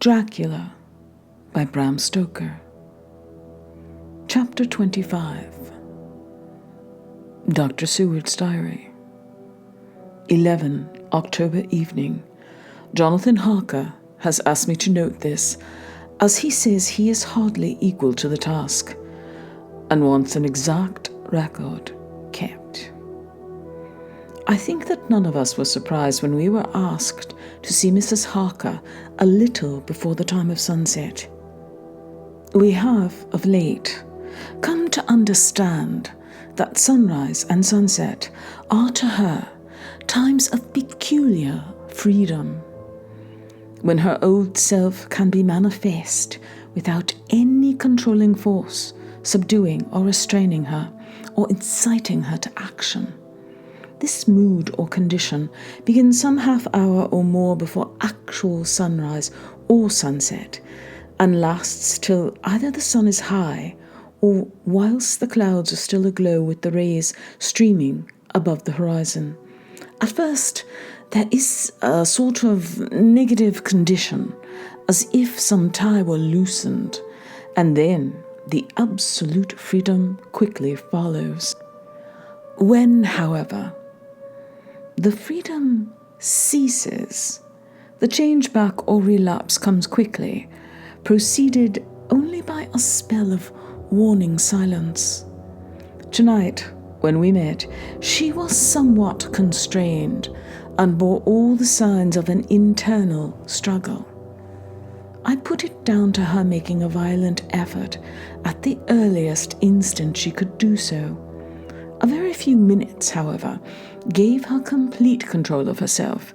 Dracula by Bram Stoker. Chapter 25. Dr. Seward's Diary. 11 October evening. Jonathan Harker has asked me to note this, as he says he is hardly equal to the task, and wants an exact record kept. I think that none of us was surprised when we were asked to see Mrs. Harker a little before the time of sunset. We have, of late, come to understand that sunrise and sunset are to her times of peculiar freedom, when her old self can be manifest without any controlling force subduing or restraining her or inciting her to action. This mood or condition begins some half hour or more before actual sunrise or sunset, and lasts till either the sun is high or whilst the clouds are still aglow with the rays streaming above the horizon. At first, there is a sort of negative condition, as if some tie were loosened, and then the absolute freedom quickly follows. When, however, the freedom ceases, the change back or relapse comes quickly, preceded only by a spell of warning silence. Tonight, when we met, she was somewhat constrained and bore all the signs of an internal struggle. I put it down to her making a violent effort at the earliest instant she could do so. A very few minutes, however, gave her complete control of herself.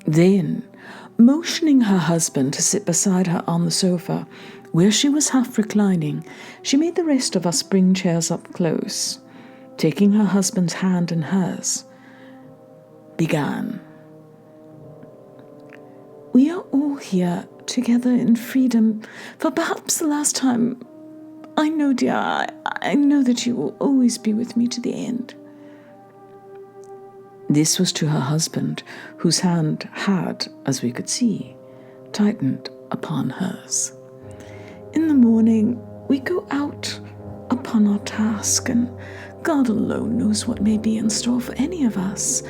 Then, motioning her husband to sit beside her on the sofa, where she was half reclining, she made the rest of us bring chairs up close. Taking her husband's hand in hers, began. "We are all here together in freedom for perhaps the last time. I know, dear, I know that you will always be with me to the end." This was to her husband, whose hand had, as we could see, tightened upon hers. "In the morning we go out upon our task, and God alone knows what may be in store for any of us.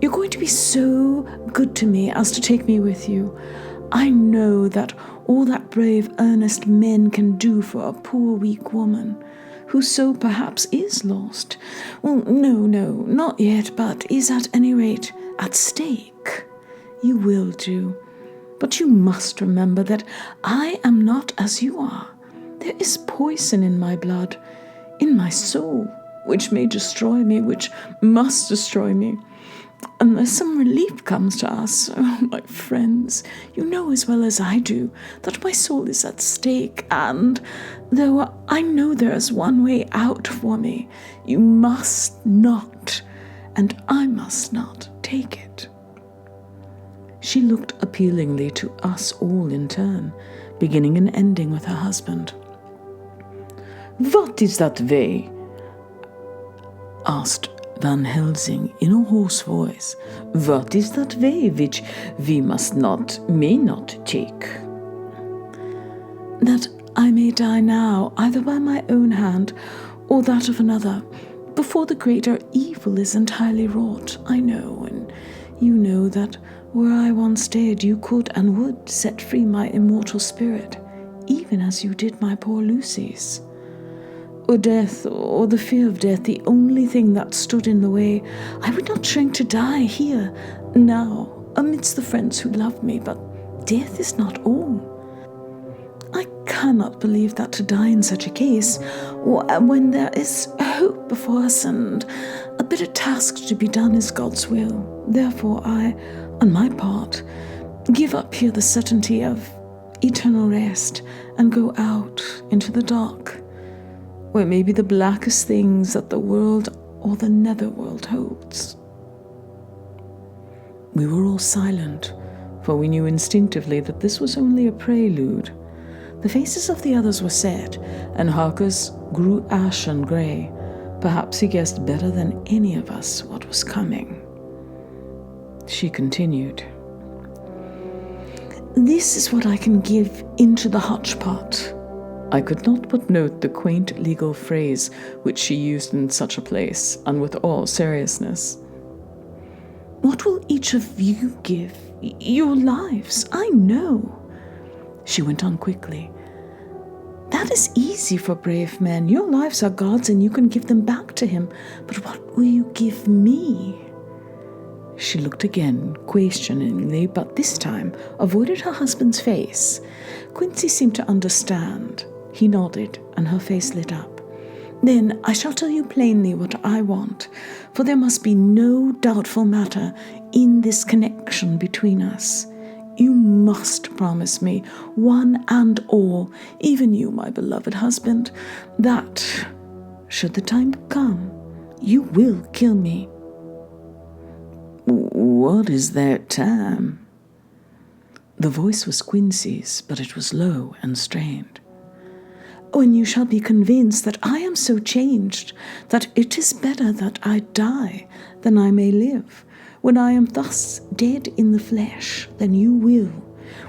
You're going to be so good to me as to take me with you. I know that all that brave, earnest men can do for a poor, weak woman, who so perhaps is lost. Well, no, not yet, but is at any rate at stake. You will do. But you must remember that I am not as you are. There is poison in my blood, in my soul, which may destroy me, which must destroy me. Unless some relief comes to us, oh, my friends, you know as well as I do that my soul is at stake, and though I know there is one way out for me, you must not, and I must not, take it." She looked appealingly to us all in turn, beginning and ending with her husband. "What is that way?" asked Van Helsing in a hoarse voice. "What is that way which we may not take?" "That I may die now, either by my own hand or that of another, before the greater evil is entirely wrought. I know, and you know, that were I once dead, you could and would set free my immortal spirit, even as you did my poor Lucy's. Or death, or the fear of death, the only thing that stood in the way, I would not shrink to die here, now, amidst the friends who love me, but death is not all. I cannot believe that to die in such a case, when there is hope before us and a bitter task to be done, is God's will. Therefore I, on my part, give up here the certainty of eternal rest, and go out into the dark, where may be the blackest things that the world or the netherworld holds." We were all silent, for we knew instinctively that this was only a prelude. The faces of the others were set, and Harker's grew ashen grey. Perhaps he guessed better than any of us what was coming. She continued. This is what I can give into the hotchpot. I could not but note the quaint legal phrase which she used in such a place, and with all seriousness. What will each of you give? Your lives, I know. She went on quickly. That is easy for brave men. Your lives are God's and you can give them back to him. But what will you give me? She looked again, questioningly, but this time avoided her husband's face. Quincy seemed to understand. He nodded, and her face lit up. Then I shall tell you plainly what I want, for there must be no doubtful matter in this connection between us. You must promise me, one and all, even you, my beloved husband, that, should the time come, you will kill me. What is that time? The voice was Quincy's, but it was low and strained. When you shall be convinced that I am so changed that it is better that I die than I may live. When I am thus dead in the flesh, then you will,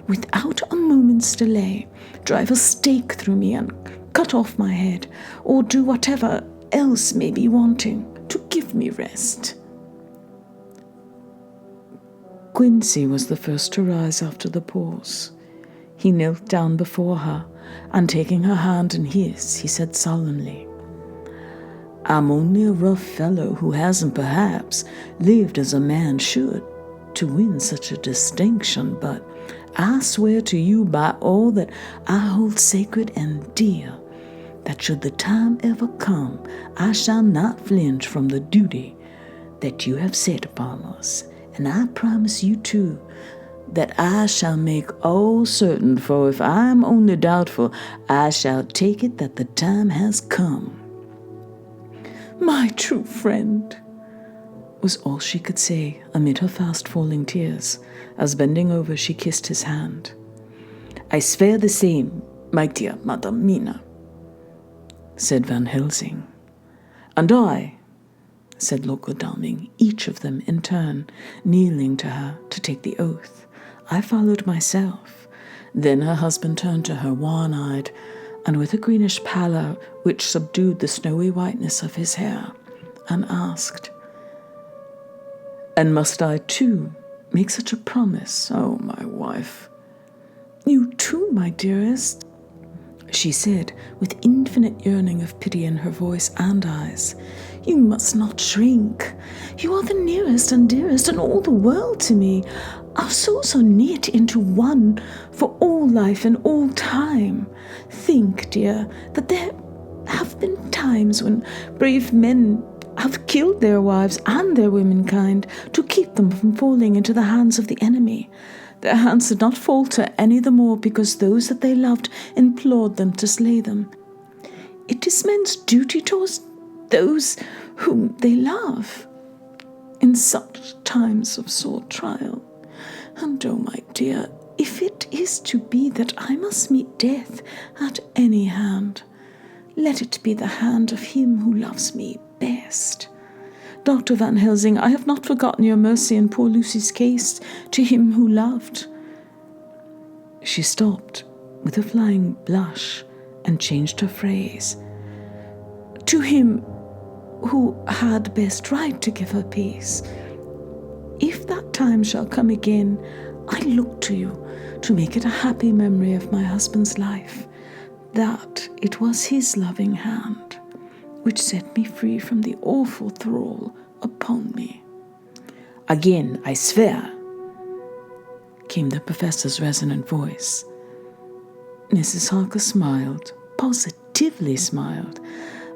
without a moment's delay, drive a stake through me and cut off my head, or do whatever else may be wanting to give me rest. Quincy was the first to rise after the pause. He knelt down before her, and taking her hand in his, he said solemnly, I'm only a rough fellow who hasn't perhaps lived as a man should to win such a distinction, but I swear to you by all that I hold sacred and dear, that should the time ever come, I shall not flinch from the duty that you have set upon us. And I promise you too, that I shall make all certain, for if I am only doubtful, I shall take it that the time has come. My true friend, was all she could say amid her fast-falling tears, as bending over she kissed his hand. I swear the same, my dear Madam Mina, said Van Helsing. And I, said Lord Godalming, each of them in turn, kneeling to her to take the oath. I followed myself. Then her husband turned to her wan-eyed, and with a greenish pallor which subdued the snowy whiteness of his hair, and asked, And must I too make such a promise, oh my wife? You too, my dearest, she said, with infinite yearning of pity in her voice and eyes. You must not shrink. You are the nearest and dearest in all the world to me. Our souls are knit into one for all life and all time. Think, dear, that there have been times when brave men have killed their wives and their womenkind to keep them from falling into the hands of the enemy. Their hands did not falter any the more because those that they loved implored them to slay them. It is men's duty towards those whom they love in such times of sore trial. And oh, my dear, if it is to be that I must meet death at any hand, let it be the hand of him who loves me best. Dr. Van Helsing, I have not forgotten your mercy in poor Lucy's case to him who loved. She stopped with a flying blush and changed her phrase. To him who had best right to give her peace. If that time shall come again, I look to you to make it a happy memory of my husband's life, that it was his loving hand which set me free from the awful thrall upon me. Again, I swear, came the professor's resonant voice. Mrs. Harker smiled, positively smiled,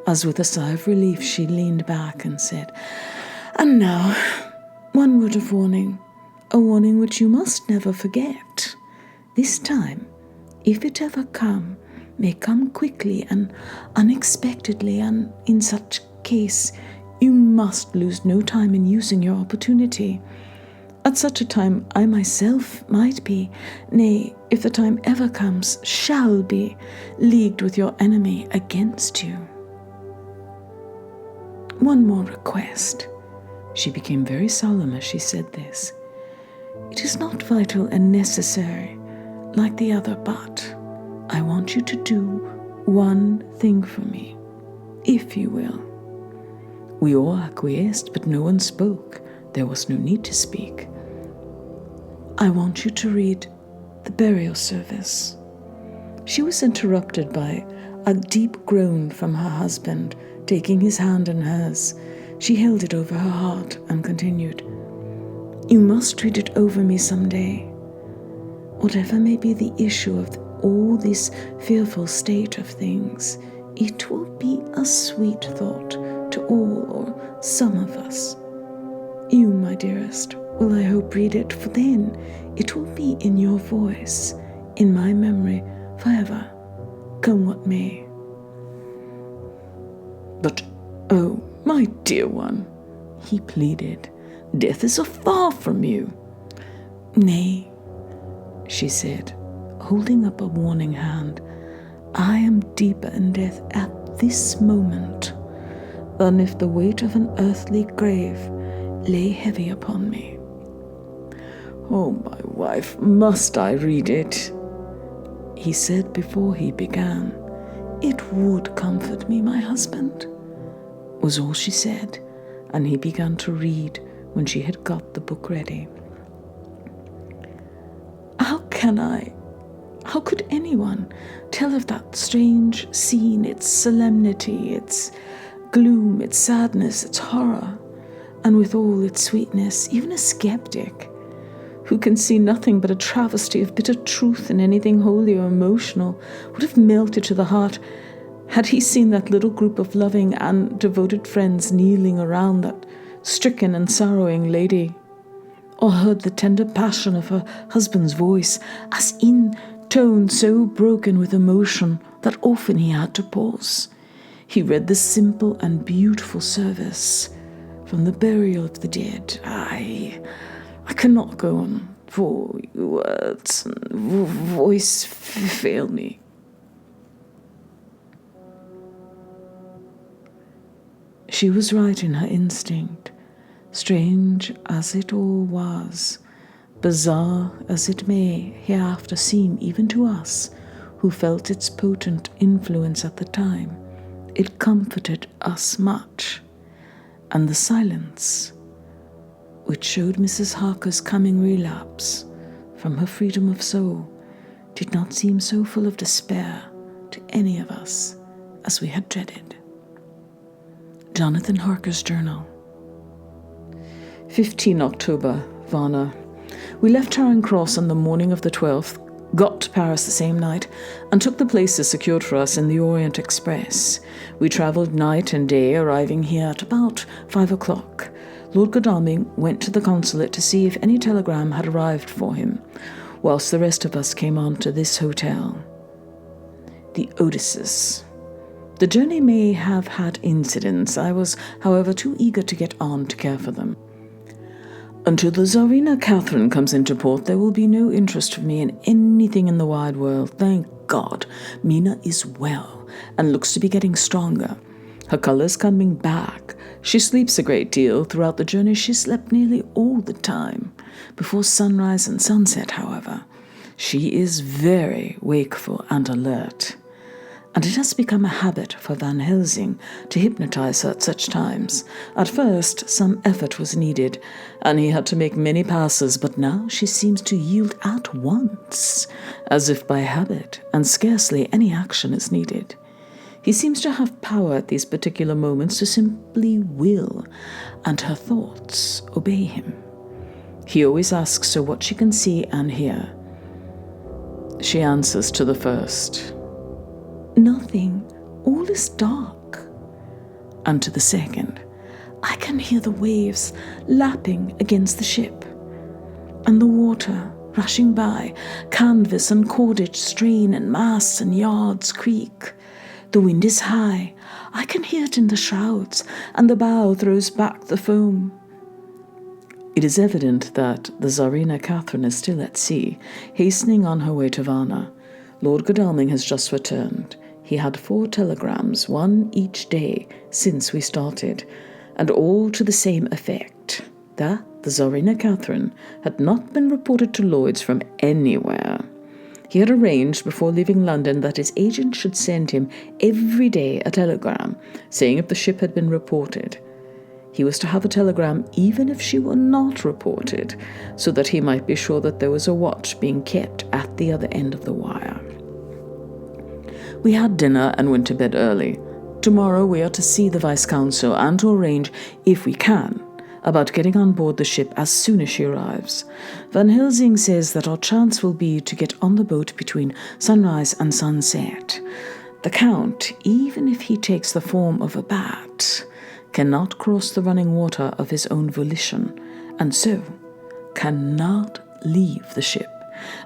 as with a sigh of relief she leaned back and said, And now, one word of warning, a warning which you must never forget. This time, if it ever come, may come quickly and unexpectedly, and in such case you must lose no time in using your opportunity. At such a time I myself might be, nay, if the time ever comes, shall be, leagued with your enemy against you. One more request. She became very solemn as she said this. It is not vital and necessary, like the other, but I want you to do one thing for me, if you will." We all acquiesced, but no one spoke. There was no need to speak. "I want you to read the burial service." She was interrupted by a deep groan from her husband, taking his hand in hers. She held it over her heart and continued, "You must read it over me someday. Whatever may be the issue of all this fearful state of things, it will be a sweet thought to all or some of us. You, my dearest, will I hope read it, for then it will be in your voice, in my memory forever, come what may." "But, oh, my dear one," he pleaded, "death is afar from you." "Nay," she said, holding up a warning hand, "I am deeper in death at this moment than if the weight of an earthly grave lay heavy upon me." "Oh, my wife, must I read it?" he said before he began. "It would comfort me, my husband," was all she said, and he began to read when she had got the book ready. How could anyone tell of that strange scene, its solemnity, its gloom, its sadness, its horror, and with all its sweetness? Even a skeptic, who can see nothing but a travesty of bitter truth in anything holy or emotional, would have melted to the heart had he seen that little group of loving and devoted friends kneeling around that stricken and sorrowing lady, or heard the tender passion of her husband's voice, as in tone so broken with emotion that often he had to pause. He read the simple and beautiful service from the burial of the dead. I cannot go on, for words and voice fail me. She was right in her instinct. Strange as it all was, bizarre as it may hereafter seem even to us who felt its potent influence at the time, it comforted us much. And the silence, which showed Mrs. Harker's coming relapse from her freedom of soul, did not seem so full of despair to any of us as we had dreaded. Jonathan Harker's Journal. 15 October, Varna. We left Charing Cross on the morning of the 12th, got to Paris the same night, and took the places secured for us in the Orient Express. We travelled night and day, arriving here at about 5 o'clock. Lord Godalming went to the consulate to see if any telegram had arrived for him, whilst the rest of us came on to this hotel. The Odysseus. The journey may have had incidents. I was, however, too eager to get on to care for them. Until the Tsarina Catherine comes into port, there will be no interest for me in anything in the wide world. Thank God, Mina is well and looks to be getting stronger. Her colour's coming back. She sleeps a great deal. Throughout the journey, she slept nearly all the time. Before sunrise and sunset, however, she is very wakeful and alert. And it has become a habit for Van Helsing to hypnotize her at such times. At first, some effort was needed, and he had to make many passes, but now she seems to yield at once, as if by habit, and scarcely any action is needed. He seems to have power at these particular moments to simply will, and her thoughts obey him. He always asks her what she can see and hear. She answers to the first, "Nothing, all is dark." And to the second, "I can hear the waves lapping against the ship, and the water rushing by, canvas and cordage strain, and masts and yards creak. The wind is high, I can hear it in the shrouds, and the bow throws back the foam." It is evident that the Tsarina Catherine is still at sea, hastening on her way to Varna. Lord Godalming has just returned. He had 4 telegrams, 1 each day since we started, and all to the same effect, that the Tsarina Catherine had not been reported to Lloyd's from anywhere. He had arranged before leaving London that his agent should send him every day a telegram saying if the ship had been reported. He was to have a telegram even if she were not reported, so that he might be sure that there was a watch being kept at the other end of the wire. We had dinner and went to bed early. Tomorrow we are to see the Vice-Consul and to arrange, if we can, about getting on board the ship as soon as she arrives. Van Helsing says that our chance will be to get on the boat between sunrise and sunset. The Count, even if he takes the form of a bat, cannot cross the running water of his own volition, and so cannot leave the ship.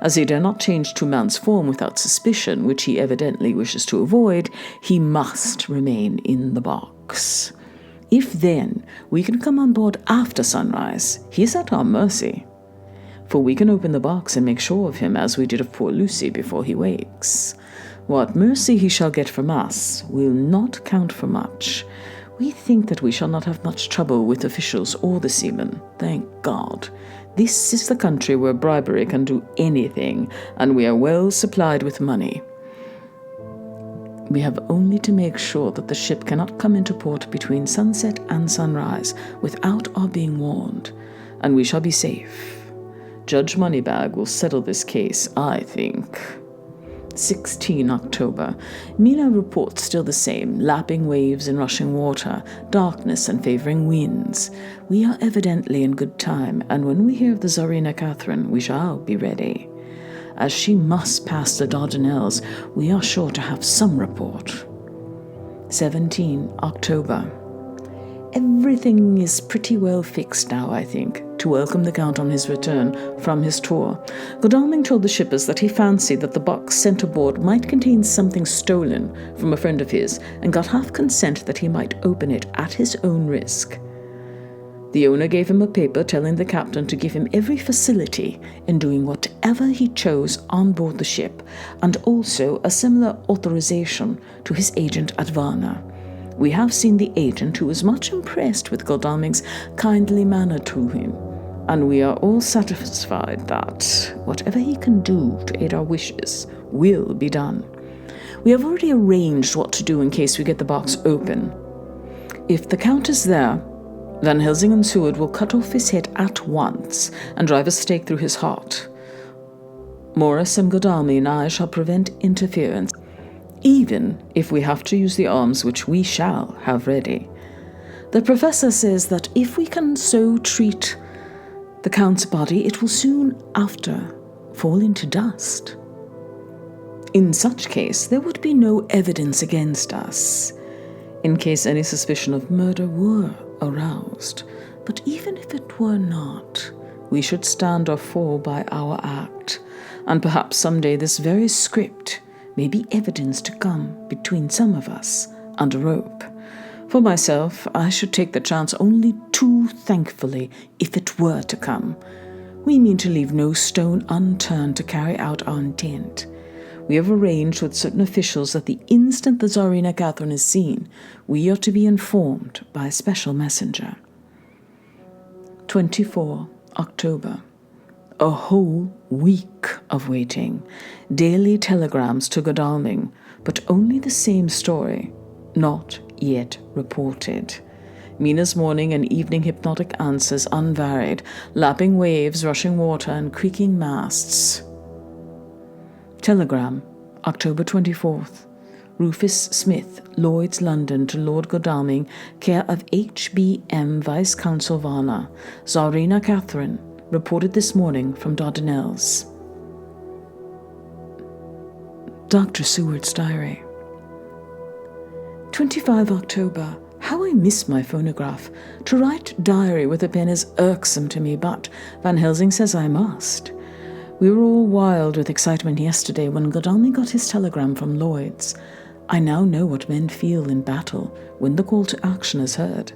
As he dare not change to man's form without suspicion, which he evidently wishes to avoid, he must remain in the box. If then we can come on board after sunrise, he is at our mercy. For we can open the box and make sure of him as we did of poor Lucy before he wakes. What mercy he shall get from us will not count for much. We think that we shall not have much trouble with officials or the seamen, thank God. This is the country where bribery can do anything, and we are well supplied with money. We have only to make sure that the ship cannot come into port between sunset and sunrise without our being warned, and we shall be safe. Judge Moneybag will settle this case, I think. 16 October. Mina reports still the same, lapping waves and rushing water, darkness and favouring winds. We are evidently in good time, and when we hear of the Tsarina Catherine, we shall be ready. As she must pass the Dardanelles, we are sure to have some report. 17 October. Everything is pretty well fixed now, I think, to welcome the Count on his return from his tour. Godalming told the shippers that he fancied that the box sent aboard might contain something stolen from a friend of his, and got half consent that he might open it at his own risk. The owner gave him a paper telling the captain to give him every facility in doing whatever he chose on board the ship, and also a similar authorization to his agent at Varna. We have seen the agent, who was much impressed with Godalming's kindly manner to him, and we are all satisfied that whatever he can do to aid our wishes will be done. We have already arranged what to do in case we get the box open. If the Count is there, Van Helsing and Seward will cut off his head at once and drive a stake through his heart. Morris and Godalming and I shall prevent interference, even if we have to use the arms which we shall have ready. The professor says that if we can so treat the Count's body, it will soon after fall into dust. In such case, there would be no evidence against us, in case any suspicion of murder were aroused. But even if it were not, we should stand or fall by our act, and perhaps someday this very script may be evidence to come between some of us and a rope. For myself, I should take the chance only too thankfully if it were to come. We mean to leave no stone unturned to carry out our intent. We have arranged with certain officials that the instant the Tsarina Catherine is seen, we are to be informed by a special messenger. 24 October. A whole week of waiting. Daily telegrams to Godalming, but only the same story, not yet reported. Mina's morning and evening hypnotic answers unvaried, lapping waves, rushing water, and creaking masts. Telegram, October 24th. Rufus Smith, Lloyd's, London, to Lord Godalming, care of H.B.M. Vice-Consul Varna. Tsarina Catherine, reported this morning from Dardanelles. Dr. Seward's diary. 25 October. How I miss my phonograph. To write diary with a pen is irksome to me, but Van Helsing says I must. We were all wild with excitement yesterday when Godalming got his telegram from Lloyd's. I now know what men feel in battle when the call to action is heard.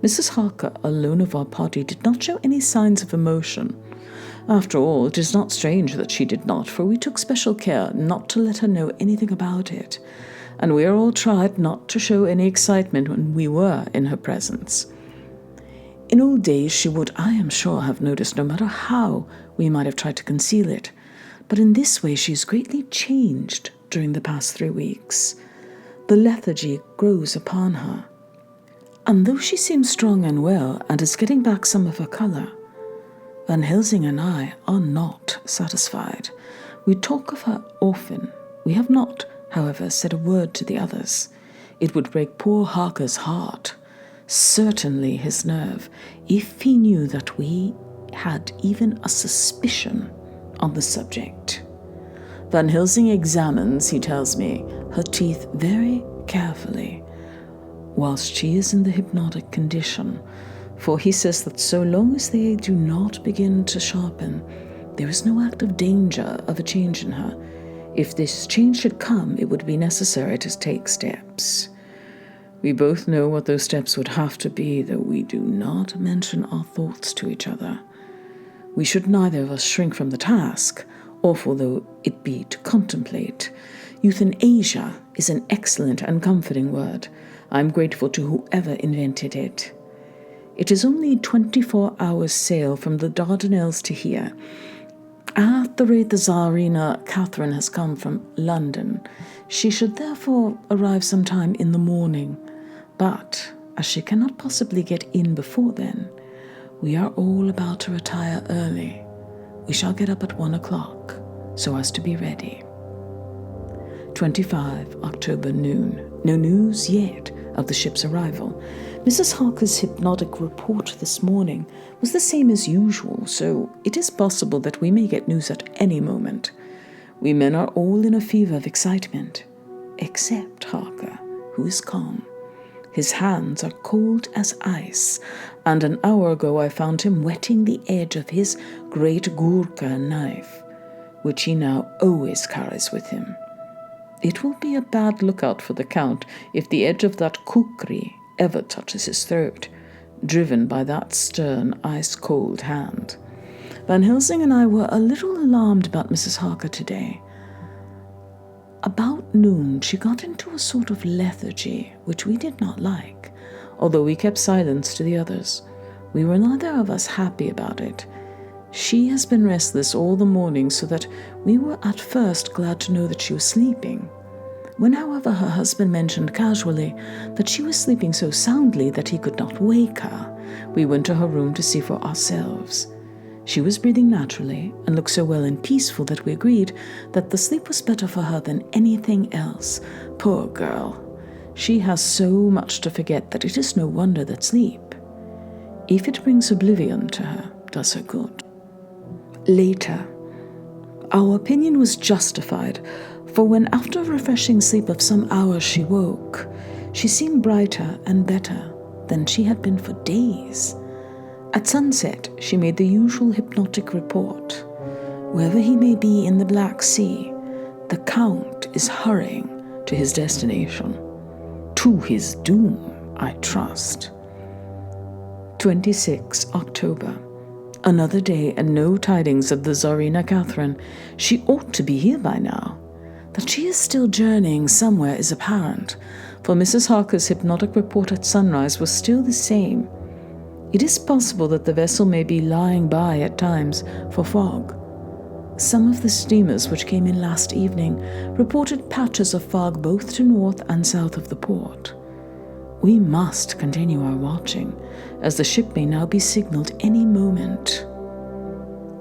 Mrs. Harker, alone of our party, did not show any signs of emotion. After all, it is not strange that she did not, for we took special care not to let her know anything about it, and we all tried not to show any excitement when we were in her presence. In old days she would, I am sure, have noticed, no matter how we might have tried to conceal it. but in this way she is greatly changed during the past 3 weeks. The lethargy grows upon her, and though she seems strong and well and is getting back some of her colour, Van Helsing and I are not satisfied. We talk of her often. We have not, however, said a word to the others. It would break poor Harker's heart, certainly his nerve, if he knew that we had even a suspicion on the subject. Van Helsing examines, he tells me, her teeth very carefully, whilst she is in the hypnotic condition, for he says that so long as they do not begin to sharpen, there is no active danger of a change in her. If this change should come, it would be necessary to take steps. We both know what those steps would have to be, though we do not mention our thoughts to each other. We should neither of us shrink from the task, awful though it be to contemplate. Euthanasia is an excellent and comforting word. I am grateful to whoever invented it. It is only 24 hours' sail from the Dardanelles to here. At the rate the Tsarina Catherine has come from London, she should therefore arrive sometime in the morning. But as she cannot possibly get in before then, we are all about to retire early. We shall get up at 1 o'clock, so as to be ready. 25 October noon. No news yet of the ship's arrival. Mrs. Harker's hypnotic report this morning was the same as usual, so it is possible that we may get news at any moment. We men are all in a fever of excitement, except Harker, who is calm. His hands are cold as ice, and an hour ago I found him wetting the edge of his great Gurkha knife, which he now always carries with him. It will be a bad lookout for the Count if the edge of that kukri ever touches his throat, driven by that stern, ice-cold hand. Van Helsing and I were a little alarmed about Mrs. Harker today. About noon, she got into a sort of lethargy, which we did not like, although we kept silence to the others. We were neither of us happy about it. She has been restless all the morning, so that we were at first glad to know that she was sleeping. When, however, her husband mentioned casually that she was sleeping so soundly that he could not wake her, we went to her room to see for ourselves. She was breathing naturally and looked so well and peaceful that we agreed that the sleep was better for her than anything else. Poor girl! She has so much to forget that it is no wonder that sleep, if it brings oblivion to her, does her good. Later, our opinion was justified, for when after a refreshing sleep of some hours she woke, she seemed brighter and better than she had been for days. At sunset, she made the usual hypnotic report. Wherever he may be in the Black Sea, the Count is hurrying to his destination. To his doom, I trust. 26 October. Another day and no tidings of the Tsarina Catherine. She ought to be here by now. That she is still journeying somewhere is apparent, for Mrs. Harker's hypnotic report at sunrise was still the same. It is possible that the vessel may be lying by at times for fog. Some of the steamers which came in last evening reported patches of fog both to north and south of the port. We must continue our watching, as the ship may now be signaled any moment.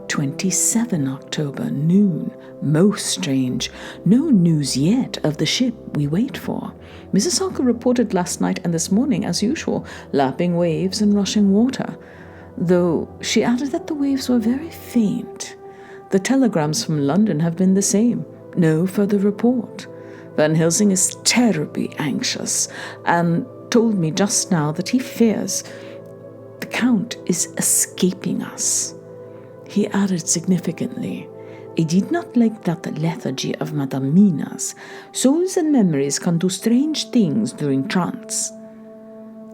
27 October, noon. Most strange. No news yet of the ship we wait for. Mrs. Harker reported last night and this morning, as usual, lapping waves and rushing water, though she added that the waves were very faint. The telegrams from London have been the same. No further report. Van Helsing is terribly anxious, and told me just now that he fears the Count is escaping us. He added significantly, I did not like that lethargy of Madame Mina's. Souls and memories can do strange things during trance.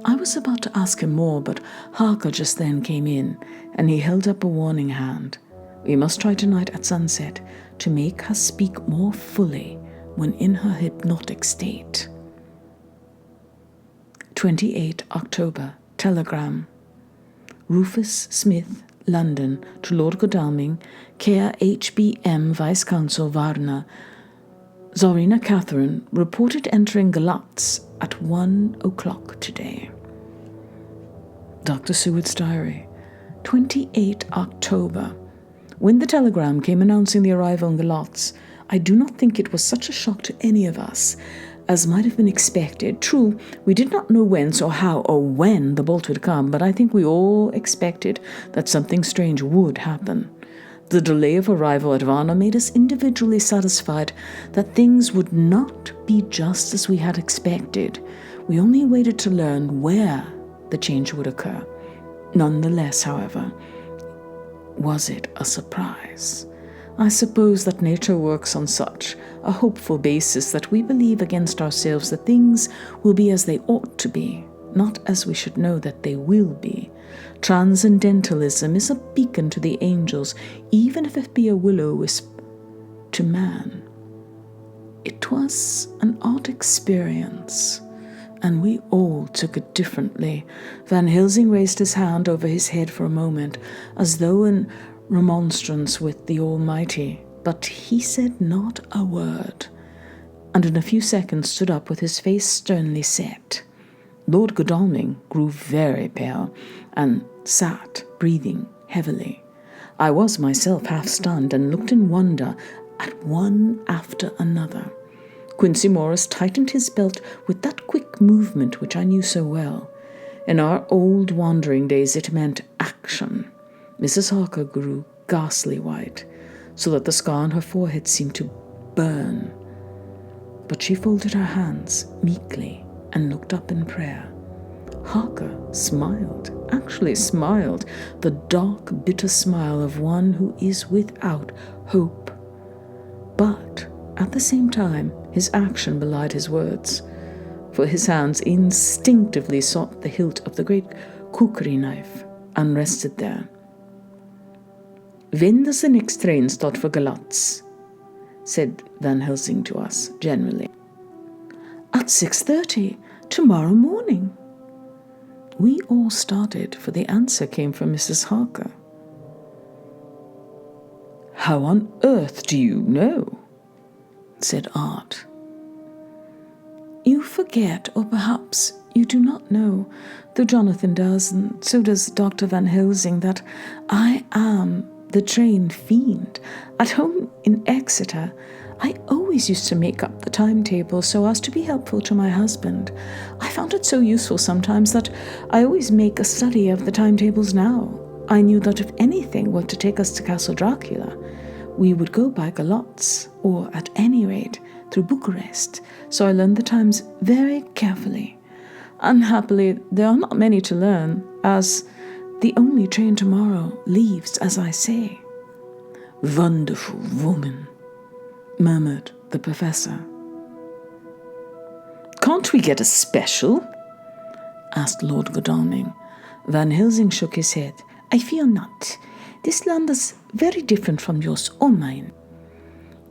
I was about to ask him more, but Harker just then came in, and he held up a warning hand. We must try tonight at sunset to make her speak more fully when in her hypnotic state. 28 October. Telegram. Rufus Smith, London, to Lord Godalming, care HBM Vice-Consul Varna. Tsarina Catherine reported entering Galatz at 1 o'clock today. Dr. Seward's diary, 28 October. When the telegram came announcing the arrival in Galatz, I do not think it was such a shock to any of us as might have been expected. True, we did not know whence or how or when the bolt would come, but I think we all expected that something strange would happen. The delay of arrival at Varna made us individually satisfied that things would not be just as we had expected. We only waited to learn where the change would occur. Nonetheless, however, was it a surprise? I suppose that nature works on such a hopeful basis that we believe against ourselves that things will be as they ought to be, not as we should know that they will be. Transcendentalism is a beacon to the angels, even if it be a will-o-wisp to man. It was an odd experience, and we all took it differently. Van Helsing raised his hand over his head for a moment, as though in remonstrance with the Almighty, but he said not a word, and in a few seconds stood up with his face sternly set. Lord Godalming grew very pale and sat breathing heavily. I was myself half stunned and looked in wonder at one after another. Quincey Morris tightened his belt with that quick movement which I knew so well. In our old wandering days it meant action. Mrs. Harker grew ghastly white, so that the scar on her forehead seemed to burn. But she folded her hands meekly and looked up in prayer. Harker smiled, actually smiled, the dark, bitter smile of one who is without hope. But at the same time, his action belied his words, for his hands instinctively sought the hilt of the great kukri knife and rested there. "When does the next train start for Galatz?" said Van Helsing to us generally. "At 6:30, tomorrow morning." We all started, for the answer came from Mrs. Harker. "How on earth do you know?" said Art. "You forget, or perhaps you do not know, though Jonathan does, and so does Dr. Van Helsing, that I am the train fiend. At home in Exeter, I always used to make up the timetable so as to be helpful to my husband. I found it so useful sometimes that I always make a study of the timetables now. I knew that if anything were to take us to Castle Dracula, we would go by Galatz, or at any rate through Bucharest, so I learned the times very carefully. Unhappily, there are not many to learn, as the only train tomorrow leaves, as I say." "Wonderful woman," murmured the professor. "Can't we get a special?" asked Lord Godalming. Van Helsing shook his head. "I fear not. This land is very different from yours or mine.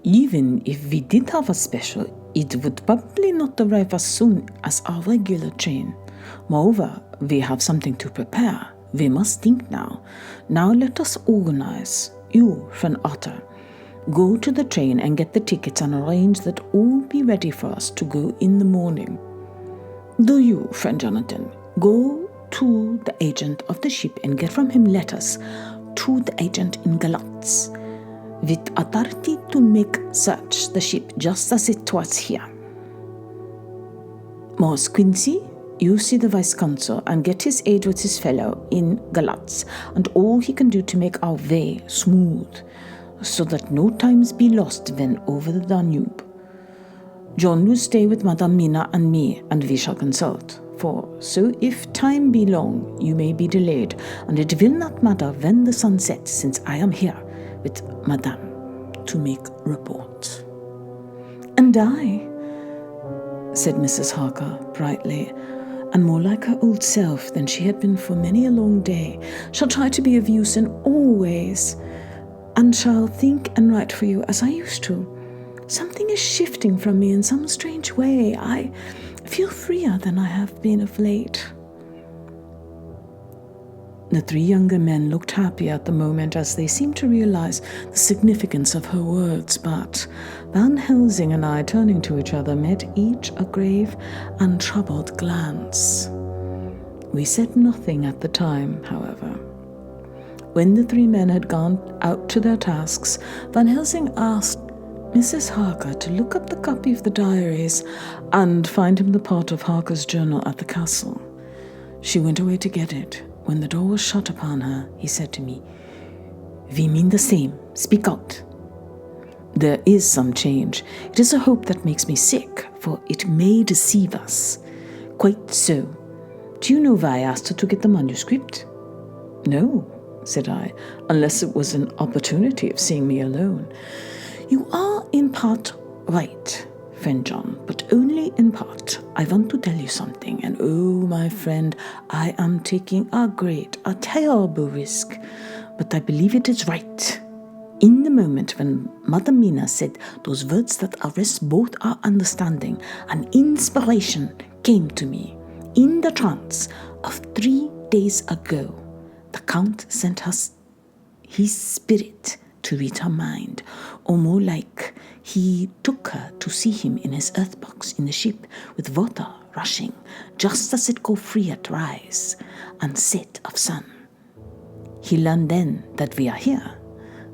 Even if we did have a special, it would probably not arrive as soon as our regular train. Moreover, we have something to prepare. We must think now. Now let us organize. You, friend Otter, go to the train and get the tickets and arrange that all be ready for us to go in the morning. Do you, friend Jonathan, go to the agent of the ship and get from him letters to the agent in Galatz, with authority to make search the ship just as it was here. Morris Quincey, you see the Vice-Consul and get his aid with his fellow in Galatz, and all he can do to make our way smooth, so that no times be lost when over the Danube. John will stay with Madame Mina and me, and we shall consult. For so if time be long, you may be delayed, and it will not matter when the sun sets, since I am here with Madame to make report." "And I," said Mrs. Harker brightly, and more like her old self than she had been for many a long day, "shall try to be of use in all ways, and shall think and write for you as I used to. Something is shifting from me in some strange way. I feel freer than I have been of late." The three younger men looked happy at the moment as they seemed to realize the significance of her words, but Van Helsing and I, turning to each other, met each a grave and troubled glance. We said nothing at the time, however. When the three men had gone out to their tasks, Van Helsing asked Mrs. Harker to look up the copy of the diaries and find him the part of Harker's journal at the castle. She went away to get it. When the door was shut upon her, he said to me, "We mean the same. Speak out." "There is some change. It is a hope that makes me sick, for it may deceive us." "Quite so. Do you know why I asked her to get the manuscript?" "No," said I, "unless it was an opportunity of seeing me alone." "You are in part right, friend John, but only in part. I want to tell you something, and oh, my friend, I am taking a terrible risk, but I believe it is right. In the moment when Mother Mina said those words that arrest both our understanding, an inspiration came to me. In the trance of 3 days ago, the Count sent us his spirit to read her mind, or more like he took her to see him in his earth box in the ship with water rushing just as it go free at rise and set of sun. He learned then that we are here,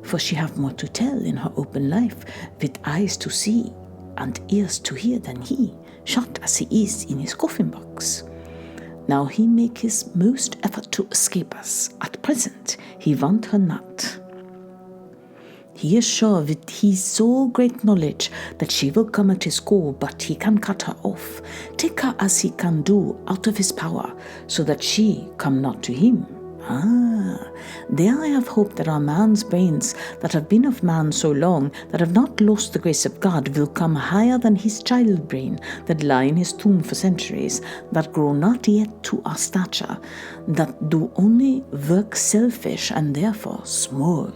for she have more to tell in her open life, with eyes to see and ears to hear than he, shut as he is in his coffin box. Now he make his most effort to escape us. At present he want her not. He is sure with his so great knowledge that she will come at his call, but he can cut her off, take her as he can do out of his power, so that she come not to him. There I have hope that our man's brains that have been of man so long, that have not lost the grace of God, will come higher than his child brain that lie in his tomb for centuries, that grow not yet to our stature, that do only work selfish and therefore small.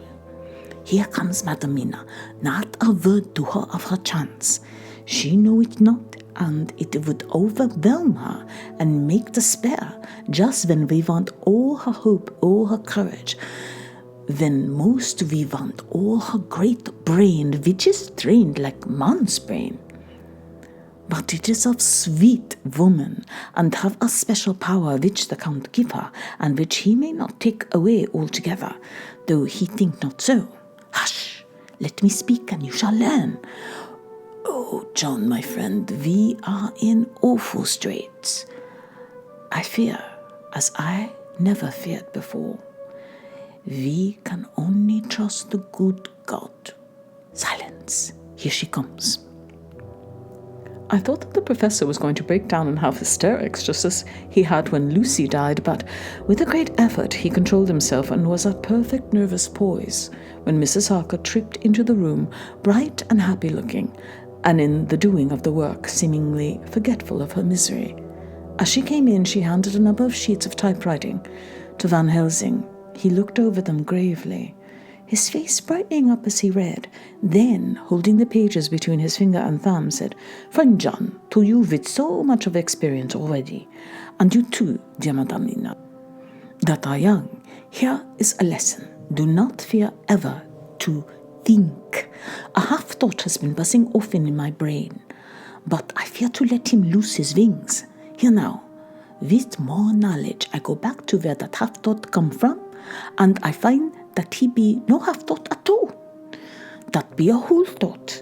Here comes Madam Mina, not a word to her of her chance. She know it not, and it would overwhelm her and make despair, just when we want all her hope, all her courage, when most we want all her great brain, which is trained like man's brain. But it is of sweet woman, and have a special power which the Count give her, and which he may not take away altogether, though he think not so. Hush, let me speak, and you shall learn. Oh, John, my friend, we are in awful straits. I fear, as I never feared before. We can only trust the good God. Silence, here she comes. I thought that the professor was going to break down and have hysterics, just as he had when Lucy died, but with a great effort he controlled himself and was at perfect nervous poise when Mrs. Harker tripped into the room, bright and happy looking, and in the doing of the work seemingly forgetful of her misery. As she came in, she handed a number of sheets of typewriting to Van Helsing. He looked over them gravely, his face brightening up as he read. Then, holding the pages between his finger and thumb, said, "Friend John, to you with so much of experience already, and you too, dear Madame Nina, that are young, here is a lesson. Do not fear ever to think. A half-thought has been buzzing often in my brain, but I fear to let him loose his wings. Here now, with more knowledge, I go back to where that half-thought come from, and I find that he be no half-thought at all. That be a whole thought,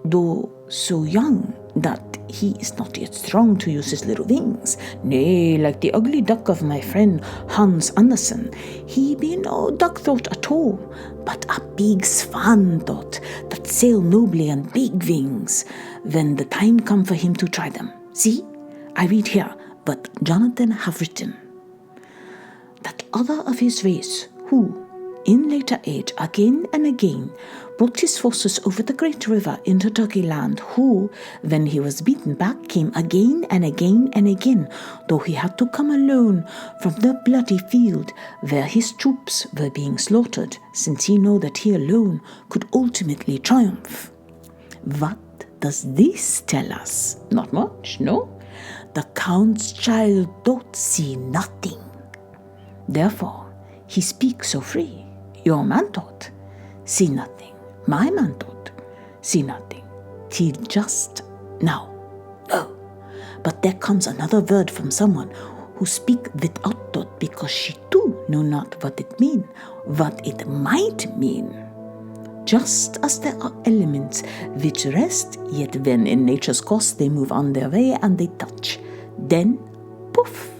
though so young that he is not yet strong to use his little wings. Nay, like the ugly duck of my friend Hans Andersen, he be no duck thought at all, but a big swan thought that sail nobly on big wings when the time come for him to try them. See, I read here what Jonathan have written. That other of his race, who, in later age, again and again, brought his forces over the great river into Turkey land, who, when he was beaten back, came again and again and again, though he had to come alone from the bloody field where his troops were being slaughtered, since he knew that he alone could ultimately triumph. What does this tell us? Not much, no? The Count's child don't see nothing. Therefore, he speaks so free. Your man thought, see nothing. My man thought, see nothing. Till just now. Oh, but there comes another word from someone who speak without thought, because she too know not what it might mean. Just as there are elements which rest, yet when in nature's course they move on their way and they touch, then, poof,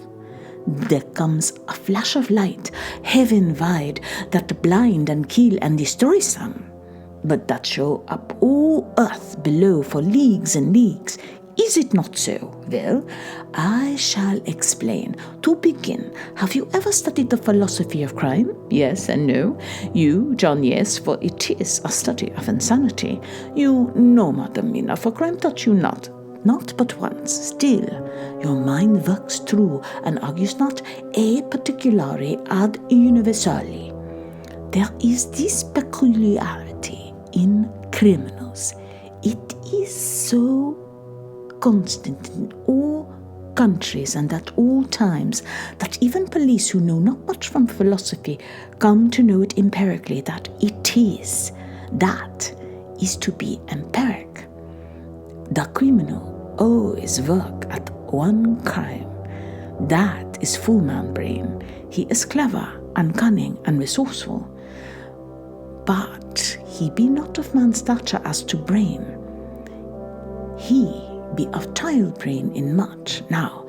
there comes a flash of light, heaven wide, that blind and kill and destroy some, but that show up all earth below for leagues and leagues. Is it not so? Well, I shall explain. To begin, have you ever studied the philosophy of crime? Yes and no. You, John, yes, for it is a study of insanity. You, no, Madam Mina, for crime touch you not but once. Still, your mind works through and argues not a particulari ad universali. There is this peculiarity in criminals. It is so constant in all countries and at all times that even police who know not much from philosophy come to know it empirically, that is to be empiric. The criminal always work at one crime. That is full man brain. He is clever and cunning and resourceful, but he be not of man's stature as to brain. He be of child brain in much. Now,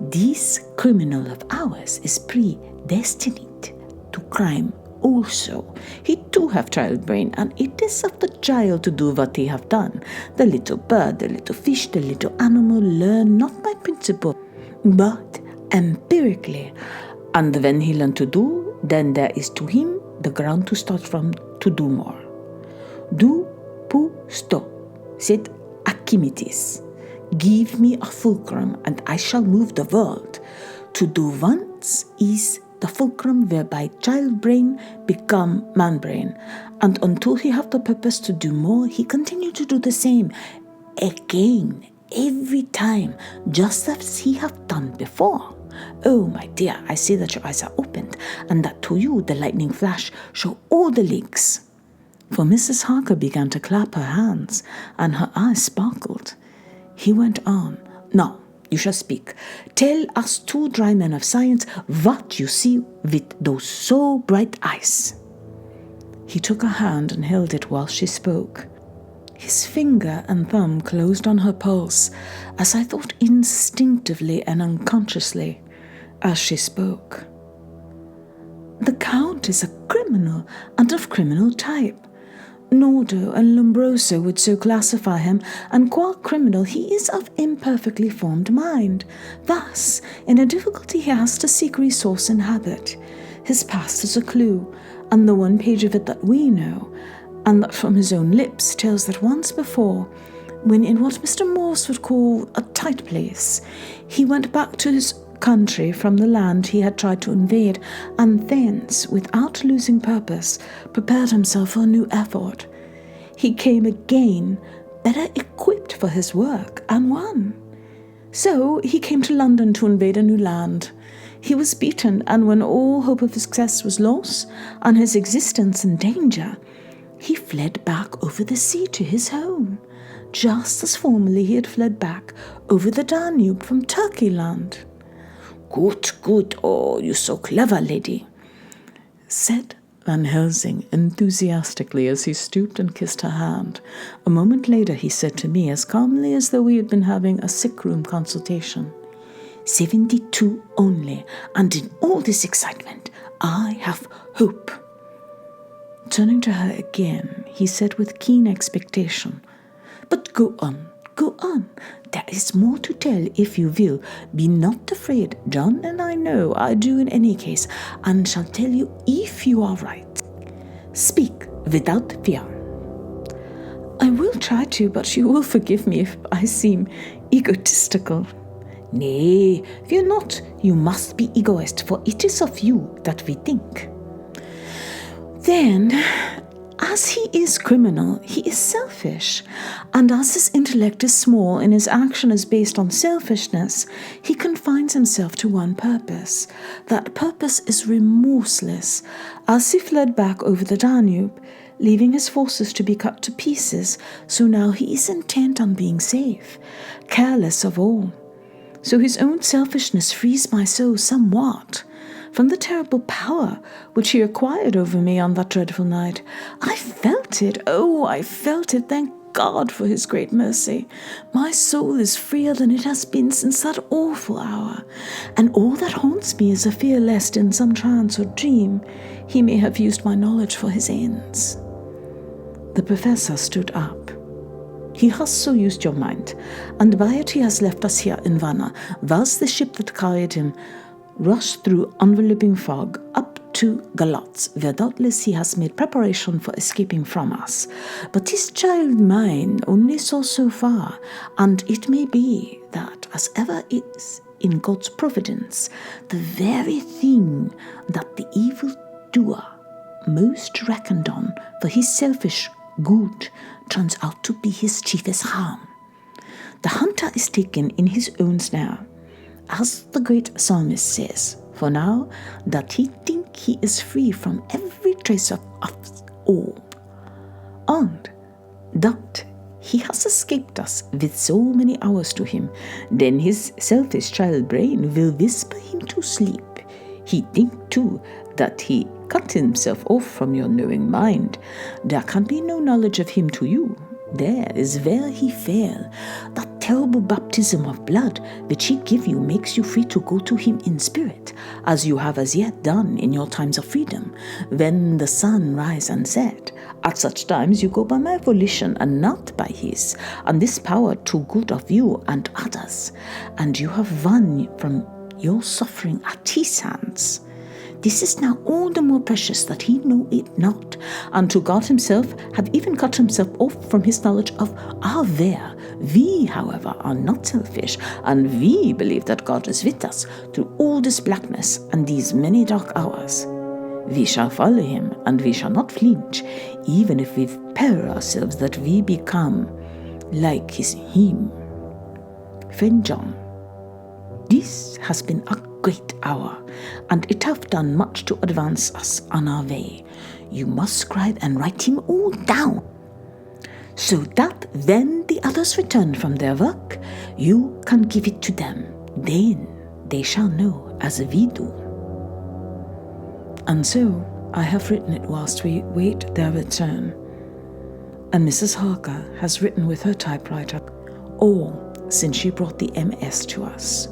this criminal of ours is predestined to crime also. He too have child brain, and it is of the child to do what he have done. The little bird, the little fish, the little animal learn not by principle, but empirically. And when he learn to do, then there is to him the ground to start from to do more. Do pu sto, said Archimedes. Give me a fulcrum, and I shall move the world. To do once is the fulcrum whereby child brain become man brain, and until he have the purpose to do more, he continue to do the same again, every time, just as he have done before. Oh, my dear, I see that your eyes are opened, and that to you the lightning flash show all the links. For Mrs. Harker began to clap her hands, and her eyes sparkled. He went on. Now, you shall speak. Tell us two dry men of science what you see with those so bright eyes. He took her hand and held it while she spoke. His finger and thumb closed on her pulse, as I thought instinctively and unconsciously, as she spoke. The Count is a criminal, and of criminal type. Nordo and Lombroso would so classify him, and qua criminal he is of imperfectly formed mind. Thus, in a difficulty he has to seek resource in habit. His past is a clue, and the one page of it that we know, and that from his own lips tells that once before, when in what Mr. Morse would call a tight place, he went back to his country from the land he had tried to invade, and thence, without losing purpose, prepared himself for a new effort. He came again, better equipped for his work, and won. So he came to London to invade a new land. He was beaten, and when all hope of success was lost, and his existence in danger, he fled back over the sea to his home, just as formerly he had fled back over the Danube from Turkey land. Good, oh, you're so clever, lady, said Van Helsing enthusiastically as he stooped and kissed her hand. A moment later he said to me, as calmly as though we had been having a sick-room consultation, 72 only, and in all this excitement I have hope. Turning to her again, he said with keen expectation, but go on. There is more to tell if you will. Be not afraid. John and I know I do in any case, and shall tell you if you are right. Speak without fear. I will try to, but you will forgive me if I seem egotistical. Nay, fear not. You must be egoist, for it is of you that we think. Then As he is criminal, he is selfish. And as his intellect is small and his action is based on selfishness, he confines himself to one purpose. That purpose is remorseless. As he fled back over the Danube, leaving his forces to be cut to pieces, so now he is intent on being safe, careless of all. So his own selfishness frees my soul somewhat from the terrible power which he acquired over me on that dreadful night. I felt it. Oh, I felt it. Thank God for his great mercy. My soul is freer than it has been since that awful hour, and all that haunts me is a fear lest in some trance or dream he may have used my knowledge for his ends. The professor stood up. He has so used your mind, and by it he has left us here in Vanna, whilst the ship that carried him rushed through enveloping fog up to Galatz, where doubtless he has made preparation for escaping from us. But this child mine only saw so far, and it may be that, as ever is in God's providence, the very thing that the evil doer most reckoned on for his selfish good turns out to be his chiefest harm. The hunter is taken in his own snare, as the great psalmist says, for now that he think he is free from every trace of all, and that he has escaped us with so many hours to him, then his selfish child brain will whisper him to sleep. He think too that he cut himself off from your knowing mind. There can be no knowledge of him to you. There is where he fell. That terrible baptism of blood which he give you makes you free to go to him in spirit, as you have as yet done in your times of freedom, when the sun rise and set. At such times you go by my volition and not by his, and this power to good of you and others, and you have won from your suffering at his hands. This is now all the more precious that he know it not, and to God himself have even cut himself off from his knowledge of our there. We, however, are not selfish, and we believe that God is with us through all this blackness and these many dark hours. We shall follow him, and we shall not flinch, even if we peril ourselves that we become like him. Friend John, this has been a great hour, and it hath done much to advance us on our way. You must scribe and write him all down, so that when the others return from their work, you can give it to them. Then they shall know as we do. And so I have written it whilst we wait their return, and Mrs. Harker has written with her typewriter, all since she brought the MS to us.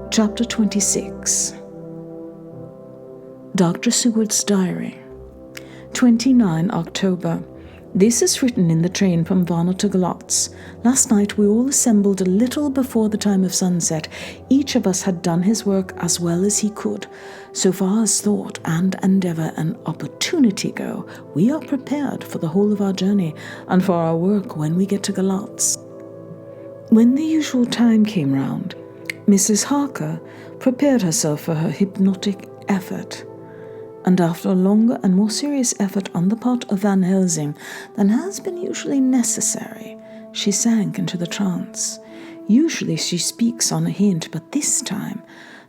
Chapter 26. Dr. Seward's Diary. 29 October. This is written in the train from Varna to Galatz. Last night we all assembled a little before the time of sunset. Each of us had done his work as well as he could. So far as thought and endeavour and opportunity go, we are prepared for the whole of our journey and for our work when we get to Galatz. When the usual time came round, Mrs. Harker prepared herself for her hypnotic effort, and after a longer and more serious effort on the part of Van Helsing than has been usually necessary, she sank into the trance. Usually she speaks on a hint, but this time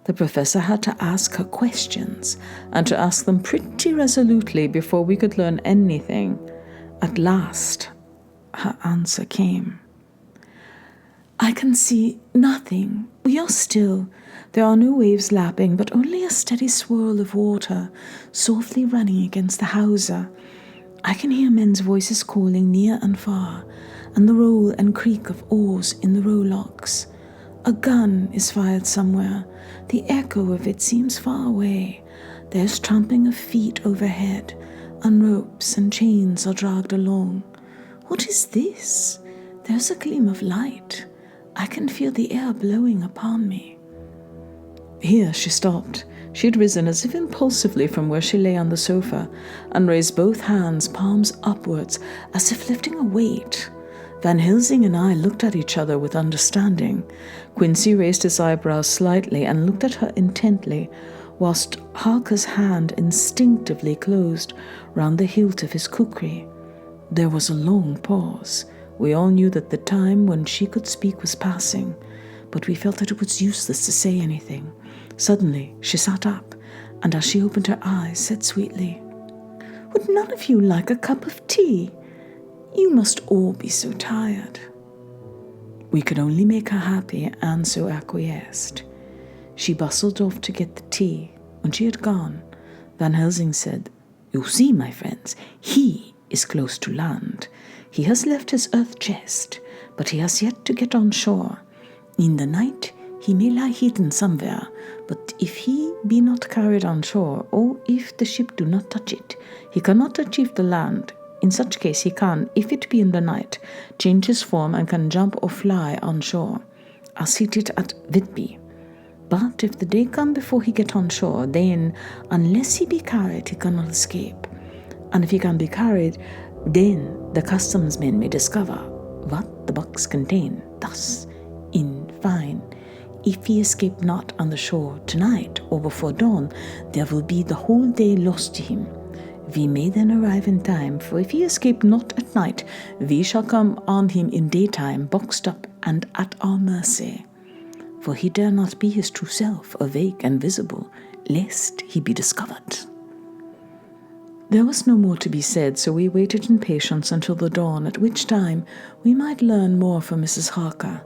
the professor had to ask her questions, and to ask them pretty resolutely before we could learn anything. At last her answer came. I can see nothing. We are still. There are no waves lapping, but only a steady swirl of water, softly running against the hawser. I can hear men's voices calling near and far, and the roll and creak of oars in the rowlocks. A gun is fired somewhere. The echo of it seems far away. There's tramping of feet overhead, and ropes and chains are dragged along. What is this? There's a gleam of light. I can feel the air blowing upon me. Here she stopped. She had risen as if impulsively from where she lay on the sofa, and raised both hands, palms upwards, as if lifting a weight. Van Helsing and I looked at each other with understanding. Quincy raised his eyebrows slightly and looked at her intently, whilst Harker's hand instinctively closed round the hilt of his kukri. There was a long pause. We all knew that the time when she could speak was passing, but we felt that it was useless to say anything. Suddenly, she sat up, and as she opened her eyes, said sweetly, "Would none of you like a cup of tea? You must all be so tired." We could only make her happy, and so acquiesced. She bustled off to get the tea. When she had gone, Van Helsing said, "You see, my friends, he is close to land. He has left his earth chest, but he has yet to get on shore. In the night he may lie hidden somewhere, but if he be not carried on shore, or if the ship do not touch it, he cannot achieve the land. In such case he can, if it be in the night, change his form and can jump or fly on shore, as he did at Whitby. But if the day come before he get on shore, then, unless he be carried, he cannot escape. And if he can be carried, then the customs men may discover what the box contain. Thus, in fine, if he escape not on the shore tonight or before dawn, there will be the whole day lost to him. We may then arrive in time, for if he escape not at night, we shall come on him in daytime, boxed up and at our mercy. For he dare not be his true self, awake and visible, lest he be discovered." There was no more to be said, so we waited in patience until the dawn, at which time we might learn more from Mrs. Harker.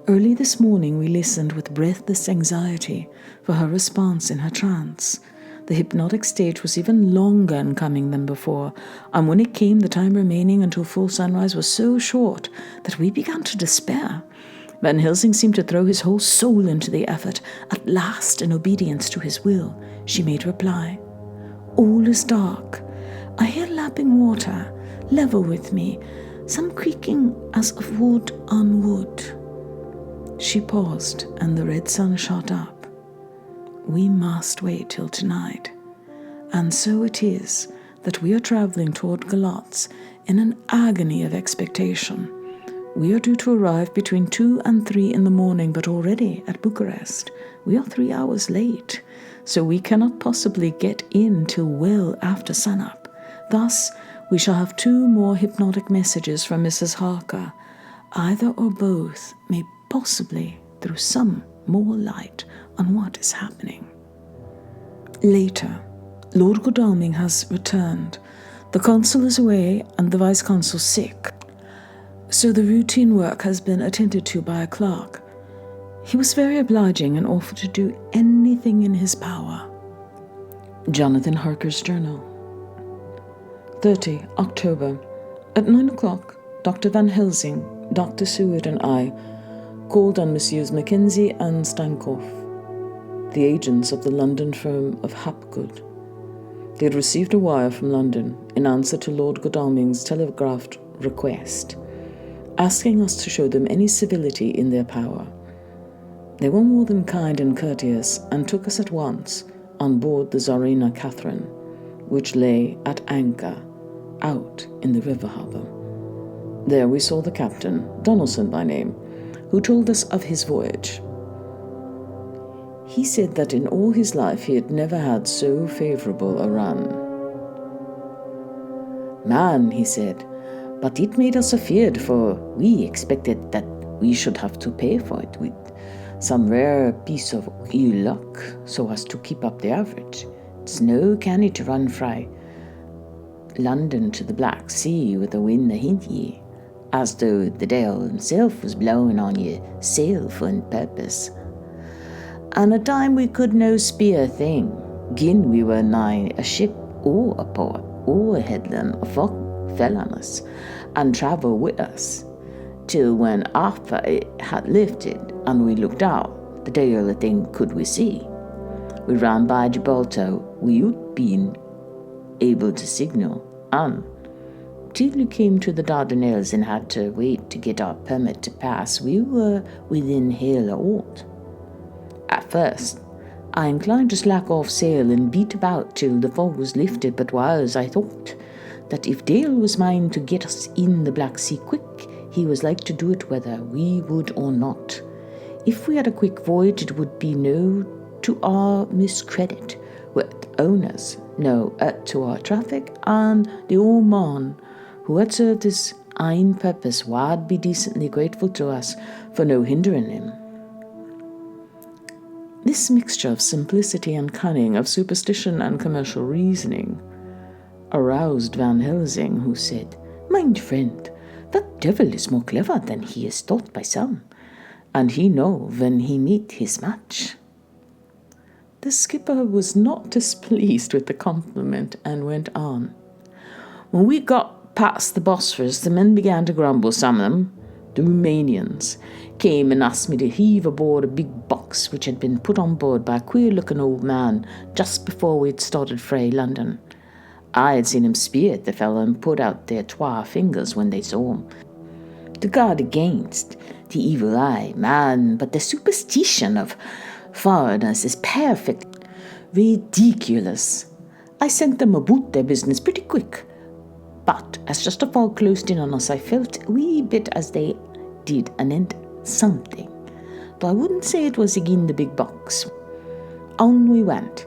Early this morning we listened with breathless anxiety for her response in her trance. The hypnotic stage was even longer in coming than before, and when it came, the time remaining until full sunrise was so short that we began to despair. Van Helsing seemed to throw his whole soul into the effort. At last, in obedience to his will, she made reply, "All is dark. I hear lapping water, level with me, some creaking as of wood on wood." She paused, and the red sun shot up. We must wait till tonight. And so it is that we are travelling toward Galatz in an agony of expectation. We are due to arrive between 2 and 3 in the morning, but already at Bucharest we are 3 hours late, so we cannot possibly get in till well after sunup. Thus, we shall have 2 more hypnotic messages from Mrs. Harker. Either or both may possibly throw some more light on what is happening. Later, Lord Godalming has returned. The consul is away and the vice-consul sick, so the routine work has been attended to by a clerk. He was very obliging and offered to do anything in his power. Jonathan Harker's Journal. 30 October. At 9 o'clock, Dr. Van Helsing, Dr. Seward and I called on Messrs. Mackenzie and Steinkoff, the agents of the London firm of Hapgood. They had received a wire from London in answer to Lord Godalming's telegraphed request, asking us to show them any civility in their power. They were more than kind and courteous, and took us at once on board the Tsarina Catherine, which lay at anchor out in the river harbour. There we saw the captain, Donaldson by name, who told us of his voyage. He said that in all his life he had never had so favourable a run. "Man," he said, "but it made us afeard, for we expected that we should have to pay for it with some rare piece of ill luck, so as to keep up the average. It's no canny to run frae London to the Black Sea with the wind ahint ye, as though the devil himself was blowing on ye sail for an purpose. And a time we could no speer a thing, gin we were nigh a ship or a port or a headland, a fog fell on us and travel with us, till when after it had lifted and we looked out, the deil a thing could we see. We ran by Gibraltar without being able to signal, and till we came to the Dardanelles and had to wait to get our permit to pass, we were within hail of aught. At first, I inclined to slack off sail and beat about till the fog was lifted, but whiles I thought that if Dale was mind to get us in the Black Sea quick, he was like to do it whether we would or not. If we had a quick voyage, it would be no to our miscredit with owners, no, to our traffic, and the old man who had served his ain purpose wad be decently grateful to us for no hindering him. This mixture of simplicity and cunning, of superstition and commercial reasoning, aroused Van Helsing, who said, "Mind friend, that devil is more clever than he is thought by some, and he know when he meet his match." The skipper was not displeased with the compliment and went on. "When we got past the Bosphorus, the men began to grumble. Some of them, the Romanians, came and asked me to heave aboard a big box which had been put on board by a queer-looking old man just before we had started frae London. I had seen him spear at the fellow and put out their twa fingers when they saw him. To guard against the evil eye, man, but the superstition of foreigners is perfect ridiculous. I sent them about their business pretty quick, but as just a fog closed in on us, I felt a wee bit as they did anent something, though I wouldn't say it was agin the big box. On we went,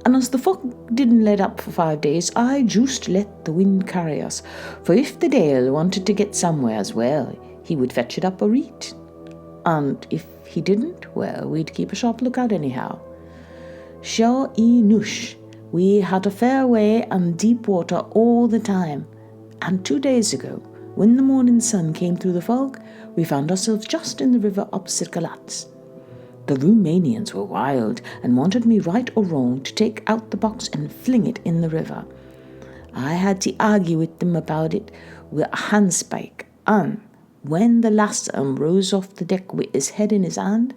and as the fog didn't let up for 5 days, I just let the wind carry us, for if the Dale wanted to get somewhere as well, he would fetch it up a reet, and if he didn't, well, we'd keep a sharp lookout anyhow. Sure enough, we had a fair way and deep water all the time, and 2 days ago, when the morning sun came through the fog, we found ourselves just in the river opposite Galatz. The Romanians were wild and wanted me, right or wrong, to take out the box and fling it in the river. I had to argue with them about it with a handspike, and when the last of 'em rose off the deck with his head in his hand,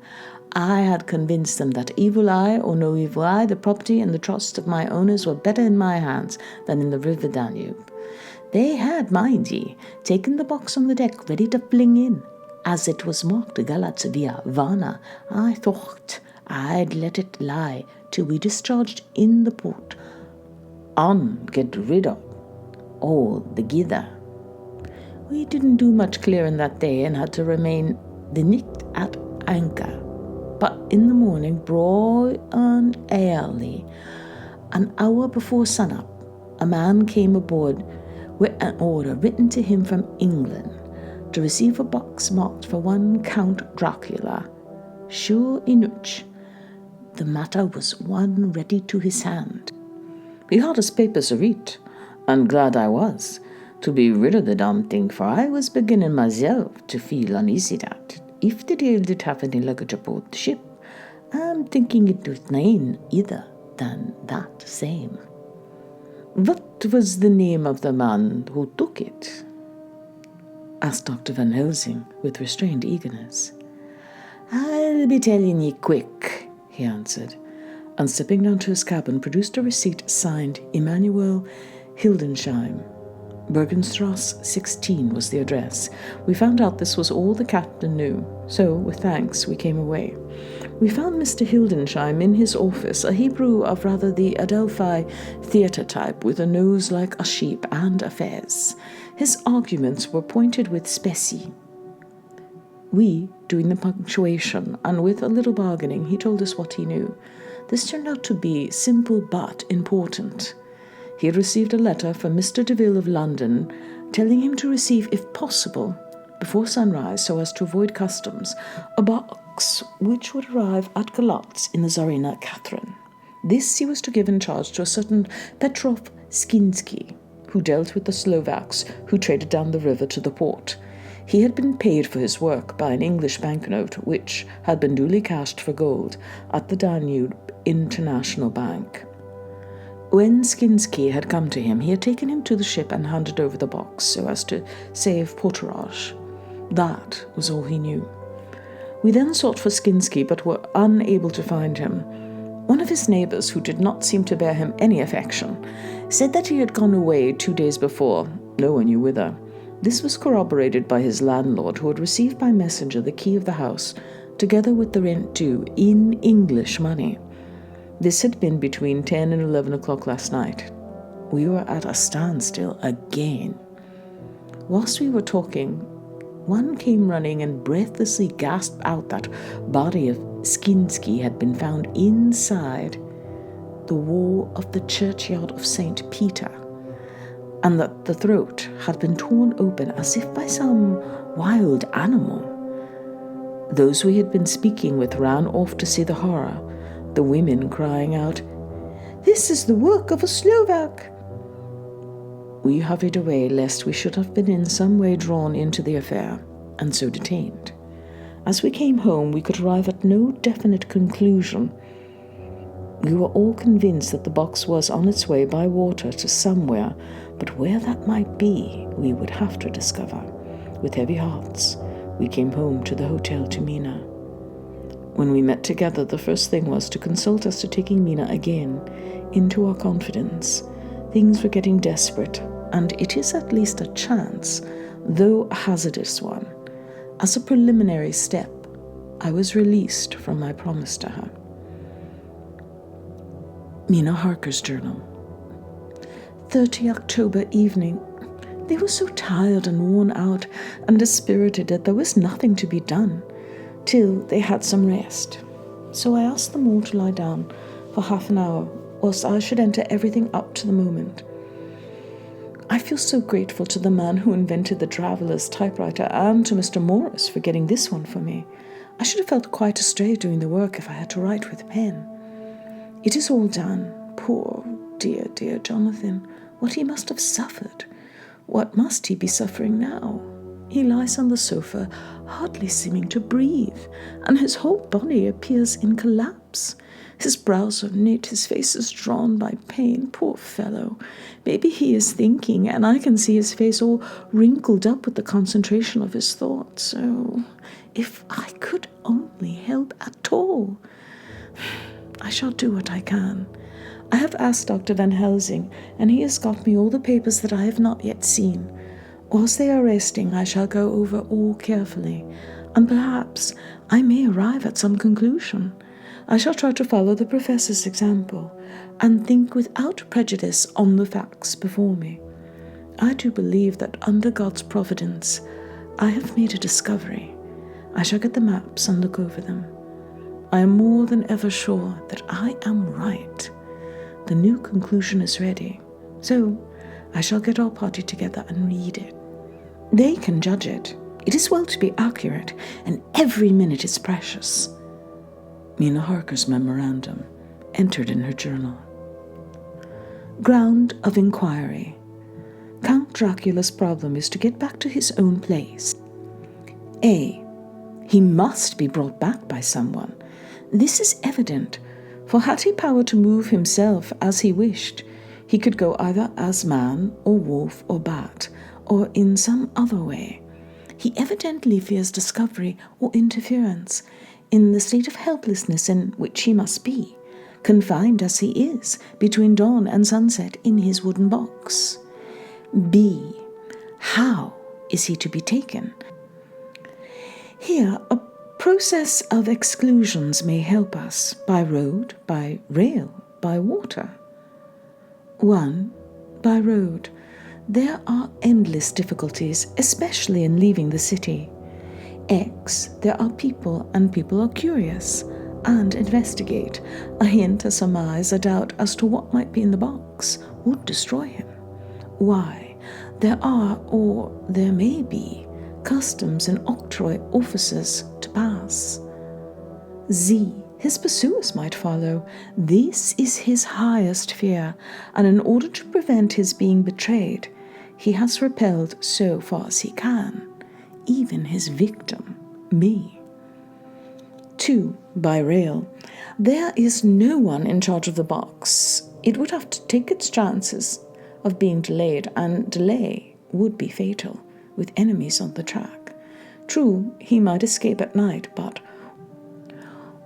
I had convinced them that evil eye or no evil eye, the property and the trust of my owners were better in my hands than in the river Danube. They had, mind ye, taken the box on the deck ready to fling in. As it was marked Galatz via Varna, I thought I'd let it lie till we discharged in the port, and get rid of all the gither. We didn't do much clearing that day and had to remain the night at anchor. But in the morning, broad and early, an hour before sunup, a man came aboard with an order written to him from England to receive a box marked for one Count Dracula. Sure enough, the matter was one ready to his hand. He had his papers to read, and glad I was to be rid of the damn thing, for I was beginning myself to feel uneasy that, if the Dale did have any luggage aboard the ship, I'm thinking it was nane either than that same. What was the name of the man who took it?" asked Dr. Van Helsing with restrained eagerness. "I'll be telling ye quick," he answered, and stepping down to his cabin, produced a receipt signed Emanuel Hildensheim. Bergenstrasse 16 was the address. We found out this was all the captain knew, so with thanks we came away. We found Mr. Hildensheim in his office, a Hebrew of rather the Adelphi theatre type, with a nose like a sheep and a fez. His arguments were pointed with specie, we doing the punctuation, and with a little bargaining he told us what he knew. This turned out to be simple but important. He had received a letter from Mr. Deville of London telling him to receive, if possible, before sunrise, so as to avoid customs, a box which would arrive at Galatz in the Tsarina Catherine. This he was to give in charge to a certain Petrov Skinsky, who dealt with the Slovaks who traded down the river to the port. He had been paid for his work by an English banknote, which had been duly cashed for gold at the Danube International Bank. When Skinsky had come to him, he had taken him to the ship and handed over the box so as to save porterage. That was all he knew. We then sought for Skinsky, but were unable to find him. One of his neighbours, who did not seem to bear him any affection, said that he had gone away 2 days before, no one knew whither. This was corroborated by his landlord, who had received by messenger the key of the house, together with the rent due, in English money. This had been between 10 and 11 o'clock last night. We were at a standstill again. Whilst we were talking, one came running and breathlessly gasped out that body of Skinsky had been found inside the wall of the churchyard of St. Peter, and that the throat had been torn open as if by some wild animal. Those we had been speaking with ran off to see the horror, the women crying out, "This is the work of a Slovak!" We hurried away lest we should have been in some way drawn into the affair, and so detained. As we came home, we could arrive at no definite conclusion. We were all convinced that the box was on its way by water to somewhere, but where that might be, we would have to discover. With heavy hearts, we came home to the hotel to Mina. When we met together, the first thing was to consult as to taking Mina again into our confidence. Things were getting desperate, and it is at least a chance, though a hazardous one. As a preliminary step, I was released from my promise to her. Mina Harker's journal. 30 October evening. They were so tired and worn out and dispirited that there was nothing to be done till they had some rest. So I asked them all to lie down for half an hour, whilst I should enter everything up to the moment. I feel so grateful to the man who invented the traveller's typewriter and to Mr. Morris for getting this one for me. I should have felt quite astray doing the work if I had to write with a pen. It is all done. Poor, dear, dear Jonathan. What he must have suffered. What must he be suffering now? He lies on the sofa, hardly seeming to breathe, and his whole body appears in collapse. His brows are knit, his face is drawn by pain. Poor fellow. Maybe he is thinking, and I can see his face all wrinkled up with the concentration of his thoughts. Oh, if I could only help at all. I shall do what I can. I have asked Dr. Van Helsing, and he has got me all the papers that I have not yet seen. Whilst they are resting, I shall go over all carefully, and perhaps I may arrive at some conclusion. I shall try to follow the professor's example, and think without prejudice on the facts before me. I do believe that under God's providence, I have made a discovery. I shall get the maps and look over them. I am more than ever sure that I am right. The new conclusion is ready, so I shall get our party together and read it. They can judge it. It is well to be accurate, and every minute is precious. Mina Harker's memorandum, entered in her journal. Ground of inquiry. Count Dracula's problem is to get back to his own place. A. He must be brought back by someone. This is evident, for had he power to move himself as he wished, he could go either as man or wolf or bat, or in some other way. He evidently fears discovery or interference, in the state of helplessness in which he must be, confined as he is between dawn and sunset in his wooden box. B. How is he to be taken? Here, a process of exclusions may help us, by road, by rail, by water. 1. By road. There are endless difficulties, especially in leaving the city. X. There are people, and people are curious and investigate. A hint, a surmise, a doubt as to what might be in the box would destroy him. Y. There are, or there may be, customs and octroi officers to pass. Z. His pursuers might follow. This is his highest fear, and in order to prevent his being betrayed, he has repelled so far as he can, even his victim, me. 2. By rail. There is no one in charge of the box. It would have to take its chances of being delayed, and delay would be fatal, with enemies on the track. True, he might escape at night, but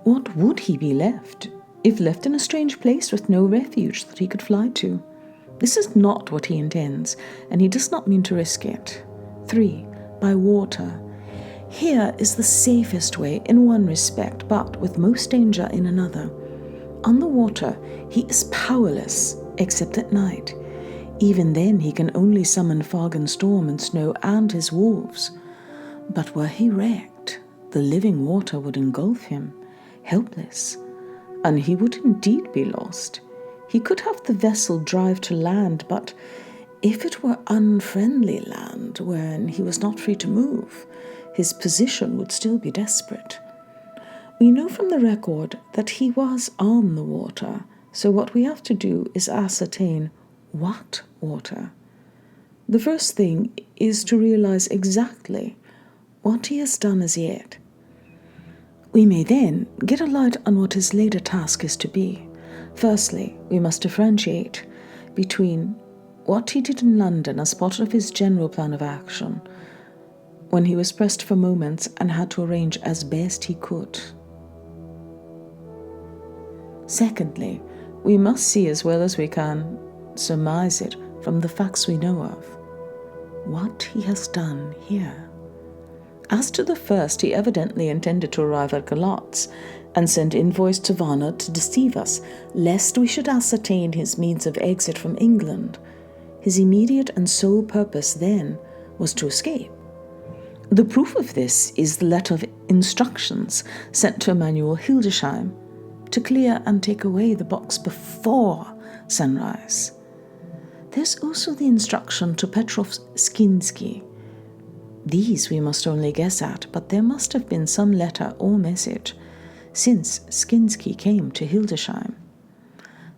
what would he be left, if left in a strange place with no refuge that he could fly to? This is not what he intends, and he does not mean to risk it. 3. By water. Here is the safest way in one respect, but with most danger in another. On the water, he is powerless, except at night. Even then he can only summon fog and storm and snow and his wolves. But were he wrecked, the living water would engulf him. helpless, and he would indeed be lost. He could have the vessel drive to land, but if it were unfriendly land wherein he was not free to move, his position would still be desperate. We know from the record that he was on the water, so what we have to do is ascertain what water. The first thing is to realize exactly what he has done as yet. We may then get a light on what his later task is to be. Firstly, we must differentiate between what he did in London as part of his general plan of action, when he was pressed for moments and had to arrange as best he could. Secondly, we must see as well as we can surmise it from the facts we know of, what he has done here. As to the first, he evidently intended to arrive at Galatz and send envoys to Varna to deceive us, lest we should ascertain his means of exit from England. His immediate and sole purpose then was to escape. The proof of this is the letter of instructions sent to Emanuel Hildesheim to clear and take away the box before sunrise. There's also the instruction to Petrov Skinsky. These we must only guess at, but there must have been some letter or message since Skinsky came to Hildesheim.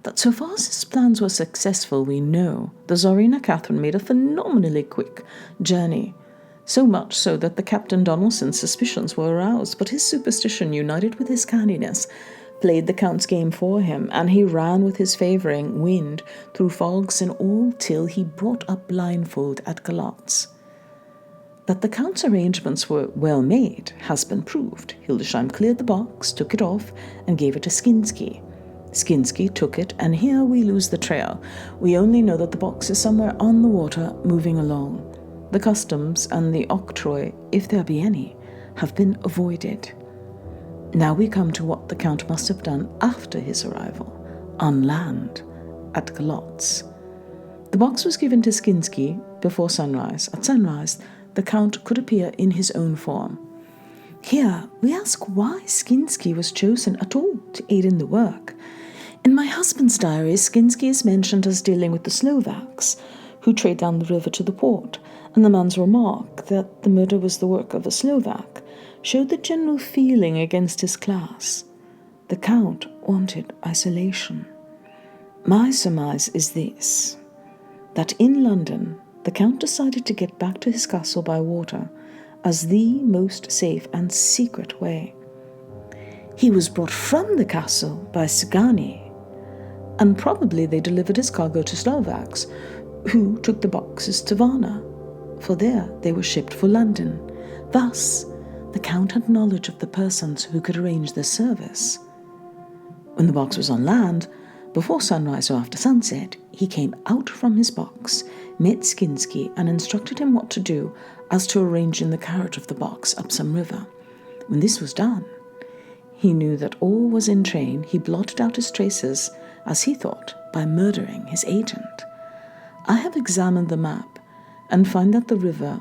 That so far as his plans were successful, we know the Tsarina Catherine made a phenomenally quick journey, so much so that the Captain Donelson's suspicions were aroused, but his superstition, united with his candidness, played the Count's game for him, and he ran with his favouring wind through fogs and all till he brought up blindfold at Galatz. That the Count's arrangements were well made has been proved. Hildesheim cleared the box, took it off, and gave it to Skinsky. Skinsky took it, and here we lose the trail. We only know that the box is somewhere on the water, moving along. The customs and the octroi, if there be any, have been avoided. Now we come to what the Count must have done after his arrival, on land, at Galatz. The box was given to Skinsky before sunrise. At sunrise, the Count could appear in his own form. Here, we ask why Skinsky was chosen at all to aid in the work. In my husband's diary, Skinsky is mentioned as dealing with the Slovaks, who trade down the river to the port, and the man's remark that the murder was the work of a Slovak showed the general feeling against his class. The Count wanted isolation. My surmise is this, that in London, the Count decided to get back to his castle by water as the most safe and secret way. He was brought from the castle by Sagani, and probably they delivered his cargo to Slovaks, who took the boxes to Varna, for there they were shipped for London. Thus, the Count had knowledge of the persons who could arrange this service. When the box was on land, before sunrise or after sunset, he came out from his box, met Skinsky, and instructed him what to do as to arranging the carriage of the box up some river. When this was done, he knew that all was in train. He blotted out his traces, as he thought, by murdering his agent. I have examined the map and find that the river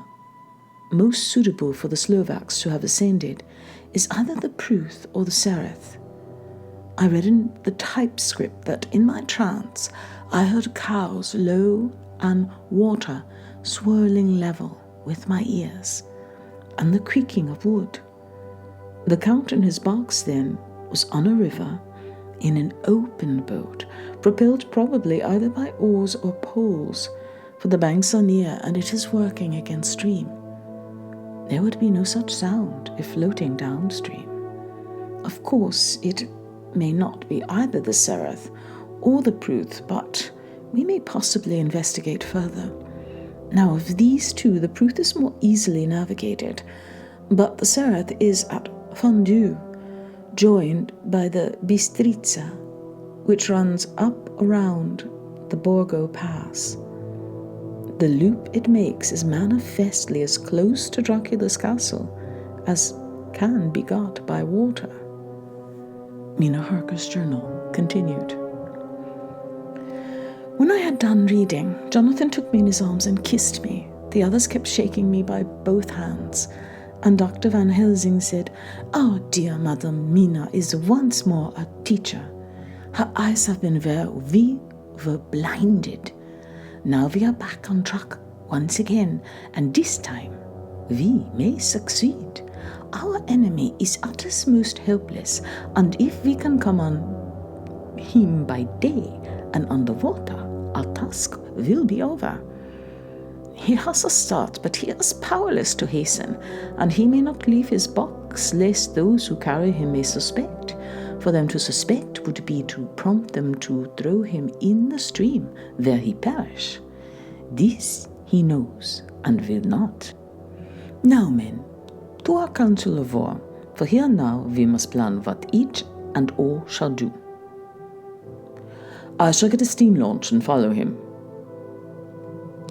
most suitable for the Slovaks to have ascended is either the Pruth or the Sereth. I read in the typescript that in my trance I heard cows low and water swirling level with my ears, and the creaking of wood. The Count in his box then was on a river in an open boat, propelled probably either by oars or poles, for the banks are near and it is working against stream. There would be no such sound if floating downstream. Of course, it may not be either the Sereth or the Pruth, but we may possibly investigate further. Now, of these two, the Pruth is more easily navigated, but the Sereth is at Fondue, joined by the Bistritza, which runs up around the Borgo Pass. The loop it makes is manifestly as close to Dracula's castle as can be got by water. Mina Harker's journal continued. When I had done reading, Jonathan took me in his arms and kissed me. The others kept shaking me by both hands, And Dr. Van Helsing said, "Our dear Madam Mina is once more a teacher. Her eyes have been where we were blinded. Now we are back on track once again, and this time we may succeed. Our enemy is at his most helpless, and if we can come on him by day and underwater, our task will be over. He has a start, but he is powerless to hasten, and he may not leave his box, lest those who carry him may suspect. For them to suspect would be to prompt them to throw him in the stream, where he perish. This he knows, and will not. Now, men, to our council of war, for here now we must plan what each and all shall do." "I shall get a steam launch and follow him,"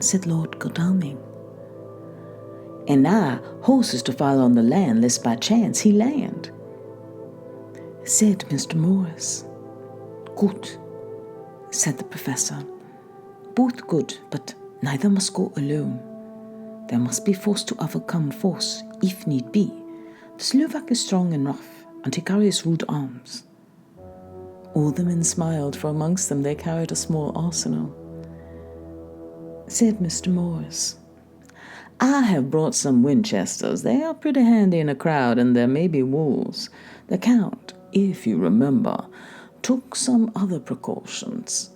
said Lord Godalming. "and I horses to follow on the land, lest by chance he land," said Mr. Morris. "Good," said the professor. "Both good, but neither must go alone. There must be force to overcome force, if need be. The Slovak is strong and rough, and he carries rude arms." All the men smiled, for amongst them they carried a small arsenal. Said Mr. Morris, "I have brought some Winchesters. They are pretty handy in a crowd, and there may be wolves. The Count, if you remember, took some other precautions.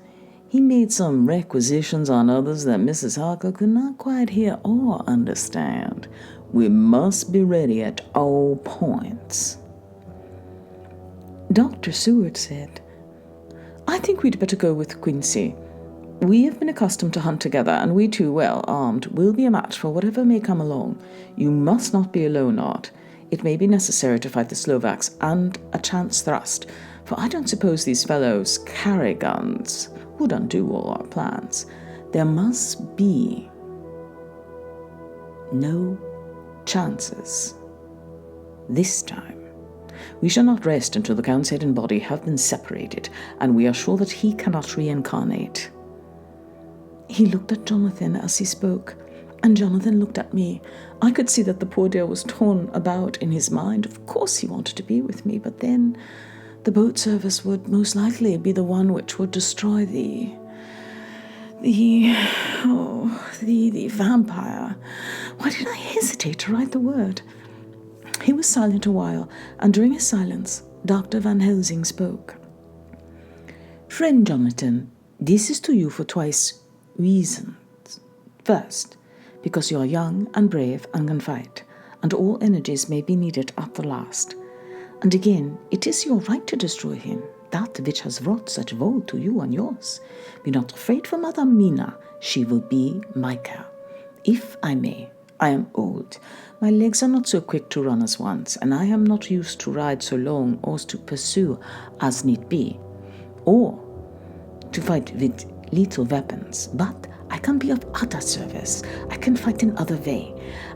He made some requisitions on others that Mrs. Harker could not quite hear or understand. We must be ready at all points." Dr. Seward said, "I think we'd better go with Quincy. We have been accustomed to hunt together, and we two, well armed, will be a match for whatever may come along. You must not be alone, Art. It may be necessary to fight the Slovaks, and a chance thrust, for I don't suppose these fellows carry guns. Would undo all our plans. There must be no chances this time. We shall not rest until the Count's head and body have been separated, and we are sure that he cannot reincarnate." He looked at Jonathan as he spoke, and Jonathan looked at me. I could see that the poor dear was torn about in his mind. Of course he wanted to be with me, but then the boat service would most likely be the one which would destroy the vampire. Why did I hesitate to write the word? He was silent a while, and during his silence, Dr. Van Helsing spoke. "Friend Jonathan, this is to you for twice reasons. First, because you are young and brave and can fight, and all energies may be needed at the last. And again, it is your right to destroy him, that which has wrought such woe to you and yours. Be not afraid for Madame Mina, she will be my care. If I may, I am old. My legs are not so quick to run as once, and I am not used to ride so long or to pursue as need be, or to fight with lethal weapons. But I can be of other service. I can fight in other way,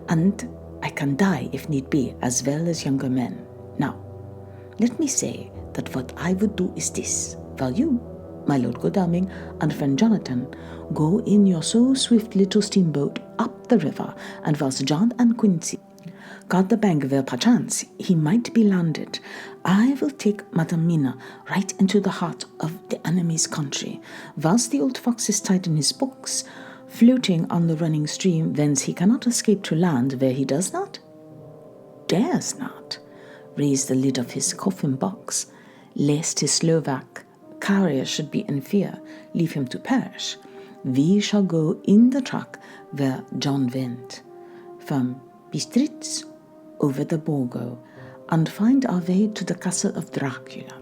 and I can die if need be, as well as younger men. Now, let me say that what I would do is this, while you, my Lord Godalming, and friend Jonathan, go in your so swift little steamboat up the river, and whilst John and Quincy guard the bank where perchance he might be landed, I will take Madame Mina right into the heart of the enemy's country, whilst the old fox is tied in his box, floating on the running stream, whence he cannot escape to land, where he does not, dares not, raise the lid of his coffin box, lest his Slovak carrier should be in fear, leave him to perish. We shall go in the track where John went, from Bistritz over the Borgo, and find our way to the castle of Dracula.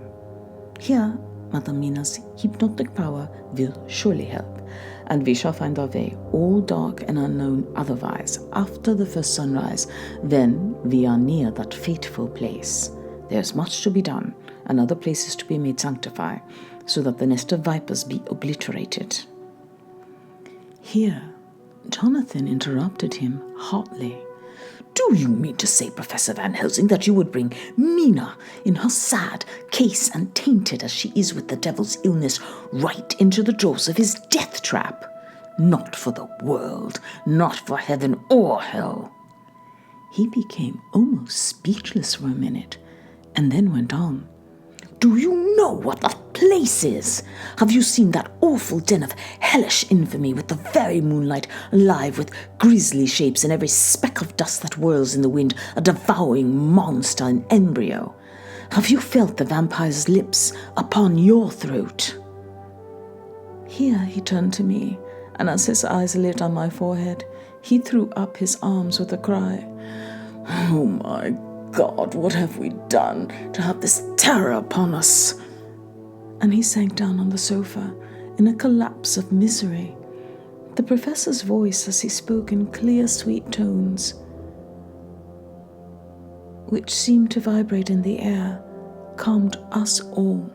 Here, Madame Mina's hypnotic power will surely help, and we shall find our way, all dark and unknown otherwise, after the first sunrise, when we are near that fateful place. There is much to be done, and other places to be made sanctify, so that the nest of vipers be obliterated." Here, Jonathan interrupted him hotly. "Do you mean to say, Professor Van Helsing, that you would bring Mina, in her sad case and tainted as she is with the devil's illness, right into the jaws of his death trap? Not for the world, not for heaven or hell." He became almost speechless for a minute, and then went on. Do you know what that place is? Have you seen that awful den of hellish infamy with the very moonlight alive with grisly shapes and every speck of dust that whirls in the wind, a devouring monster in embryo? Have you felt the vampire's lips upon your throat? Here he turned to me, and as his eyes lit on my forehead, he threw up his arms with a cry. Oh my God, what have we done to have this terror upon us? And he sank down on the sofa in a collapse of misery. The professor's voice, as he spoke in clear, sweet tones, which seemed to vibrate in the air, calmed us all.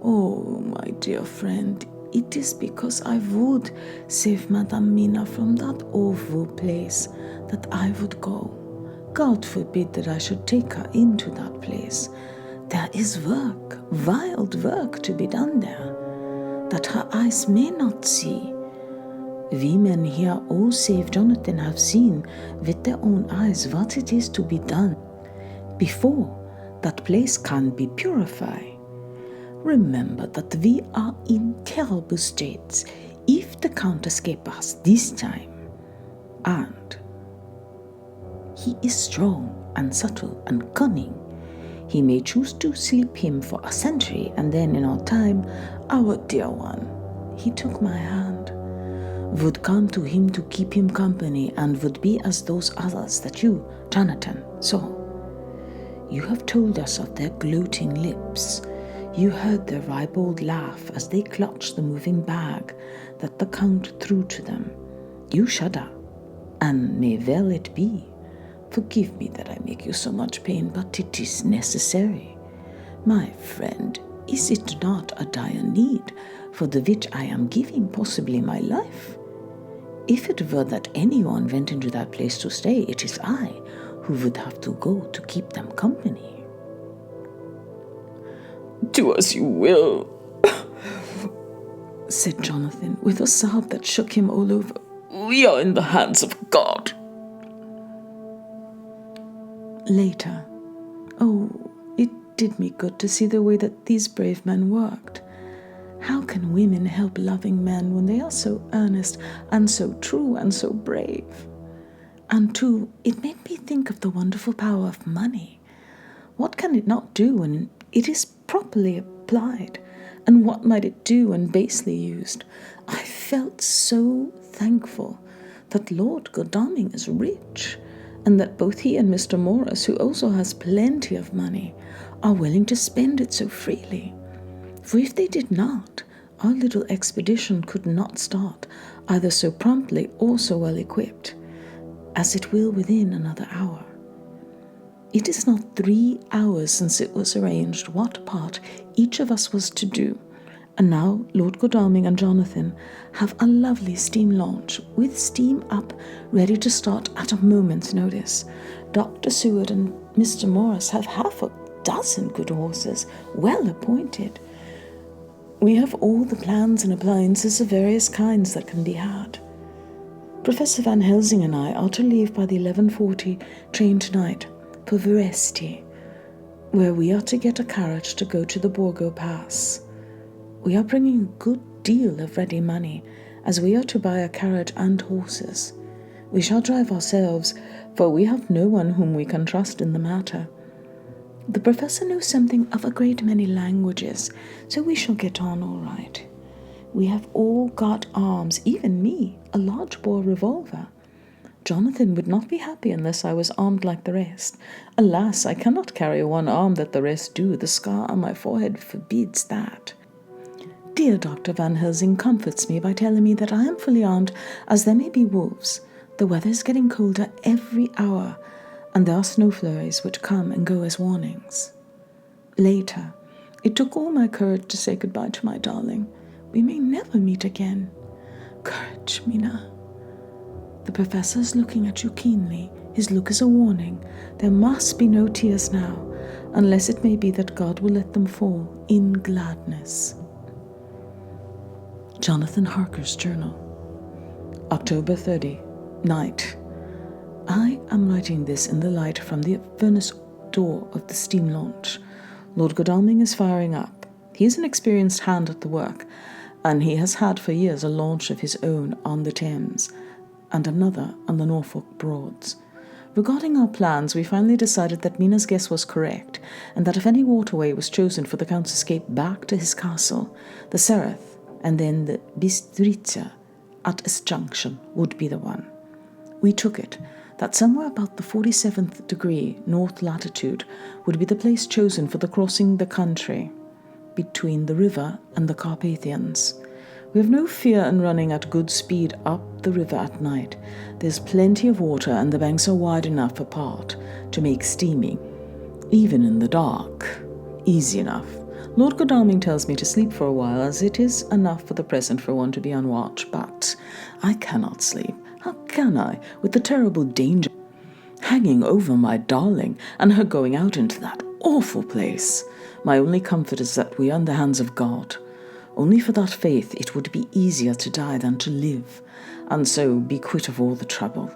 Oh, my dear friend, it is because I would save Madame Mina from that awful place that I would go. God forbid that I should take her into that place. There is work, wild work to be done there, that her eyes may not see. We men here, all save Jonathan, have seen with their own eyes what it is to be done before that place can be purified. Remember that we are in terrible straits if the Count escape us this time. And he is strong and subtle and cunning. He may choose to sleep him for a century, and then in our time, our dear one, he took my hand, would come to him to keep him company, and would be as those others that you, Jonathan, saw. You have told us of their gloating lips. You heard their ribald laugh as they clutched the moving bag that the Count threw to them. You shudder, and may well it be. Forgive me that I make you so much pain, but it is necessary. My friend, is it not a dire need, for the which I am giving possibly my life? If it were that anyone went into that place to stay, it is I who would have to go to keep them company. Do as you will, said Jonathan, with a sob that shook him all over. We are in the hands of God. Later, oh, it did me good to see the way that these brave men worked. How can women help loving men when they are so earnest and so true and so brave? And too, it made me think of the wonderful power of money. What can it not do when it is properly applied? And what might it do when basely used? I felt so thankful that Lord Godalming is rich, and that both he and Mr. Morris, who also has plenty of money, are willing to spend it so freely. For if they did not, our little expedition could not start, either so promptly or so well equipped, as it will within another hour. It is not 3 hours since it was arranged what part each of us was to do, and now Lord Godalming and Jonathan have a lovely steam launch with steam up, ready to start at a moment's notice. Dr. Seward and Mr. Morris have 6 good horses, well appointed. We have all the plans and appliances of various kinds that can be had. Professor Van Helsing and I are to leave by the 11:40 train tonight for Veresti, where we are to get a carriage to go to the Borgo Pass. We are bringing a good deal of ready money, as we are to buy a carriage and horses. We shall drive ourselves, for we have no one whom we can trust in the matter. The professor knows something of a great many languages, so we shall get on all right. We have all got arms, even me, a large-bore revolver. Jonathan would not be happy unless I was armed like the rest. Alas, I cannot carry one arm that the rest do. The scar on my forehead forbids that. Dear Dr. Van Helsing comforts me by telling me that I am fully armed, as there may be wolves. The weather is getting colder every hour, and there are snow flurries which come and go as warnings. Later, it took all my courage to say goodbye to my darling. We may never meet again. Courage, Mina. The professor is looking at you keenly. His look is a warning. There must be no tears now, unless it may be that God will let them fall in gladness. Jonathan Harker's Journal. October 30, night. I am writing this in the light from the furnace door of the steam launch. Lord Godalming is firing up. He is an experienced hand at the work, and he has had for years a launch of his own on the Thames, and another on the Norfolk Broads. Regarding our plans, we finally decided that Mina's guess was correct, and that if any waterway was chosen for the Count's escape back to his castle, the Sereth, and then the Bistritza at its junction would be the one. We took it, that somewhere about the 47th degree north latitude would be the place chosen for the crossing the country between the river and the Carpathians. We have no fear in running at good speed up the river at night. There's plenty of water and the banks are wide enough apart to make steaming, even in the dark, easy enough. Lord Godalming tells me to sleep for a while, as it is enough for the present for one to be on watch, but I cannot sleep. How can I, with the terrible danger hanging over my darling and her going out into that awful place? My only comfort is that we are in the hands of God. Only for that faith it would be easier to die than to live, and so be quit of all the trouble.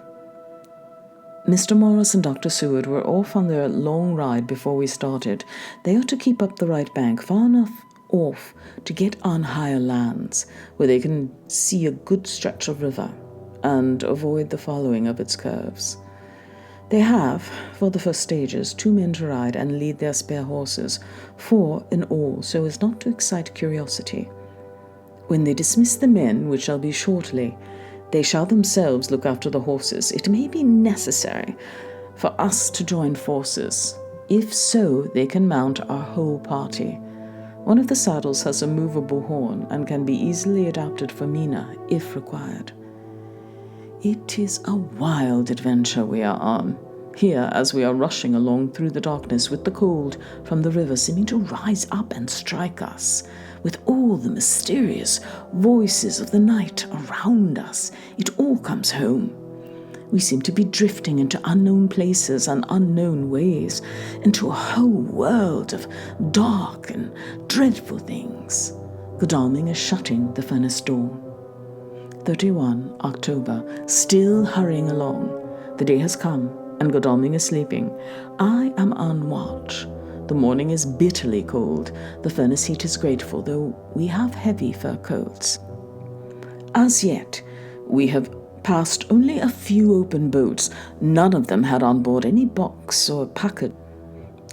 Mr. Morris and Dr. Seward were off on their long ride before we started. They are to keep up the right bank, far enough off to get on higher lands, where they can see a good stretch of river and avoid the following of its curves. They have, for the first stages, 2 men to ride and lead their spare horses, 4 in all, so as not to excite curiosity. When they dismiss the men, which shall be shortly, they shall themselves look after the horses. It may be necessary for us to join forces. If so, they can mount our whole party. One of the saddles has a movable horn and can be easily adapted for Mina, if required. It is a wild adventure we are on. Here, as we are rushing along through the darkness with the cold from the river seeming to rise up and strike us, with all the mysterious voices of the night around us, it all comes home. We seem to be drifting into unknown places and unknown ways, into a whole world of dark and dreadful things. Godalming is shutting the furnace door. 31 October, still hurrying along. The day has come, and Godalming is sleeping. I am on watch. The morning is bitterly cold. The furnace heat is grateful, though we have heavy fur coats. As yet, we have passed only a few open boats. None of them had on board any box or packet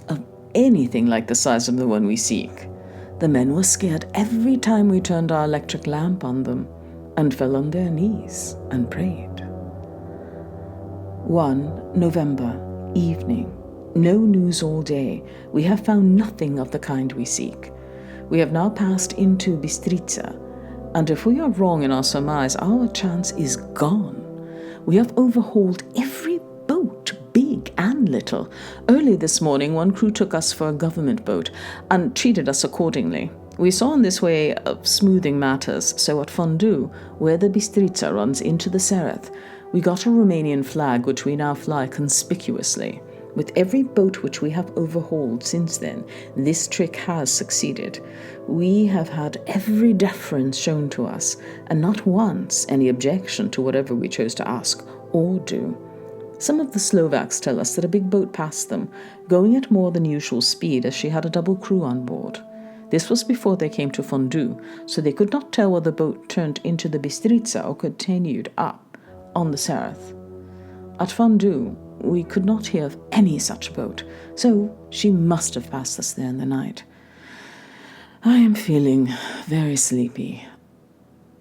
of anything like the size of the one we seek. The men were scared every time we turned our electric lamp on them, and fell on their knees and prayed. 1 November, evening. No news all day. We have found nothing of the kind we seek. We have now passed into Bistritza, and if we are wrong in our surmise, our chance is gone. We have overhauled every boat, big and little. Early this morning, one crew took us for a government boat and treated us accordingly. We saw in this way of smoothing matters, so at Fondue, where the Bistritza runs into the Sereth, we got a Romanian flag which we now fly conspicuously. With every boat which we have overhauled since then, this trick has succeeded. We have had every deference shown to us, and not once any objection to whatever we chose to ask or do. Some of the Slovaks tell us that a big boat passed them, going at more than usual speed as she had a double crew on board. This was before they came to Fondue, so they could not tell whether the boat turned into the Bistritza or continued up on the Sereth. At Fondue, we could not hear of any such boat, so she must have passed us there in the night. I am feeling very sleepy.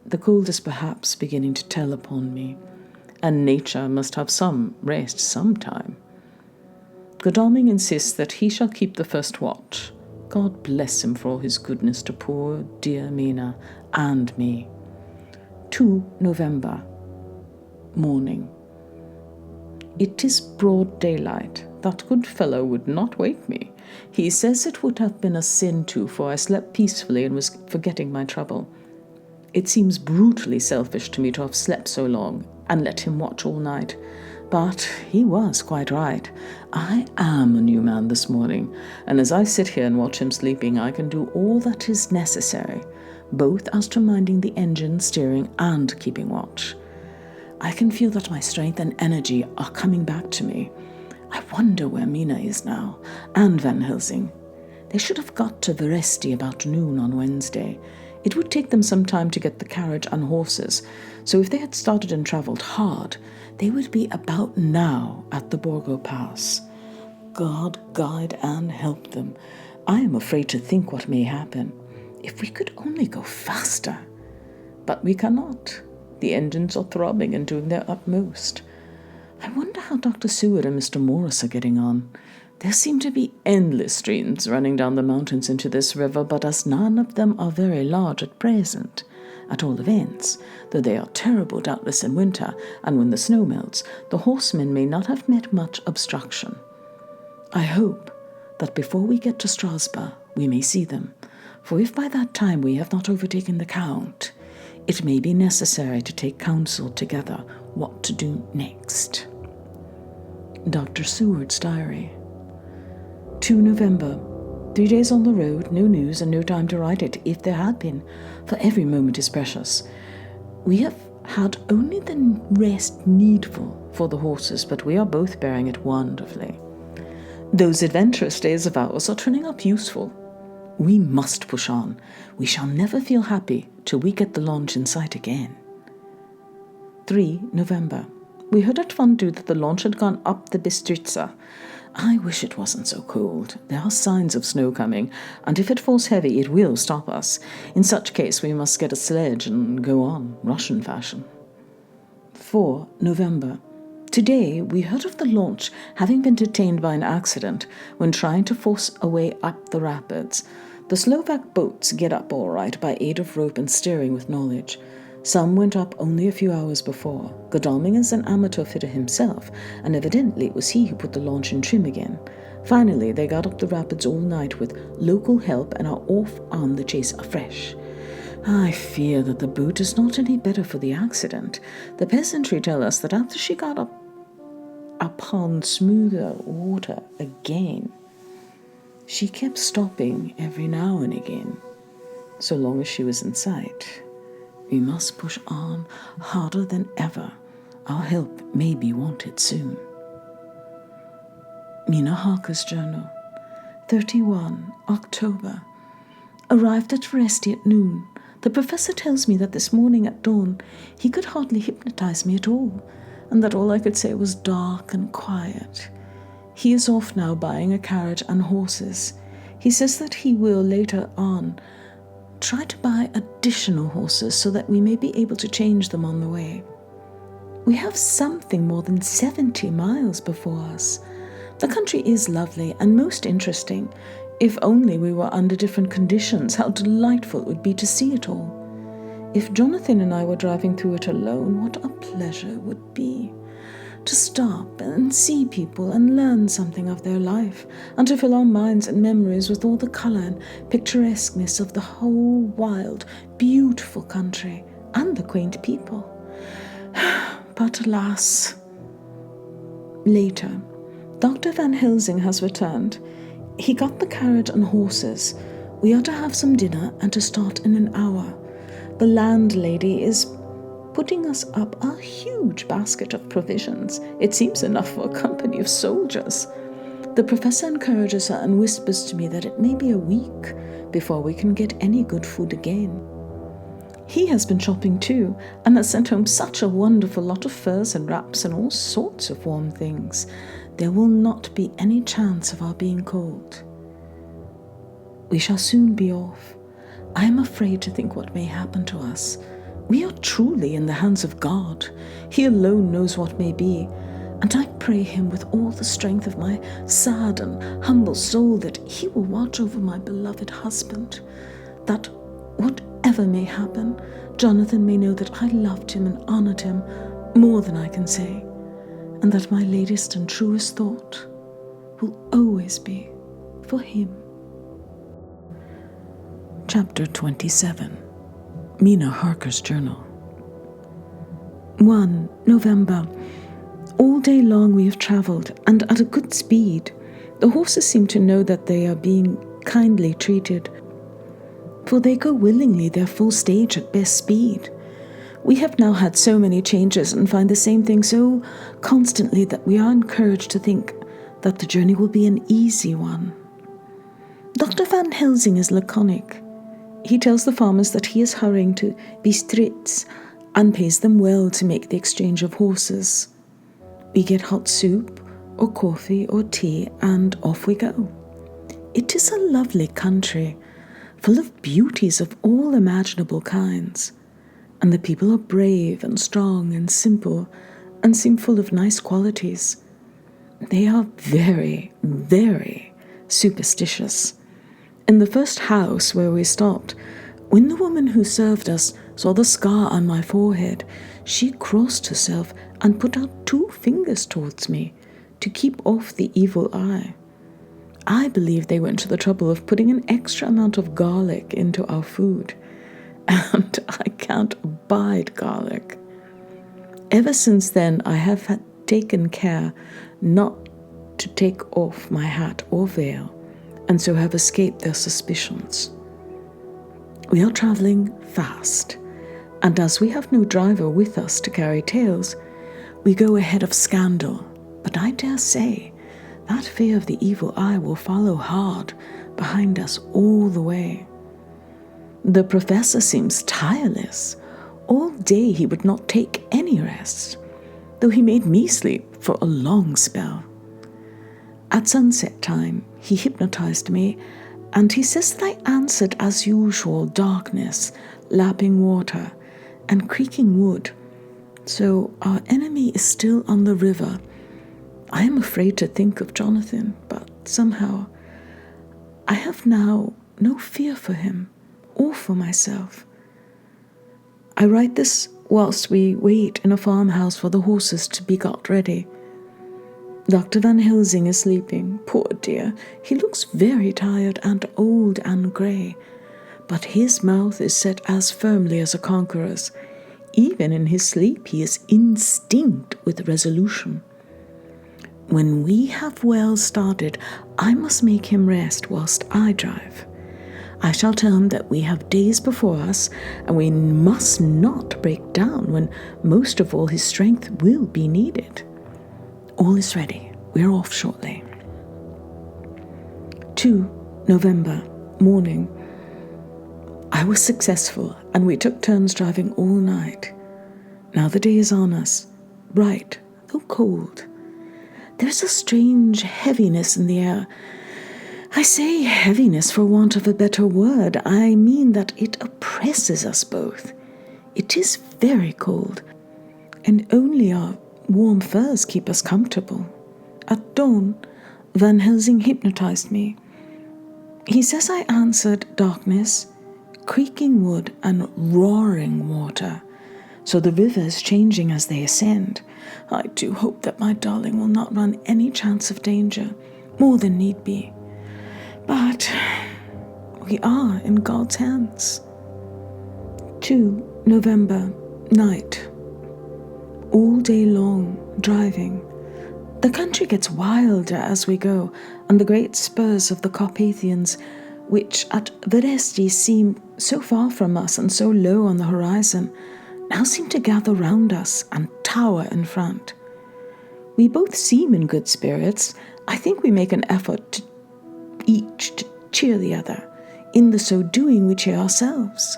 The cold is perhaps beginning to tell upon me, and nature must have some rest sometime. Godalming insists that he shall keep the first watch. God bless him for all his goodness to poor dear Mina and me. 2 November, morning. It is broad daylight. That good fellow would not wake me. He says it would have been a sin too, for I slept peacefully and was forgetting my trouble. It seems brutally selfish to me to have slept so long and let him watch all night. But he was quite right. I am a new man this morning, and as I sit here and watch him sleeping, I can do all that is necessary, both as to minding the engine, steering, and keeping watch. I can feel that my strength and energy are coming back to me. I wonder where Mina is now, and Van Helsing. They should have got to Veresti about noon on Wednesday. It would take them some time to get the carriage and horses, so if they had started and travelled hard, they would be about now at the Borgo Pass. God guide and help them. I am afraid to think what may happen. If we could only go faster. But we cannot. The engines are throbbing and doing their utmost. I wonder how Dr. Seward and Mr. Morris are getting on. There seem to be endless streams running down the mountains into this river, but as none of them are very large at present, at all events, though they are terrible doubtless in winter, and when the snow melts, the horsemen may not have met much obstruction. I hope that before we get to Strasbourg we may see them, for if by that time we have not overtaken the Count, it may be necessary to take counsel together what to do next. Dr. Seward's Diary. 2 November. 3 days on the road, no news and no time to write it, if there had been, for every moment is precious. We have had only the rest needful for the horses, but we are both bearing it wonderfully. Those adventurous days of ours are turning up useful. We must push on. We shall never feel happy till we get the launch in sight again. 3 November. We heard at Fondue that the launch had gone up the Bistritza. I wish it wasn't so cold. There are signs of snow coming, and if it falls heavy, it will stop us. In such case, we must get a sledge and go on, Russian fashion. 4 November. Today, we heard of the launch having been detained by an accident when trying to force a way up the rapids. The Slovak boats get up all right by aid of rope and steering with knowledge. Some went up only a few hours before. Godalming is an amateur fitter himself, and evidently it was he who put the launch in trim again. Finally, they got up the rapids all night with local help and are off on the chase afresh. I fear that the boat is not any better for the accident. The peasantry tell us that after she got up upon smoother water again, she kept stopping every now and again, so long as she was in sight. We must push on harder than ever. Our help may be wanted soon. Mina Harker's Journal. 31 October. Arrived at Veresti at noon. The professor tells me that this morning at dawn he could hardly hypnotize me at all, and that all I could say was dark and quiet. He is off now buying a carriage and horses. He says that he will later on try to buy additional horses so that we may be able to change them on the way. We have something more than 70 miles before us. The country is lovely and most interesting. If only we were under different conditions, how delightful it would be to see it all. If Jonathan and I were driving through it alone, what a pleasure it would be. To stop and see people and learn something of their life, and to fill our minds and memories with all the colour and picturesqueness of the whole wild, beautiful country and the quaint people. But alas. Later, Dr. Van Helsing has returned. He got the carriage and horses. We are to have some dinner and to start in an hour. The landlady is putting us up a huge basket of provisions. It seems enough for a company of soldiers. The professor encourages her and whispers to me that it may be a week before we can get any good food again. He has been shopping too, and has sent home such a wonderful lot of furs and wraps and all sorts of warm things. There will not be any chance of our being cold. We shall soon be off. I am afraid to think what may happen to us. We are truly in the hands of God. He alone knows what may be, and I pray him with all the strength of my sad and humble soul that he will watch over my beloved husband, that whatever may happen, Jonathan may know that I loved him and honoured him more than I can say, and that my latest and truest thought will always be for him. Chapter 27. Mina Harker's Journal. 1 November. All day long we have travelled, and at a good speed. The horses seem to know that they are being kindly treated, for they go willingly their full stage at best speed. We have now had so many changes and find the same thing so constantly that we are encouraged to think that the journey will be an easy one. Dr. Van Helsing is laconic. He tells the farmers that he is hurrying to Bistritz and pays them well to make the exchange of horses. We get hot soup or coffee or tea and off we go. It is a lovely country, full of beauties of all imaginable kinds, and the people are brave and strong and simple and seem full of nice qualities. They are very, very superstitious. In the first house where we stopped, when the woman who served us saw the scar on my forehead, she crossed herself and put out 2 fingers towards me to keep off the evil eye. I believe they went to the trouble of putting an extra amount of garlic into our food, and I can't abide garlic. Ever since then, I have taken care not to take off my hat or veil, and so have escaped their suspicions. We are travelling fast, and as we have no driver with us to carry tales, we go ahead of scandal, but I dare say that fear of the evil eye will follow hard behind us all the way. The professor seems tireless. All day he would not take any rest, though he made me sleep for a long spell. At sunset time, he hypnotized me, and he says that I answered as usual darkness, lapping water, and creaking wood. So our enemy is still on the river. I am afraid to think of Jonathan, but somehow I have now no fear for him or for myself. I write this whilst we wait in a farmhouse for the horses to be got ready. Dr. Van Helsing is sleeping. Poor dear, he looks very tired and old and grey, but his mouth is set as firmly as a conqueror's. Even in his sleep he is instinct with resolution. When we have well started, I must make him rest whilst I drive. I shall tell him that we have days before us, and we must not break down when most of all his strength will be needed. All is ready. We're off shortly. 2 November, morning. I was successful, and we took turns driving all night. Now the day is on us, bright, though cold. There is a strange heaviness in the air. I say heaviness for want of a better word. I mean that it oppresses us both. It is very cold, and only our warm furs keep us comfortable. At dawn, Van Helsing hypnotized me. He says I answered darkness, creaking wood, and roaring water. So the river is changing as they ascend. I do hope that my darling will not run any chance of danger, more than need be. But we are in God's hands. 2 November, night. All day long, driving. The country gets wilder as we go, and the great spurs of the Carpathians, which at Veresti seem so far from us and so low on the horizon, now seem to gather round us and tower in front. We both seem in good spirits. I think we make an effort to each to cheer the other. In the so doing we cheer ourselves.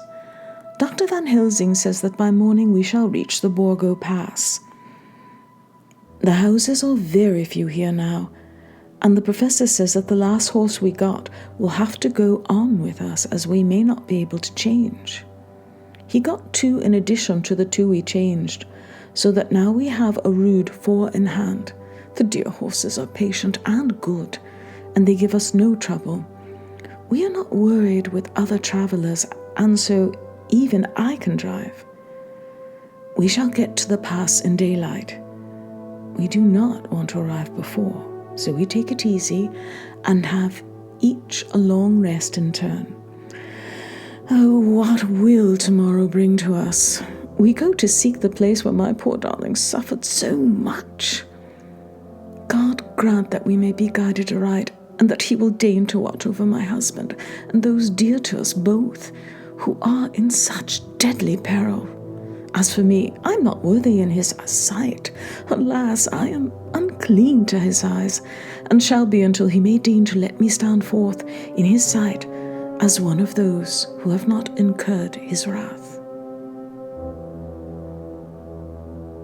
Dr. Van Helsing says that by morning we shall reach the Borgo Pass. The houses are very few here now, and the professor says that the last horse we got will have to go on with us as we may not be able to change. He got 2 in addition to the 2 we changed, so that now we have a rude 4 in hand. The dear horses are patient and good, and they give us no trouble. We are not worried with other travellers, and so even I can drive. We shall get to the pass in daylight. We do not want to arrive before, so we take it easy and have each a long rest in turn. Oh, what will tomorrow bring to us? We go to seek the place where my poor darling suffered so much. God grant that we may be guided aright, and that he will deign to watch over my husband and those dear to us both, who are in such deadly peril. As for me, I'm not worthy in his sight. Alas, I am unclean to his eyes, and shall be until he may deign to let me stand forth in his sight as one of those who have not incurred his wrath.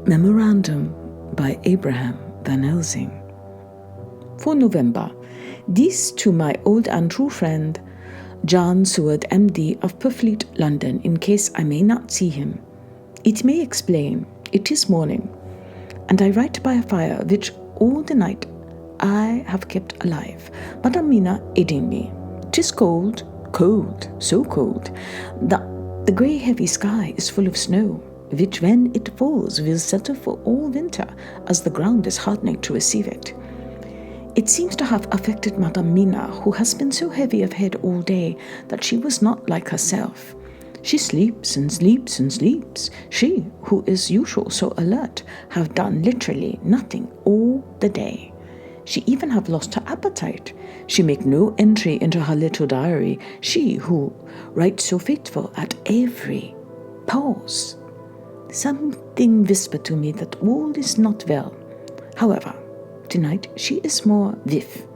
Memorandum by Abraham Van Helsing. For November, this to my old and true friend, John Seward, M.D. of Purfleet, London, in case I may not see him. It may explain, it is morning, and I write by a fire which all the night I have kept alive, Madam Mina aiding me. 'Tis cold, cold, so cold, that the grey heavy sky is full of snow, which when it falls will settle for all winter, as the ground is hardening to receive it. It seems to have affected Madam Mina, who has been so heavy of head all day that she was not like herself. She sleeps and sleeps and sleeps. She, who is usual so alert, have done literally nothing all the day. She even have lost her appetite. She make no entry into her little diary, she who writes so faithful at every pause. Something whisper to me that all is not well. However, tonight she is more vif.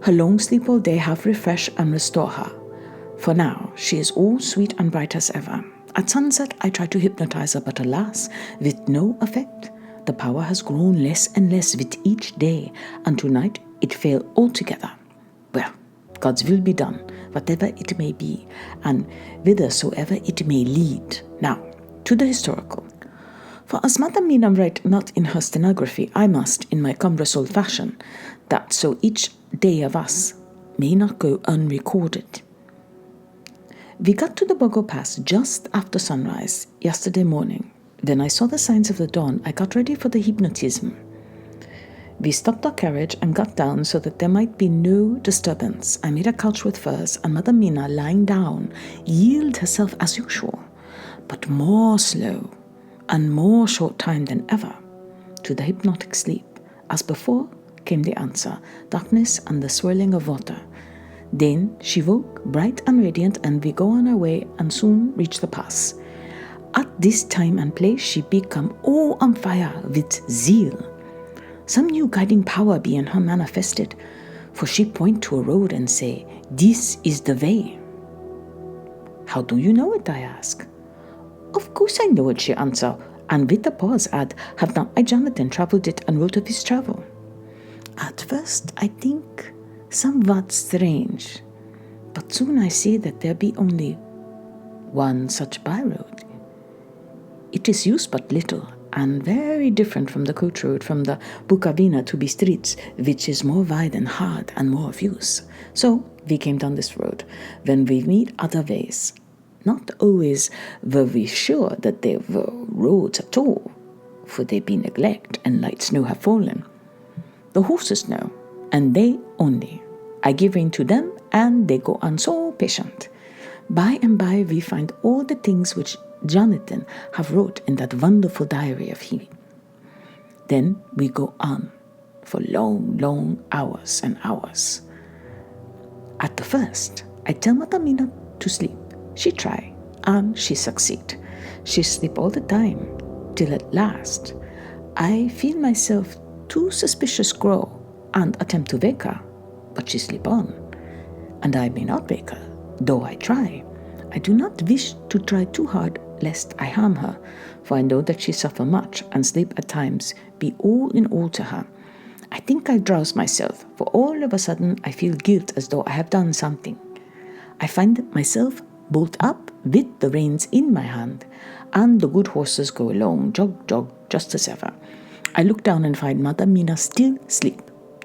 Her long sleep all day have refreshed and restore her. For now, she is all sweet and bright as ever. At sunset, I try to hypnotize her, but alas, with no effect. The power has grown less and less with each day, and tonight it failed altogether. Well, God's will be done, whatever it may be, and whithersoever it may lead. Now, to the historical. For as Madam Mina write not in her stenography, I must, in my cumbrous old fashion, that so each day of us may not go unrecorded. We got to the Bogo Pass just after sunrise yesterday morning. When I saw the signs of the dawn, I got ready for the hypnotism. We stopped our carriage and got down so that there might be no disturbance. I made a couch with furs, and Madam Mina, lying down, yielded herself as usual, but more slow and more short time than ever, to the hypnotic sleep. As before came the answer, darkness and the swirling of water. Then she woke, bright and radiant, and we go on our way and soon reach the pass. At this time and place she become all on fire with zeal. Some new guiding power be in her manifested, for she point to a road and say, "This is the way." "How do you know it?" I ask. "Of course I know it," she answer, and with a pause add, "Have not I, Jonathan, travelled it and wrote of his travel?" At first I think somewhat strange, but soon I see that there be only one such byroad. It is used but little, and very different from the coach road from the Bukovina to Bistritz, which is more wide and hard and more of use. So we came down this road. When we meet other ways, not always were we sure that there were roads at all, for they be neglect and light snow have fallen. The horses know, and they only. I give rein to them, and they go on so patient. By and by we find all the things which Jonathan have wrote in that wonderful diary of his. Then we go on for long, long hours and hours. At the first, I tell Madam Mina to sleep. She try, and she succeed. She sleep all the time, till at last I feel myself too suspicious grow, and attempt to wake her, but she sleep on, and I may not wake her, though I try. I do not wish to try too hard, lest I harm her, for I know that she suffer much, and sleep at times be all in all to her. I think I drowse myself, for all of a sudden I feel guilt as though I have done something. I find myself bolt up with the reins in my hand, and the good horses go along, jog, jog, just as ever. I look down and find Madam Mina still asleep.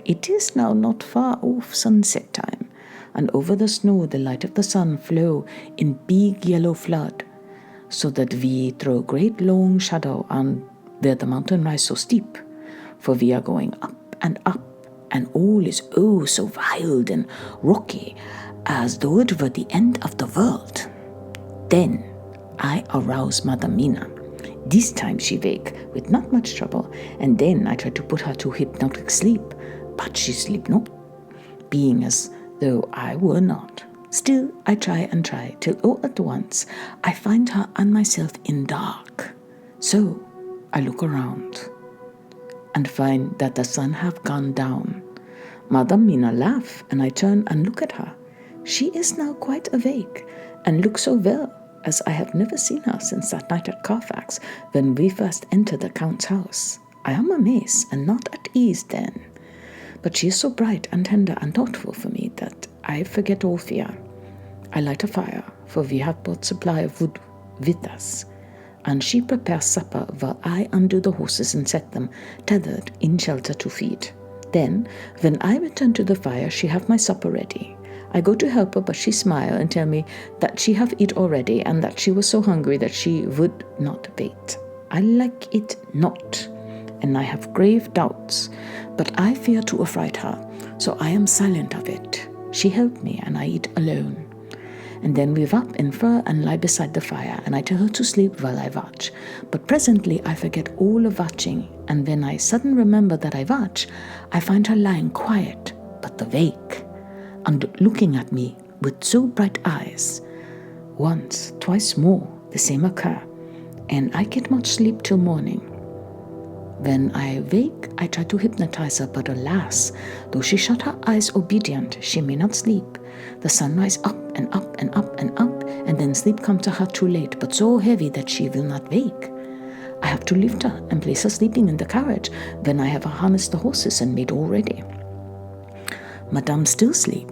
It is now not far off sunset time, and over the snow the light of the sun flow in big yellow flood, so that we throw great long shadow on where the mountain rise so steep, for we are going up, and all is oh so wild and rocky, as though it were the end of the world. Then I arouse Madam Mina. This time she wake with not much trouble, and then I try to put her to hypnotic sleep, but she sleep not, being as though I were not. Still, I try and try, till all at once I find her and myself in dark. So I look around and find that the sun have gone down. Madame Mina laugh, and I turn and look at her. She is now quite awake, and looks so well as I have never seen her since that night at Carfax, when we first entered the Count's house. I am amazed and not at ease then. But she is so bright and tender and thoughtful for me that I forget all fear. I light a fire, for we have brought supply of wood with us, and she prepares supper while I undo the horses and set them tethered in shelter to feed. Then, when I return to the fire, she have my supper ready. I go to help her, but she smile and tell me that she have eat already, and that she was so hungry that she would not wait. I like it not, and I have grave doubts, but I fear to affright her, so I am silent of it. She helped me, and I eat alone. And then we wrap in fur and lie beside the fire, and I tell her to sleep while I watch. But presently I forget all of watching, and when I suddenly remember that I watch, I find her lying quiet but awake, and looking at me with so bright eyes. Once, twice more, the same occur, and I get much sleep till morning. When I wake, I try to hypnotize her, but alas, though she shut her eyes obedient, she may not sleep. The sun rise up and up and up and up, and then sleep come to her too late, but so heavy that she will not wake. I have to lift her and place her sleeping in the carriage, when I have harnessed the horses and made all ready. Madame still sleep,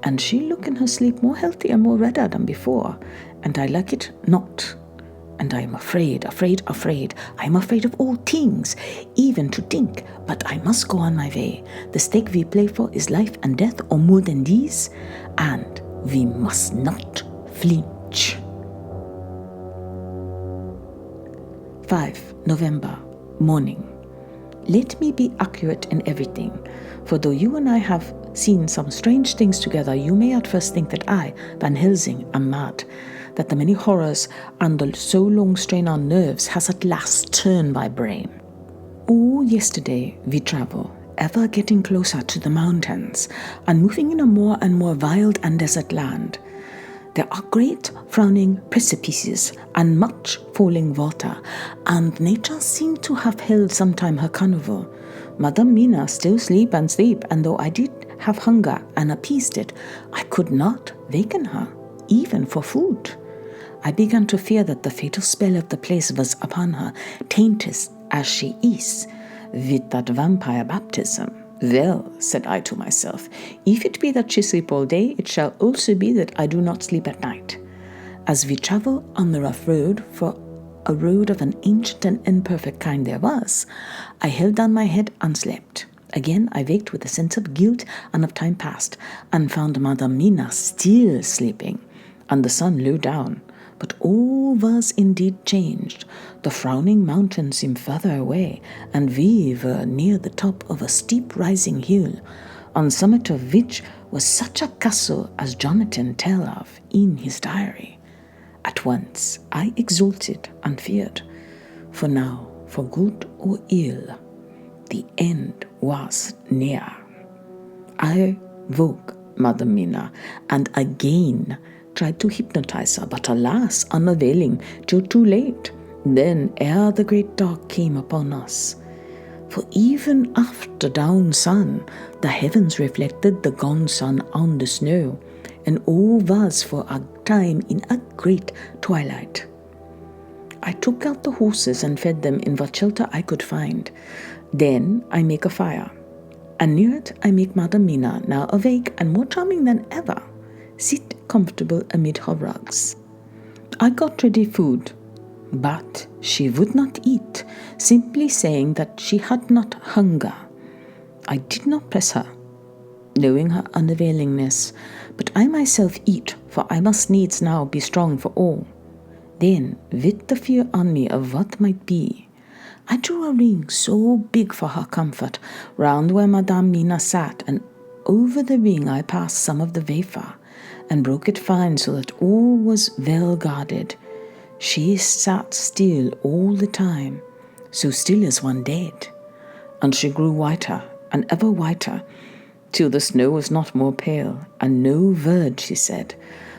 and she look in her sleep more healthy and more redder than before, and I like it not. And I am afraid. I am afraid of all things, even to think, but I must go on my way. The stake we play for is life and death, or more than these, and we must not flinch. 5 November, morning. Let me be accurate in everything, for though you and I have seen some strange things together, you may at first think that I, Van Helsing, am mad, that the many horrors and the so long strain on nerves has at last turned my brain. All yesterday we travel, ever getting closer to the mountains, and moving in a more and more wild and desert land. There are great frowning precipices and much falling water, and nature seemed to have held sometime her carnival. Madame Mina still sleep, and though I did have hunger and appeased it, I could not waken her, even for food. I began to fear that the fatal spell of the place was upon her, tainted as she is with that vampire baptism. Well, said I to myself, if it be that she sleep all day, it shall also be that I do not sleep at night. As we travel on the rough road, for a road of an ancient and imperfect kind there was, I held down my head and slept. Again I waked with a sense of guilt and of time past, and found Madame Mina still sleeping, and the sun low down. But all was indeed changed. The frowning mountain seemed further away, and we were near the top of a steep rising hill, on summit of which was such a castle as Jonathan tell of in his diary. At once I exulted and feared, for now, for good or ill, the end was near. I woke Madame Mina, and again tried to hypnotize her, but alas, unavailing, till too late. Then ere the great dark came upon us. For even after down sun, the heavens reflected the gone sun on the snow, and all was for a time in a great twilight. I took out the horses and fed them in what shelter I could find. Then I make a fire, and near it I make Madame Mina, now awake and more charming than ever, sit comfortable amid her rugs. I got ready food, but she would not eat, simply saying that she had not hunger. I did not press her, knowing her unavailingness, but I myself eat, for I must needs now be strong for all. Then, with the fear on me of what might be, I drew a ring so big for her comfort round where Madame Mina sat, and over the ring I passed some of the wafer, and broke it fine so that all was well guarded. She sat still all the time, so still as one dead, and she grew whiter and ever whiter, till the snow was not more pale, and no word she said.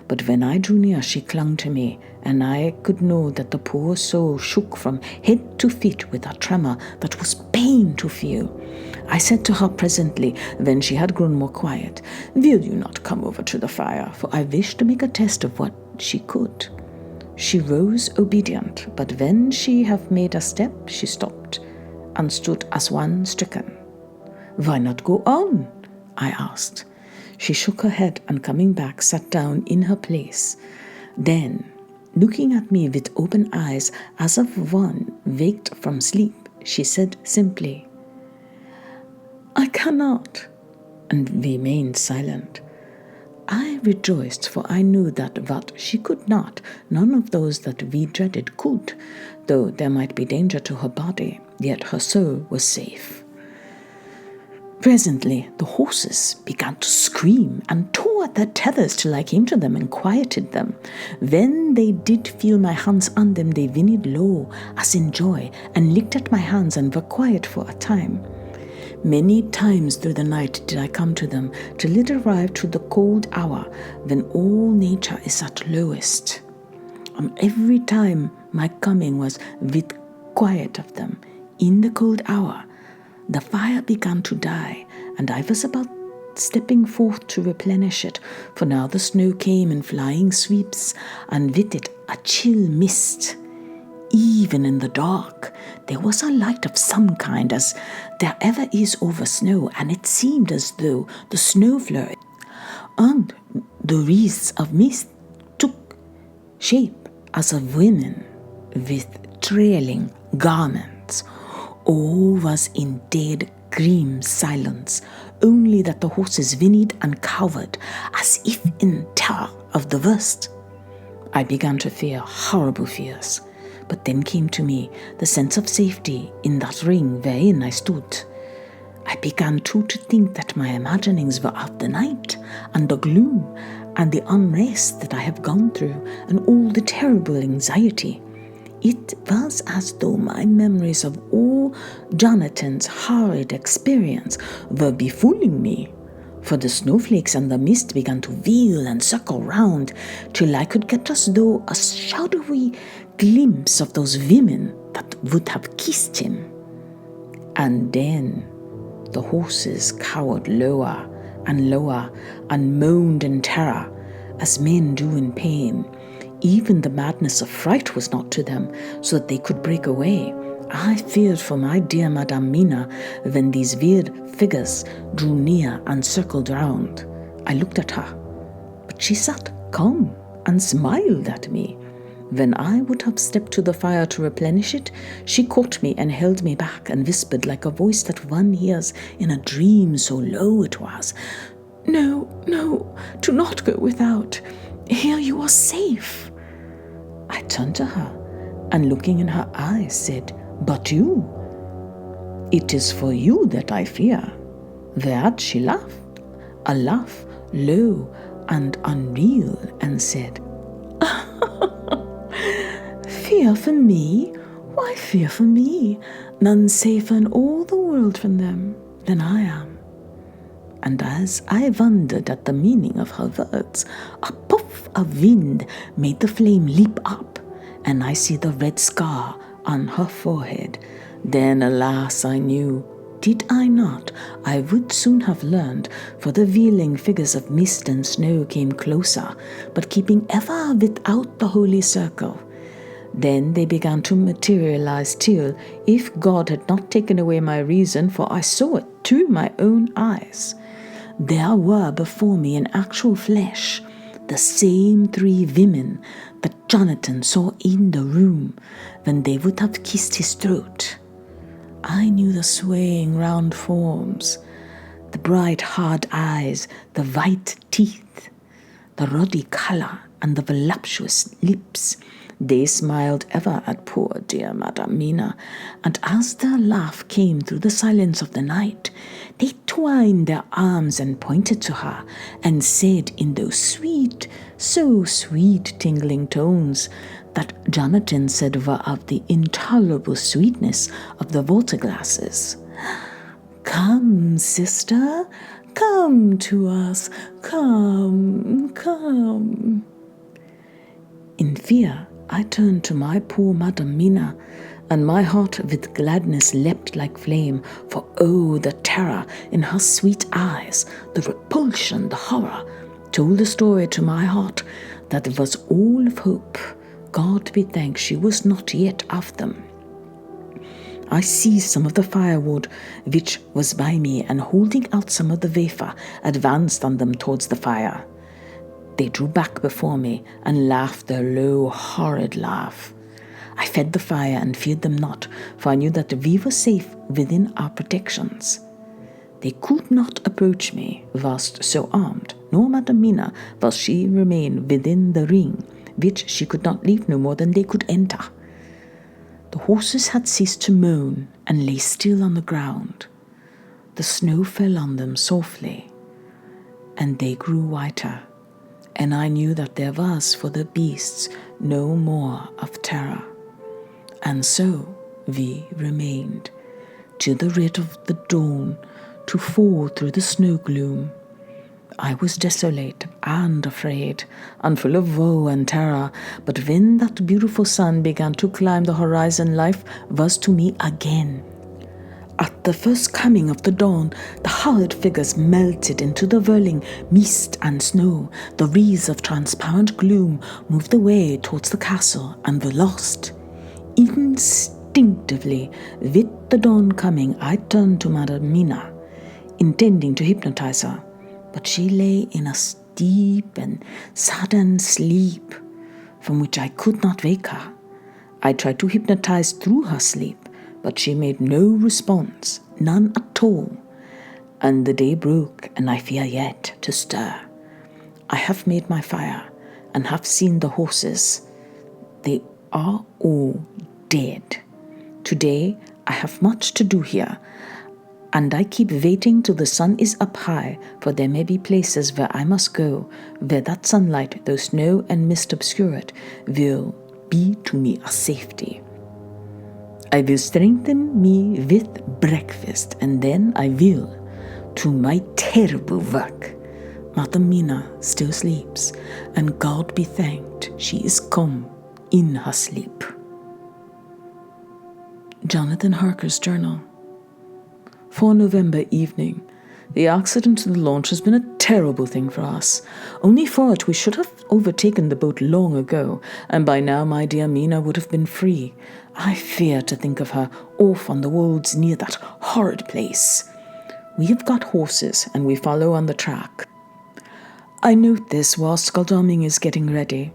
But when I drew near, she clung to me, and I could know that the poor soul shook from head to feet with a tremor that was pain to feel. I said to her presently, when she had grown more quiet, "Will you not come over to the fire?" For I wished to make a test of what she could. She rose obedient, but when she had made a step, she stopped and stood as one stricken. "Why not go on?" I asked. She shook her head and, coming back, sat down in her place. Then, looking at me with open eyes as of one waked from sleep, she said simply, "I cannot," and remained silent. I rejoiced, for I knew that what she could not, none of those that we dreaded could. Though there might be danger to her body, yet her soul was safe. Presently the horses began to scream and tore at their tethers till I came to them and quieted them. When they did feel my hands on them, they whinnied low as in joy and licked at my hands and were quiet for a time. Many times through the night did I come to them, till it arrived to the cold hour when all nature is at lowest. And every time my coming was with quiet of them. In the cold hour the fire began to die, and I was about stepping forth to replenish it, for now the snow came in flying sweeps, and with it a chill mist. Even in the dark there was a light of some kind, as there ever is over snow, and it seemed as though the snow flurried, and the wreaths of mist took shape as of women with trailing garments. All was in dead grim silence, only that the horses whinnied and cowered as if in terror of the worst. I began to fear horrible fears, but then came to me the sense of safety in that ring wherein I stood. I began too to think that my imaginings were of the night, and the gloom, and the unrest that I have gone through, and all the terrible anxiety. It was as though my memories of all Jonathan's horrid experience were befooling me, for the snowflakes and the mist began to wheel and circle round till I could get as though a shadowy glimpse of those women that would have kissed him. And then the horses cowered lower and moaned in terror, as men do in pain. Even the madness of fright was not to them, so that they could break away. I feared for my dear Madame Mina when these weird figures drew near and circled round. I looked at her, but she sat calm and smiled at me. When I would have stepped to the fire to replenish it, she caught me and held me back and whispered like a voice that one hears in a dream, so low it was, "No, no, do not go without. Here you are safe." I turned to her and, looking in her eyes, said, "But you?" "It is for you that I fear." Whereat she laughed, a laugh low and unreal, and said, "Fear for me? Why fear for me? None safer in all the world from them than I am." And as I wondered at the meaning of her words, a puff of wind made the flame leap up, and I see the red scar on her forehead. Then, alas, I knew, did I not, I would soon have learned, for the wheeling figures of mist and snow came closer, but keeping ever without the holy circle. Then they began to materialize till, if God had not taken away my reason, for I saw it to my own eyes, there were before me in actual flesh the same three women that Jonathan saw in the room when they would have kissed his throat. I knew the swaying round forms, the bright hard eyes, the white teeth, the ruddy colour, and the voluptuous lips. They smiled ever at poor dear Madame Mina, and as their laugh came through the silence of the night, they twined their arms and pointed to her, and said in those sweet, so sweet tingling tones that Jonathan said were of the intolerable sweetness of the water glasses, "Come, sister, come to us, come, come. In fear, I turned to my poor Madam Mina, and my heart with gladness leapt like flame, for oh, the terror in her sweet eyes, the repulsion, the horror, told a story to my heart that it was all of hope. God be thanked, she was not yet of them. I seized some of the firewood which was by me, and holding out some of the wafer, advanced on them towards the fire. They drew back before me and laughed their low, horrid laugh. I fed the fire and feared them not, for I knew that we were safe within our protections. They could not approach me whilst so armed, nor Madam Mina whilst she remained within the ring, which she could not leave no more than they could enter. The horses had ceased to moan and lay still on the ground. The snow fell on them softly, and they grew whiter, and I knew that there was for the beasts no more of terror. And so we remained, till the red of the dawn to fall through the snow gloom. I was desolate and afraid, and full of woe and terror, but when that beautiful sun began to climb the horizon, life was to me again. At the first coming of the dawn, the horrid figures melted into the whirling mist and snow. The wreaths of transparent gloom moved away towards the castle and were lost. Instinctively, with the dawn coming, I turned to Madam Mina, intending to hypnotize her, but she lay in a deep and sudden sleep from which I could not wake her. I tried to hypnotize through her sleep, but she made no response, none at all. And the day broke, and I fear yet to stir. I have made my fire, and have seen the horses. They are all dead. Today I have much to do here, and I keep waiting till the sun is up high, for there may be places where I must go, where that sunlight, though snow and mist obscure it, will be to me a safety. I will strengthen me with breakfast, and then I will to my terrible work. Madam Mina still sleeps, and God be thanked, she is come in her sleep. Jonathan Harker's journal. 4 November evening. The accident to the launch has been a terrible thing for us. Only for it we should have overtaken the boat long ago, and by now my dear Mina would have been free. I fear to think of her off on the wolds near that horrid place. We have got horses, and we follow on the track. I note this whilst Godalming is getting ready.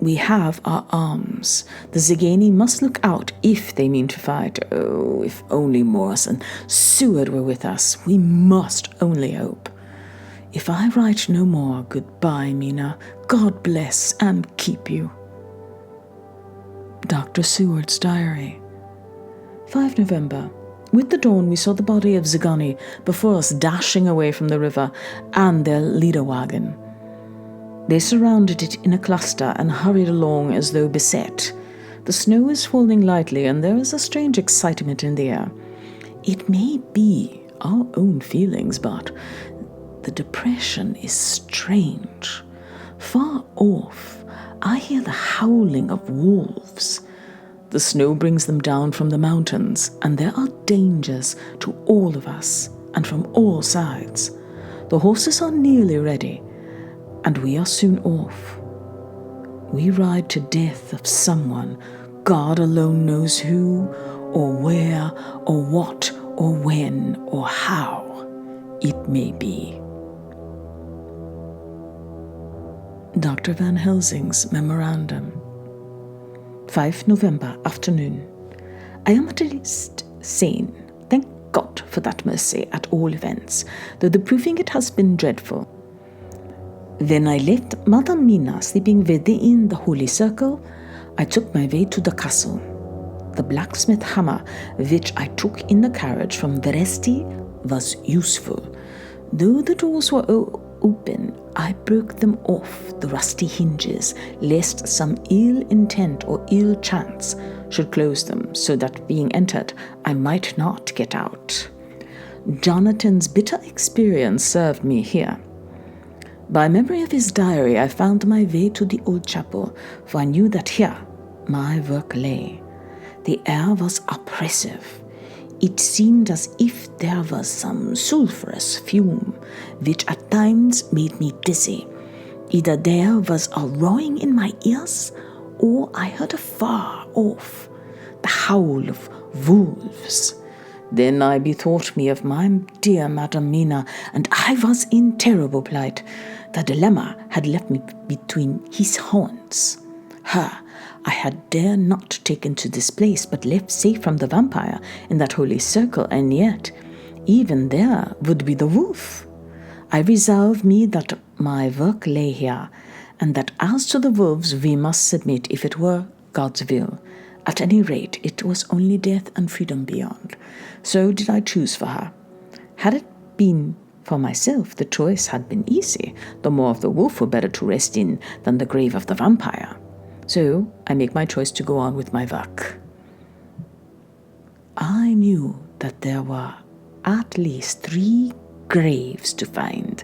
We have our arms. The Zigani must look out if they mean to fight. Oh, if only Morris and Seward were with us. We must only hope. If I write no more, goodbye, Mina. God bless and keep you. Dr. Seward's diary. 5 November. With the dawn we saw the body of Zigani before us dashing away from the river and their leader wagon. They surrounded it in a cluster and hurried along as though beset. The snow is falling lightly, and there is a strange excitement in the air. It may be our own feelings, but the depression is strange. Far off, I hear the howling of wolves. The snow brings them down from the mountains, and there are dangers to all of us, and from all sides. The horses are nearly ready, and we are soon off. We ride to death of someone. God alone knows who, or where, or what, or when, or how it may be. Dr. Van Helsing's memorandum. 5 November afternoon. I am at least sane. Thank God for that mercy at all events, though the proving it has been dreadful. When I left Madam Mina sleeping within the holy circle, I took my way to the castle. The blacksmith hammer which I took in the carriage from Veresti was useful. Though the doors were open, I broke them off the rusty hinges, lest some ill intent or ill chance should close them, so that being entered, I might not get out. Jonathan's bitter experience served me here. By memory of his diary, I found my way to the old chapel, for I knew that here my work lay. The air was oppressive. It seemed as if there was some sulphurous fume, which at times made me dizzy. Either there was a roaring in my ears, or I heard afar off the howl of wolves. Then I bethought me of my dear Madam Mina, and I was in terrible plight. The dilemma had left me between his horns. Her I had dare not taken to this place, but left safe from the vampire in that holy circle, and yet even there would be the wolf. I resolved me that my work lay here, and that as to the wolves we must submit if it were God's will. At any rate, it was only death and freedom beyond. So did I choose for her. Had it been for myself, the choice had been easy. The maw of the wolf were better to rest in than the grave of the vampire. So I make my choice to go on with my work. I knew that there were at least 3 graves to find,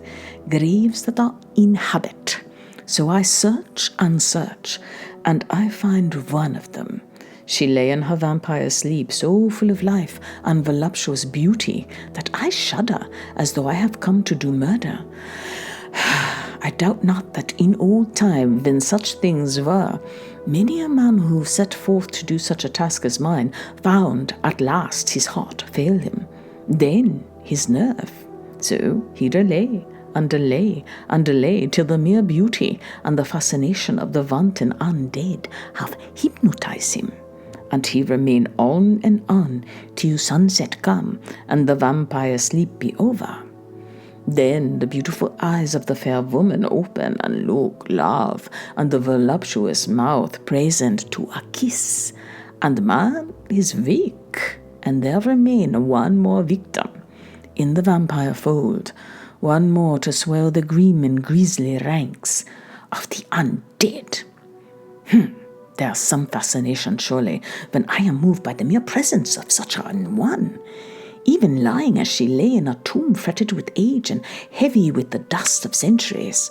graves that are inhabit. So I search and search, and I find one of them. She lay in her vampire sleep, so full of life and voluptuous beauty that I shudder as though I have come to do murder. I doubt not that in old time, when such things were, many a man who set forth to do such a task as mine found at last his heart fail him, then his nerve. So he delay and delay and delay till the mere beauty and the fascination of the wanton undead have hypnotized him, and he remain on and on till sunset come and the vampire sleep be over. Then the beautiful eyes of the fair woman open and look love, and the voluptuous mouth present to a kiss, and man is weak, and there remain one more victim in the vampire fold, one more to swell the grim and grisly ranks of the undead. There's some fascination, surely, when I am moved by the mere presence of such an one. Even lying as she lay in a tomb fretted with age and heavy with the dust of centuries.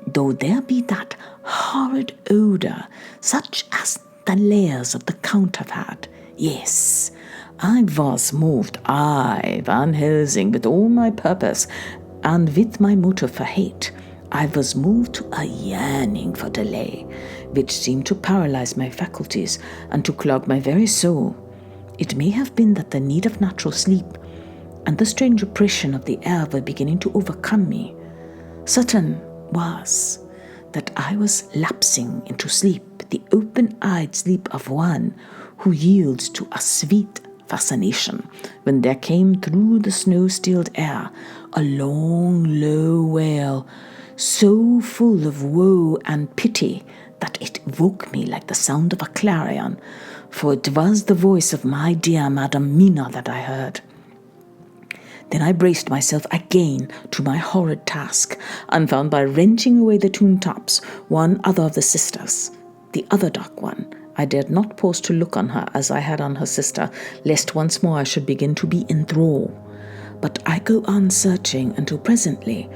Though there be that horrid odour, such as the layers of the Count have had, yes, I was moved, I, Van Helsing, with all my purpose, and with my motive for hate, I was moved to a yearning for delay, which seemed to paralyze my faculties and to clog my very soul. It may have been that the need of natural sleep and the strange oppression of the air were beginning to overcome me. Certain was that I was lapsing into sleep, the open-eyed sleep of one who yields to a sweet fascination, when there came through the snow-stilled air a long, low wail, so full of woe and pity that it woke me like the sound of a clarion, for it was the voice of my dear Madam Mina that I heard. Then I braced myself again to my horrid task, and found by wrenching away the tomb tops one other of the sisters, the other dark one. I dared not pause to look on her as I had on her sister, lest once more I should begin to be in thrall. But I go on searching until presently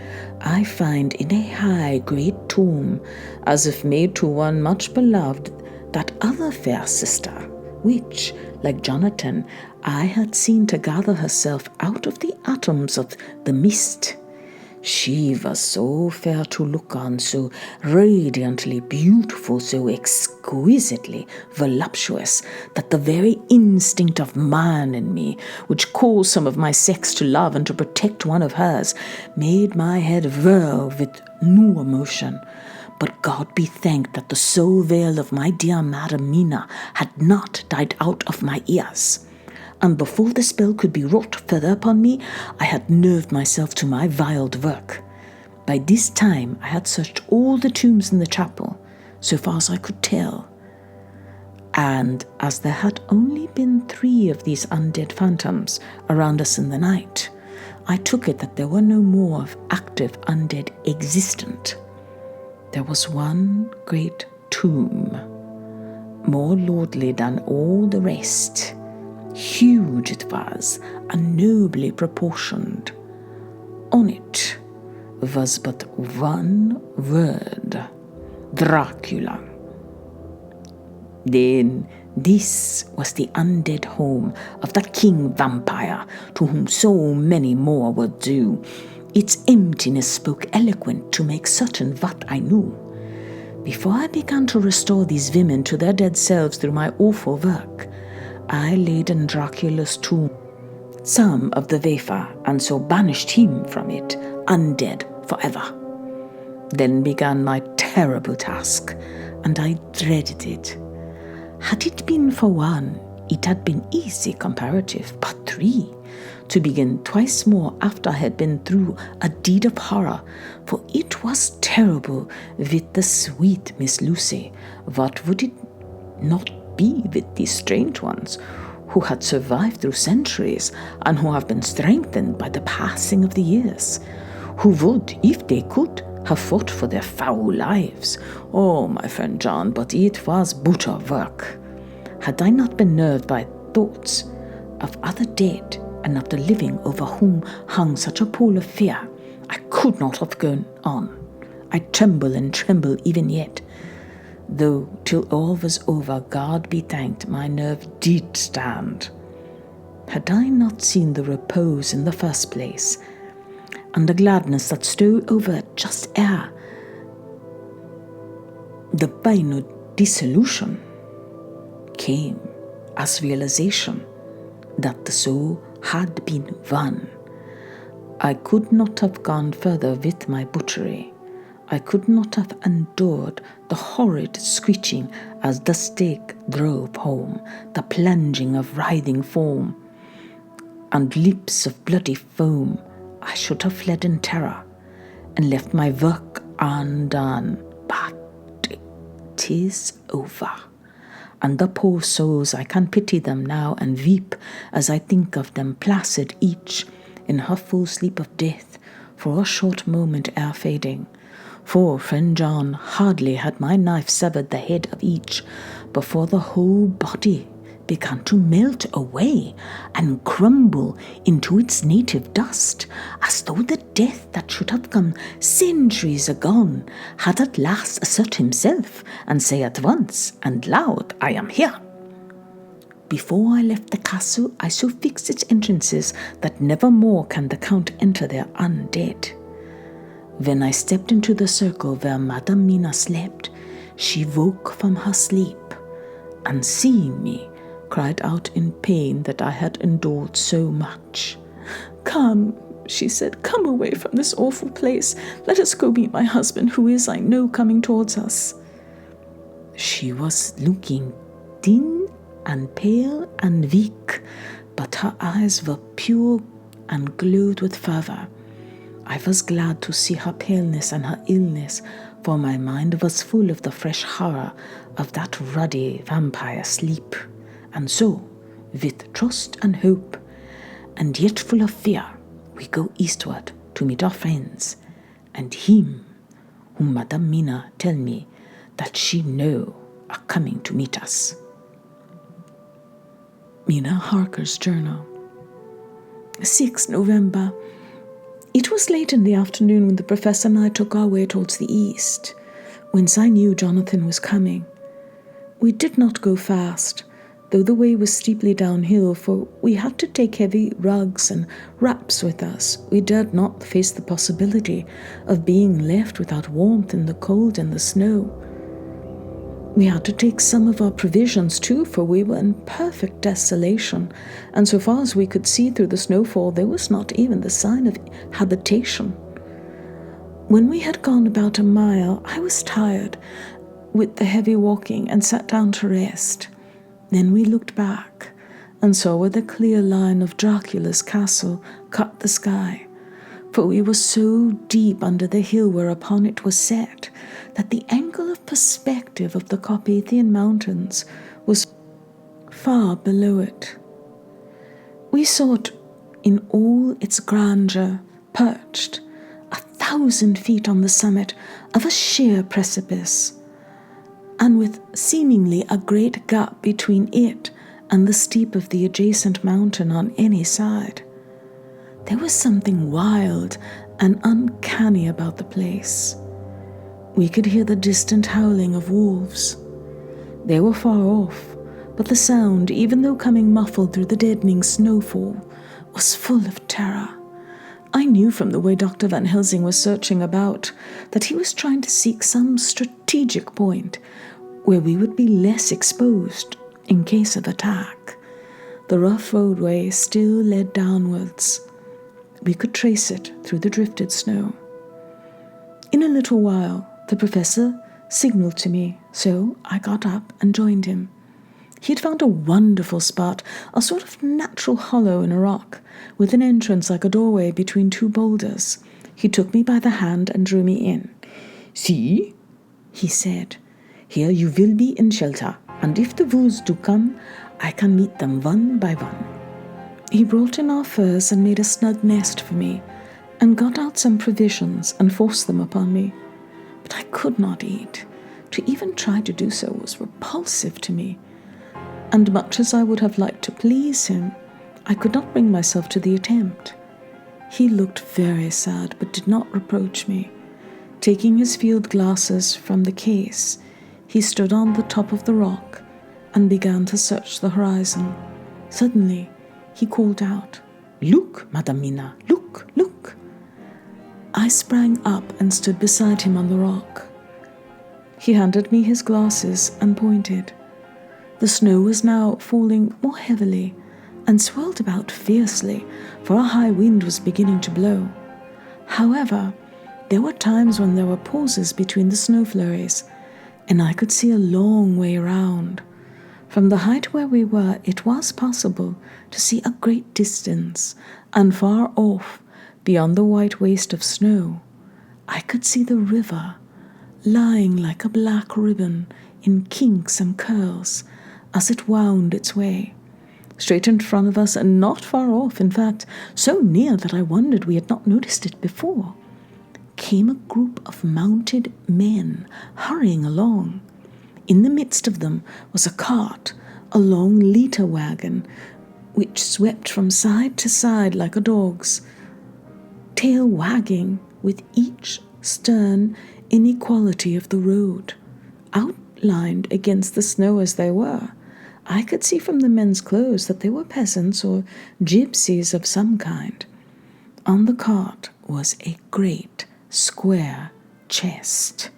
I find in a high great tomb, as if made to one much beloved, that other fair sister, which, like Jonathan, I had seen to gather herself out of the atoms of the mist. She was so fair to look on, so radiantly beautiful, so exquisitely voluptuous, that the very instinct of man in me, which calls some of my sex to love and to protect one of hers, made my head whirl with new emotion. But God be thanked that the soul veil of my dear Madam Mina had not died out of my ears. And before the spell could be wrought further upon me, I had nerved myself to my viled work. By this time I had searched all the tombs in the chapel, so far as I could tell. And as there had only been 3 of these undead phantoms around us in the night, I took it that there were no more of active undead existent. There was one great tomb, more lordly than all the rest, Huge it was, and nobly proportioned. On it was but one word: Dracula. Then this was the undead home of the king vampire, to whom so many more were due. Its emptiness spoke eloquent to make certain what I knew. Before I began to restore these women to their dead selves through my awful work, I laid in Dracula's tomb some of the wafer, and so banished him from it, undead forever. Then began my terrible task, and I dreaded it. Had it been for one, it had been easy comparative, but three, to begin twice more after I had been through a deed of horror, for it was terrible with the sweet Miss Lucy. What would it not be with these strange ones, who had survived through centuries, and who have been strengthened by the passing of the years, who would, if they could, have fought for their foul lives? Oh, my friend John, but it was bitter work. Had I not been nerved by thoughts of other dead and of the living over whom hung such a pall of fear, I could not have gone on. I tremble and tremble even yet, though till all was over, God be thanked, my nerve did stand. Had I not seen the repose in the first place, and the gladness that stole over it just ere the final dissolution came as realization that the soul had been won, I could not have gone further with my butchery. I could not have endured the horrid screeching as the stake drove home, the plunging of writhing foam, and lips of bloody foam. I should have fled in terror and left my work undone. But 'tis over, and the poor souls, I can pity them now and weep as I think of them, placid each in her full sleep of death, for a short moment ere fading. For, friend John, hardly had my knife severed the head of each before the whole body began to melt away and crumble into its native dust, as though the death that should have come centuries agone had at last assert himself and say at once and loud, I am here. Before I left the castle, I so fixed its entrances that never more can the Count enter there undead. When I stepped into the circle where Madam Mina slept, she woke from her sleep, and seeing me, cried out in pain that I had endured so much. Come, she said, come away from this awful place. Let us go meet my husband, who is, I know, coming towards us. She was looking thin and pale and weak, but her eyes were pure and glowed with fervor. I was glad to see her paleness and her illness, for my mind was full of the fresh horror of that ruddy vampire sleep. And so, with trust and hope, and yet full of fear, we go eastward to meet our friends, and him whom Madam Mina tell me that she know are coming to meet us. Mina Harker's journal. 6 November. It was late in the afternoon when the professor and I took our way towards the east, whence I knew Jonathan was coming. We did not go fast, though the way was steeply downhill, for we had to take heavy rugs and wraps with us. We dared not face the possibility of being left without warmth in the cold and the snow. We had to take some of our provisions too, for we were in perfect desolation, and so far as we could see through the snowfall, there was not even the sign of habitation. When we had gone about a mile, I was tired with the heavy walking and sat down to rest. Then we looked back and saw where the clear line of Dracula's castle cut the sky, for we were so deep under the hill whereupon it was set that the angle of perspective of the Carpathian Mountains was far below it. We saw it in all its grandeur, perched 1,000 feet on the summit of a sheer precipice, and with seemingly a great gap between it and the steep of the adjacent mountain on any side. There was something wild and uncanny about the place. We could hear the distant howling of wolves. They were far off, but the sound, even though coming muffled through the deadening snowfall, was full of terror. I knew from the way Dr. Van Helsing was searching about that he was trying to seek some strategic point where we would be less exposed in case of attack. The rough roadway still led downwards. We could trace it through the drifted snow. In a little while, the professor signaled to me, so I got up and joined him. He had found a wonderful spot, a sort of natural hollow in a rock, with an entrance like a doorway between two boulders. He took me by the hand and drew me in. "See," he said, "here you will be in shelter, and if the wolves do come, I can meet them one by one." He brought in our furs and made a snug nest for me, and got out some provisions and forced them upon me. But I could not eat. To even try to do so was repulsive to me, and much as I would have liked to please him, I could not bring myself to the attempt. He looked very sad, but did not reproach me. Taking his field glasses from the case, he stood on the top of the rock and began to search the horizon. Suddenly, he called out, "Look, Madam Mina, look, look!" I sprang up and stood beside him on the rock. He handed me his glasses and pointed. The snow was now falling more heavily and swirled about fiercely, for a high wind was beginning to blow. However, there were times when there were pauses between the snow flurries, and I could see a long way round. From the height where we were, it was possible to see a great distance, and far off, beyond the white waste of snow, I could see the river, lying like a black ribbon in kinks and curls as it wound its way. Straight in front of us, and not far off, in fact, so near that I wondered we had not noticed it before, came a group of mounted men hurrying along. In the midst of them was a cart, a long litter wagon, which swept from side to side like a dog's, tail wagging with each stern inequality of the road. Outlined against the snow as they were, I could see from the men's clothes that they were peasants or gypsies of some kind. On the cart was a great square chest.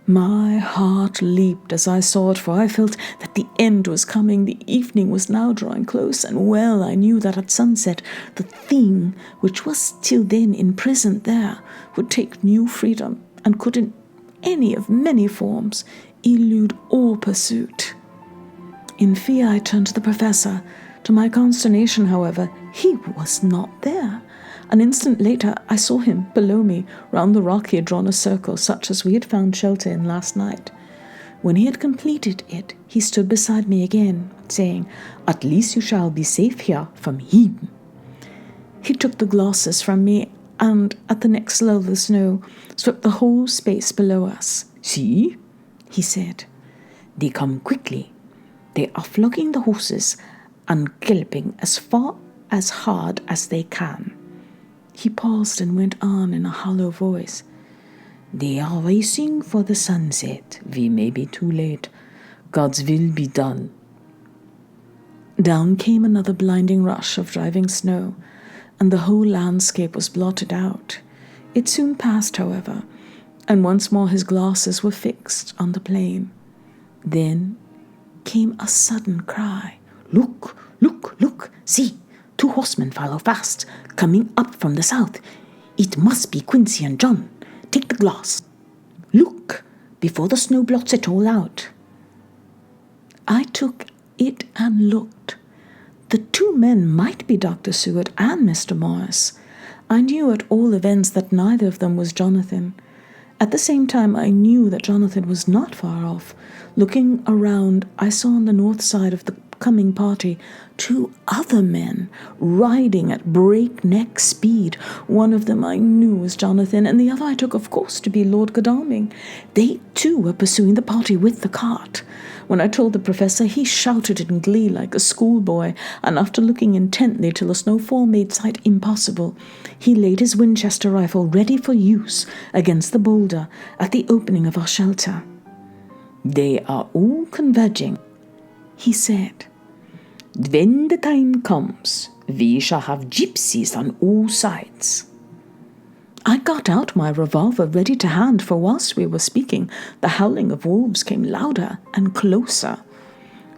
My heart leaped as I saw it, for I felt that the end was coming. The evening was now drawing close, and well I knew that at sunset the thing which was till then imprisoned there would take new freedom, and could in any of many forms elude all pursuit. In fear I turned to the professor. To my consternation, however, he was not there. An instant later I saw him below me. Round the rock he had drawn a circle, such as we had found shelter in last night. When he had completed it, he stood beside me again, saying, "At least you shall be safe here from him." He took the glasses from me, and at the next lull of the snow, swept the whole space below us. "See," he said, "they come quickly. They are flogging the horses and galloping as far as hard as they can." He paused and went on in a hollow voice. "They are racing for the sunset. We may be too late. God's will be done." Down came another blinding rush of driving snow, and the whole landscape was blotted out. It soon passed, however, and once more his glasses were fixed on the plain. Then came a sudden cry. "Look, look, look! See! 2 horsemen follow fast, coming up from the south. It must be Quincy and John. Take the glass. Look, before the snow blots it all out." I took it and looked. The 2 men might be Dr. Seward and Mr. Morris. I knew at all events that neither of them was Jonathan. At the same time, I knew that Jonathan was not far off. Looking around, I saw on the north side of the upcoming party 2 other men riding at breakneck speed. One of them I knew was Jonathan, and the other I took, of course, to be Lord Godalming. They, too, were pursuing the party with the cart. When I told the professor, he shouted in glee like a schoolboy, and after looking intently till the snowfall made sight impossible, he laid his Winchester rifle ready for use against the boulder at the opening of our shelter. "They are all converging," he said. "When the time comes, we shall have gypsies on all sides." I got out my revolver ready to hand, for whilst we were speaking, the howling of wolves came louder and closer.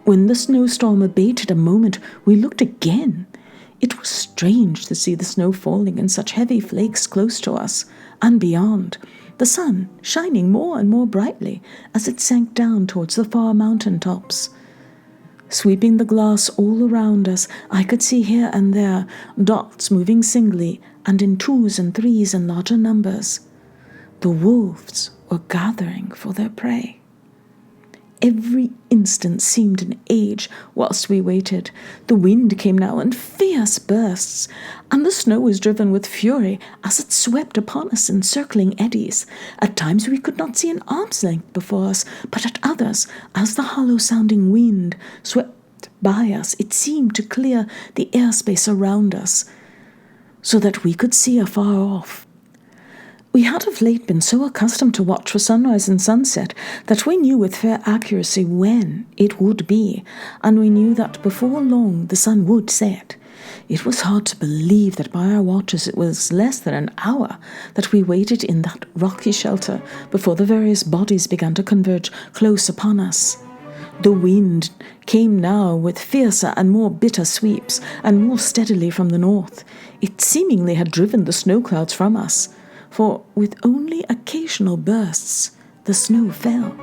When the snowstorm abated a moment, we looked again. It was strange to see the snow falling in such heavy flakes close to us, and beyond, the sun shining more and more brightly as it sank down towards the far mountain tops. Sweeping the glass all around us, I could see here and there dots moving singly and in 2s and 3s and larger numbers. The wolves were gathering for their prey. Every instant seemed an age whilst we waited. The wind came now in fierce bursts, and the snow was driven with fury as it swept upon us in circling eddies. At times we could not see an arm's length before us, but at others, as the hollow-sounding wind swept by us, it seemed to clear the airspace around us, so that we could see afar off. We had of late been so accustomed to watch for sunrise and sunset that we knew with fair accuracy when it would be, and we knew that before long the sun would set. It was hard to believe that by our watches it was less than an hour that we waited in that rocky shelter before the various bodies began to converge close upon us. The wind came now with fiercer and more bitter sweeps, and more steadily from the north. It seemingly had driven the snow clouds from us, for with only occasional bursts the snow fell.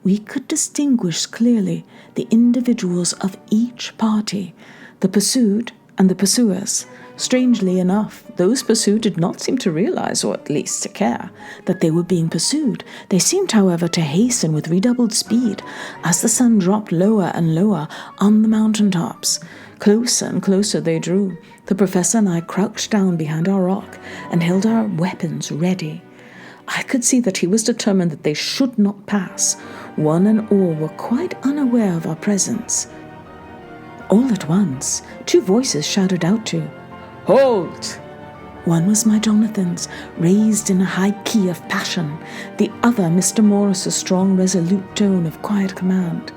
We could distinguish clearly the individuals of each party, the pursued and the pursuers. Strangely enough, those pursued did not seem to realize, or at least to care, that they were being pursued. They seemed, however, to hasten with redoubled speed as the sun dropped lower and lower on the mountain tops. Closer and closer they drew. The professor and I crouched down behind our rock and held our weapons ready. I could see that he was determined that they should not pass. One and all were quite unaware of our presence. All at once, 2 voices shouted out to, "Halt!" One was my Jonathan's, raised in a high key of passion. The other, Mr. Morris's strong, resolute tone of quiet command.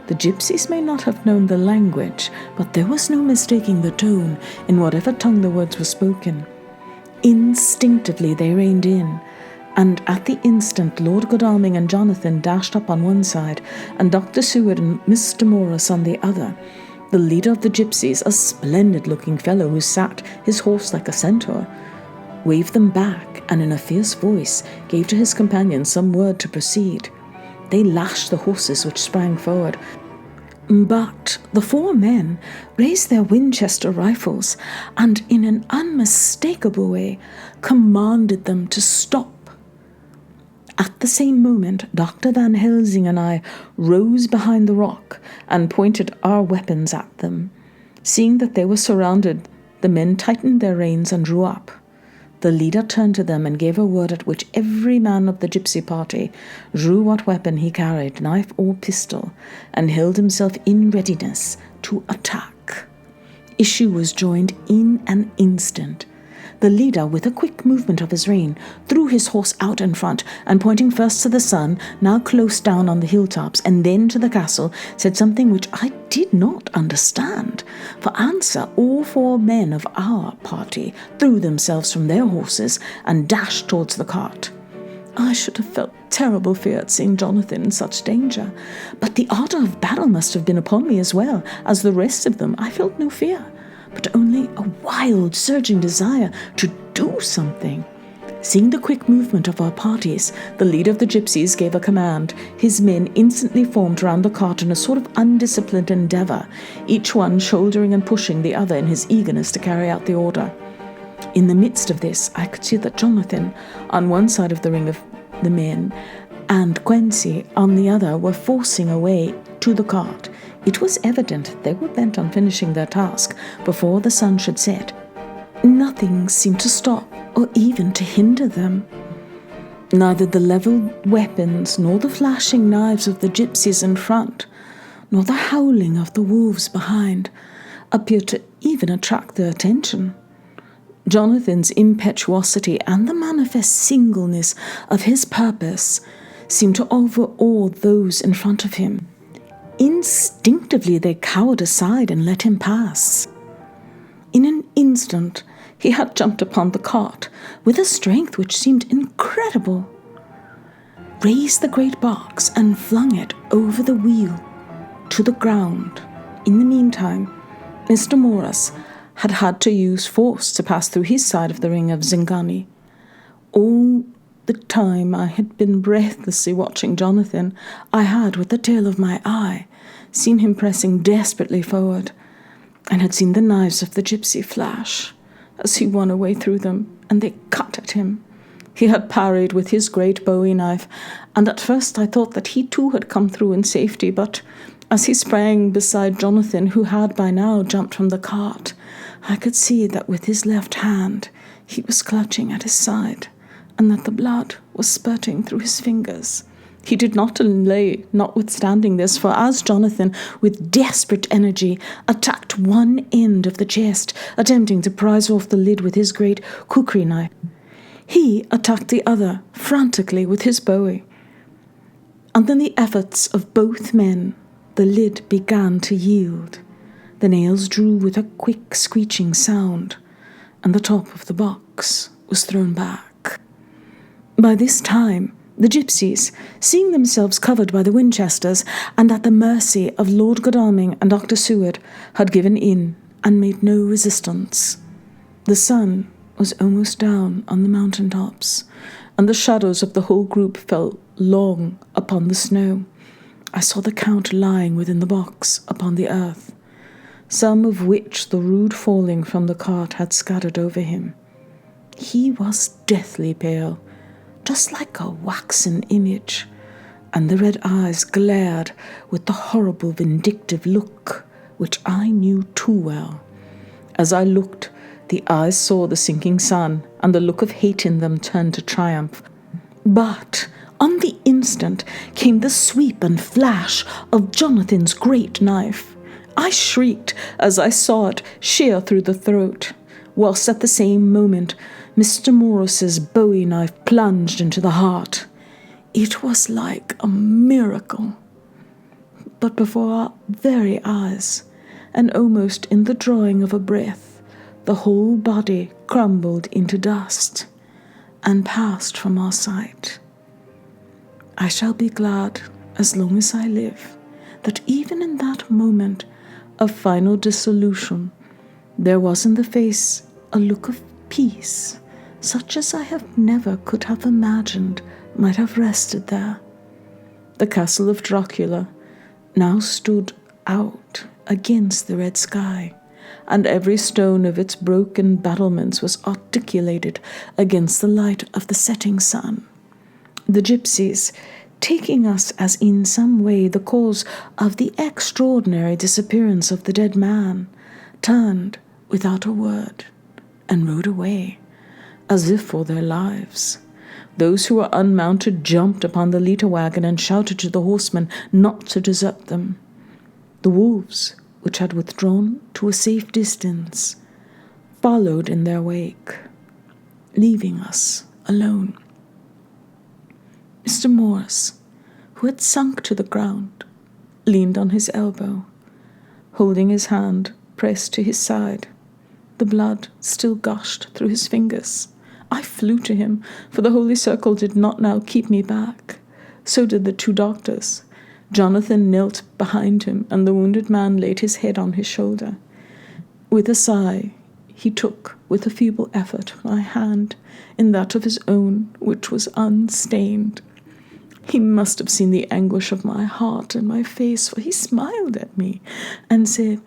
The gypsies may not have known the language, but there was no mistaking the tone in whatever tongue the words were spoken. Instinctively they reined in, and at the instant Lord Godalming and Jonathan dashed up on one side, and Dr. Seward and Mr. Morris on the other. The leader of the gypsies, a splendid-looking fellow who sat his horse like a centaur, waved them back, and in a fierce voice gave to his companions some word to proceed. They lashed the horses, which sprang forward, but the 4 men raised their Winchester rifles and in an unmistakable way commanded them to stop. At the same moment, Dr. Van Helsing and I rose behind the rock and pointed our weapons at them. Seeing that they were surrounded, the men tightened their reins and drew up. The leader turned to them and gave a word at which every man of the gypsy party drew what weapon he carried, knife or pistol, and held himself in readiness to attack. Issue was joined in an instant. The leader, with a quick movement of his rein, threw his horse out in front, and pointing first to the sun, now close down on the hilltops, and then to the castle, said something which I did not understand. For answer, all 4 men of our party threw themselves from their horses and dashed towards the cart. I should have felt terrible fear at seeing Jonathan in such danger, but the ardour of battle must have been upon me as well as the rest of them. I felt no fear, but only a wild, surging desire to do something. Seeing the quick movement of our parties, the leader of the gypsies gave a command. His men instantly formed round the cart in a sort of undisciplined endeavour, each one shouldering and pushing the other in his eagerness to carry out the order. In the midst of this, I could see that Jonathan, on one side of the ring of the men, and Quincy, on the other, were forcing a way to the cart, It was evident they were bent on finishing their task before the sun should set. Nothing seemed to stop or even to hinder them. Neither the levelled weapons nor the flashing knives of the gypsies in front, nor the howling of the wolves behind, appeared to even attract their attention. Jonathan's impetuosity and the manifest singleness of his purpose seemed to overawe those in front of him. Instinctively they cowered aside and let him pass. In an instant he had jumped upon the cart with a strength which seemed incredible, raised the great box and flung it over the wheel to the ground. In the meantime, Mr. Morris had had to use force to pass through his side of the ring of Zingani. All the time I had been breathlessly watching Jonathan, I had, with the tail of my eye, seen him pressing desperately forward, and had seen the knives of the gypsy flash as he won a way through them, and they cut at him. He had parried with his great bowie knife, and at first I thought that he too had come through in safety, but as he sprang beside Jonathan, who had by now jumped from the cart, I could see that with his left hand he was clutching at his side, and that the blood was spurting through his fingers. He did not delay, notwithstanding this, for as Jonathan, with desperate energy, attacked one end of the chest, attempting to prise off the lid with his great kukri knife, he attacked the other frantically with his bowie. Under the efforts of both men, the lid began to yield. The nails drew with a quick screeching sound, and the top of the box was thrown back. By this time, the gypsies, seeing themselves covered by the Winchesters and at the mercy of Lord Godalming and Dr. Seward, had given in and made no resistance. The sun was almost down on the mountain tops, and the shadows of the whole group fell long upon the snow. I saw the Count lying within the box upon the earth, some of which the rude falling from the cart had scattered over him. He was deathly pale, just like a waxen image, and the red eyes glared with the horrible vindictive look which I knew too well. As I looked, the eyes saw the sinking sun, and the look of hate in them turned to triumph. But on the instant came the sweep and flash of Jonathan's great knife. I shrieked as I saw it shear through the throat, whilst at the same moment Mr. Morris's bowie knife plunged into the heart. It was like a miracle. But before our very eyes, and almost in the drawing of a breath, the whole body crumbled into dust and passed from our sight. I shall be glad, as long as I live, that even in that moment of final dissolution, there was in the face a look of peace, such as I have never could have imagined might have rested there. The castle of Dracula now stood out against the red sky, and every stone of its broken battlements was articulated against the light of the setting sun. The gypsies, taking us as in some way the cause of the extraordinary disappearance of the dead man, turned without a word and rode away, as if for their lives. Those who were unmounted jumped upon the litter wagon and shouted to the horsemen not to desert them. The wolves, which had withdrawn to a safe distance, followed in their wake, leaving us alone. Mr. Morris, who had sunk to the ground, leaned on his elbow, holding his hand pressed to his side. The blood still gushed through his fingers. I flew to him, for the holy circle did not now keep me back. So did the two doctors. Jonathan knelt behind him, and the wounded man laid his head on his shoulder. With a sigh, he took, with a feeble effort, my hand in that of his own, which was unstained. He must have seen the anguish of my heart in my face, for he smiled at me and said,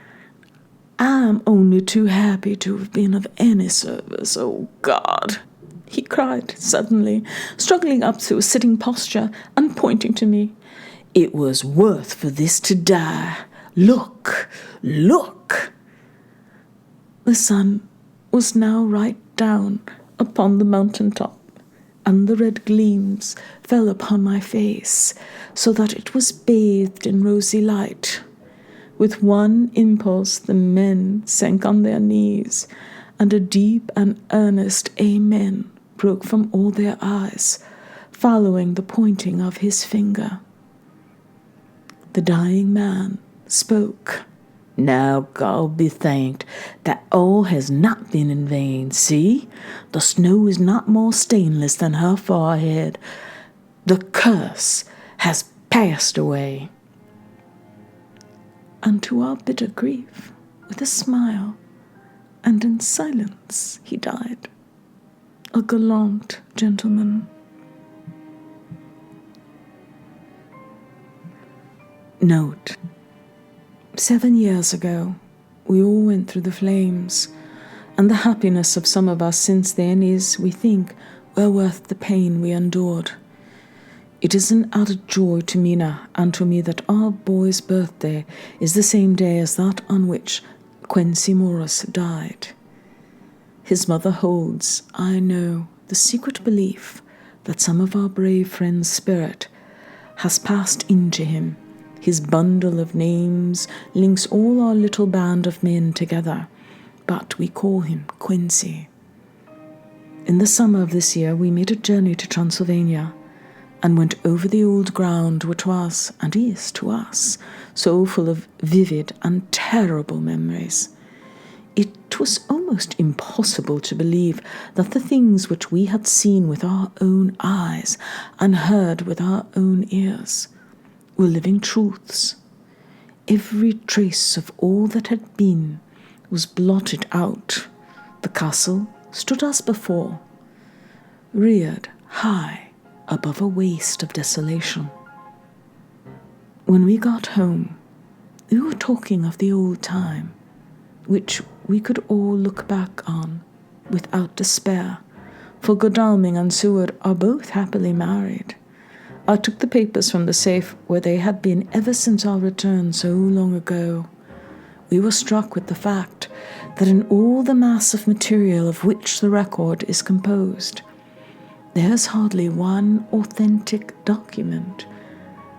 "I am only too happy to have been of any service, oh God," he cried suddenly, struggling up to a sitting posture and pointing to me. "It was worth for this to die. Look, look! The sun was now right down upon the mountain top, and the red gleams fell upon my face, so that it was bathed in rosy light. With one impulse the men sank on their knees, and a deep and earnest amen broke from all their eyes, following the pointing of his finger. The dying man spoke. Now God be thanked that all has not been in vain. See, the snow is not more stainless than her forehead. The curse has passed away. And to our bitter grief, with a smile, and in silence he died, a gallant gentleman. Note: 7 years ago, we all went through the flames, and the happiness of some of us since then is, we think, well worth the pain we endured. It is an added joy to Mina and to me that our boy's birthday is the same day as that on which Quincy Morris died. His mother holds, I know, the secret belief that some of our brave friend's spirit has passed into him. His bundle of names links all our little band of men together, but we call him Quincy. In the summer of this year, we made a journey to Transylvania and went over the old ground which was, and is to us, so full of vivid and terrible memories. It was almost impossible to believe that the things which we had seen with our own eyes and heard with our own ears were living truths. Every trace of all that had been was blotted out. The castle stood as before, reared high above a waste of desolation. When we got home, we were talking of the old time, which we could all look back on without despair, for Godalming and Seward are both happily married. I took the papers from the safe where they had been ever since our return so long ago. We were struck with the fact that in all the mass of material of which the record is composed, there is hardly one authentic document,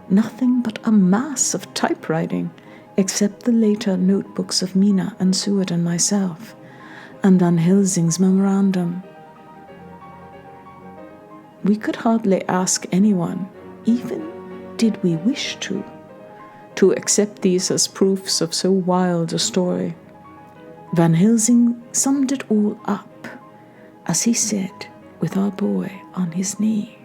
nothing but a mass of typewriting, except the later notebooks of Mina and Seward and myself, and Van Helsing's memorandum. We could hardly ask anyone, even did we wish to accept these as proofs of so wild a story. Van Helsing summed it all up, as he said, with our boy on his knee.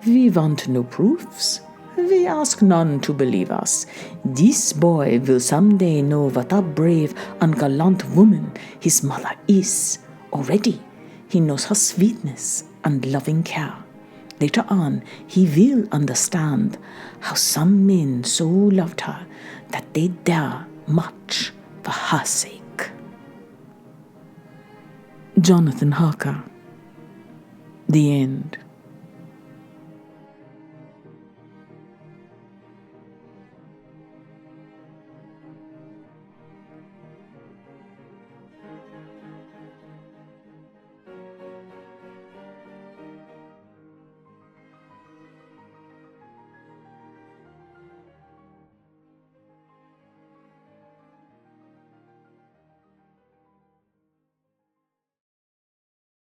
We want no proofs. We ask none to believe us. This boy will someday know what a brave and gallant woman his mother is. Already he knows her sweetness and loving care. Later on, he will understand how some men so loved her that they dare much for her sake. Jonathan Harker. The End.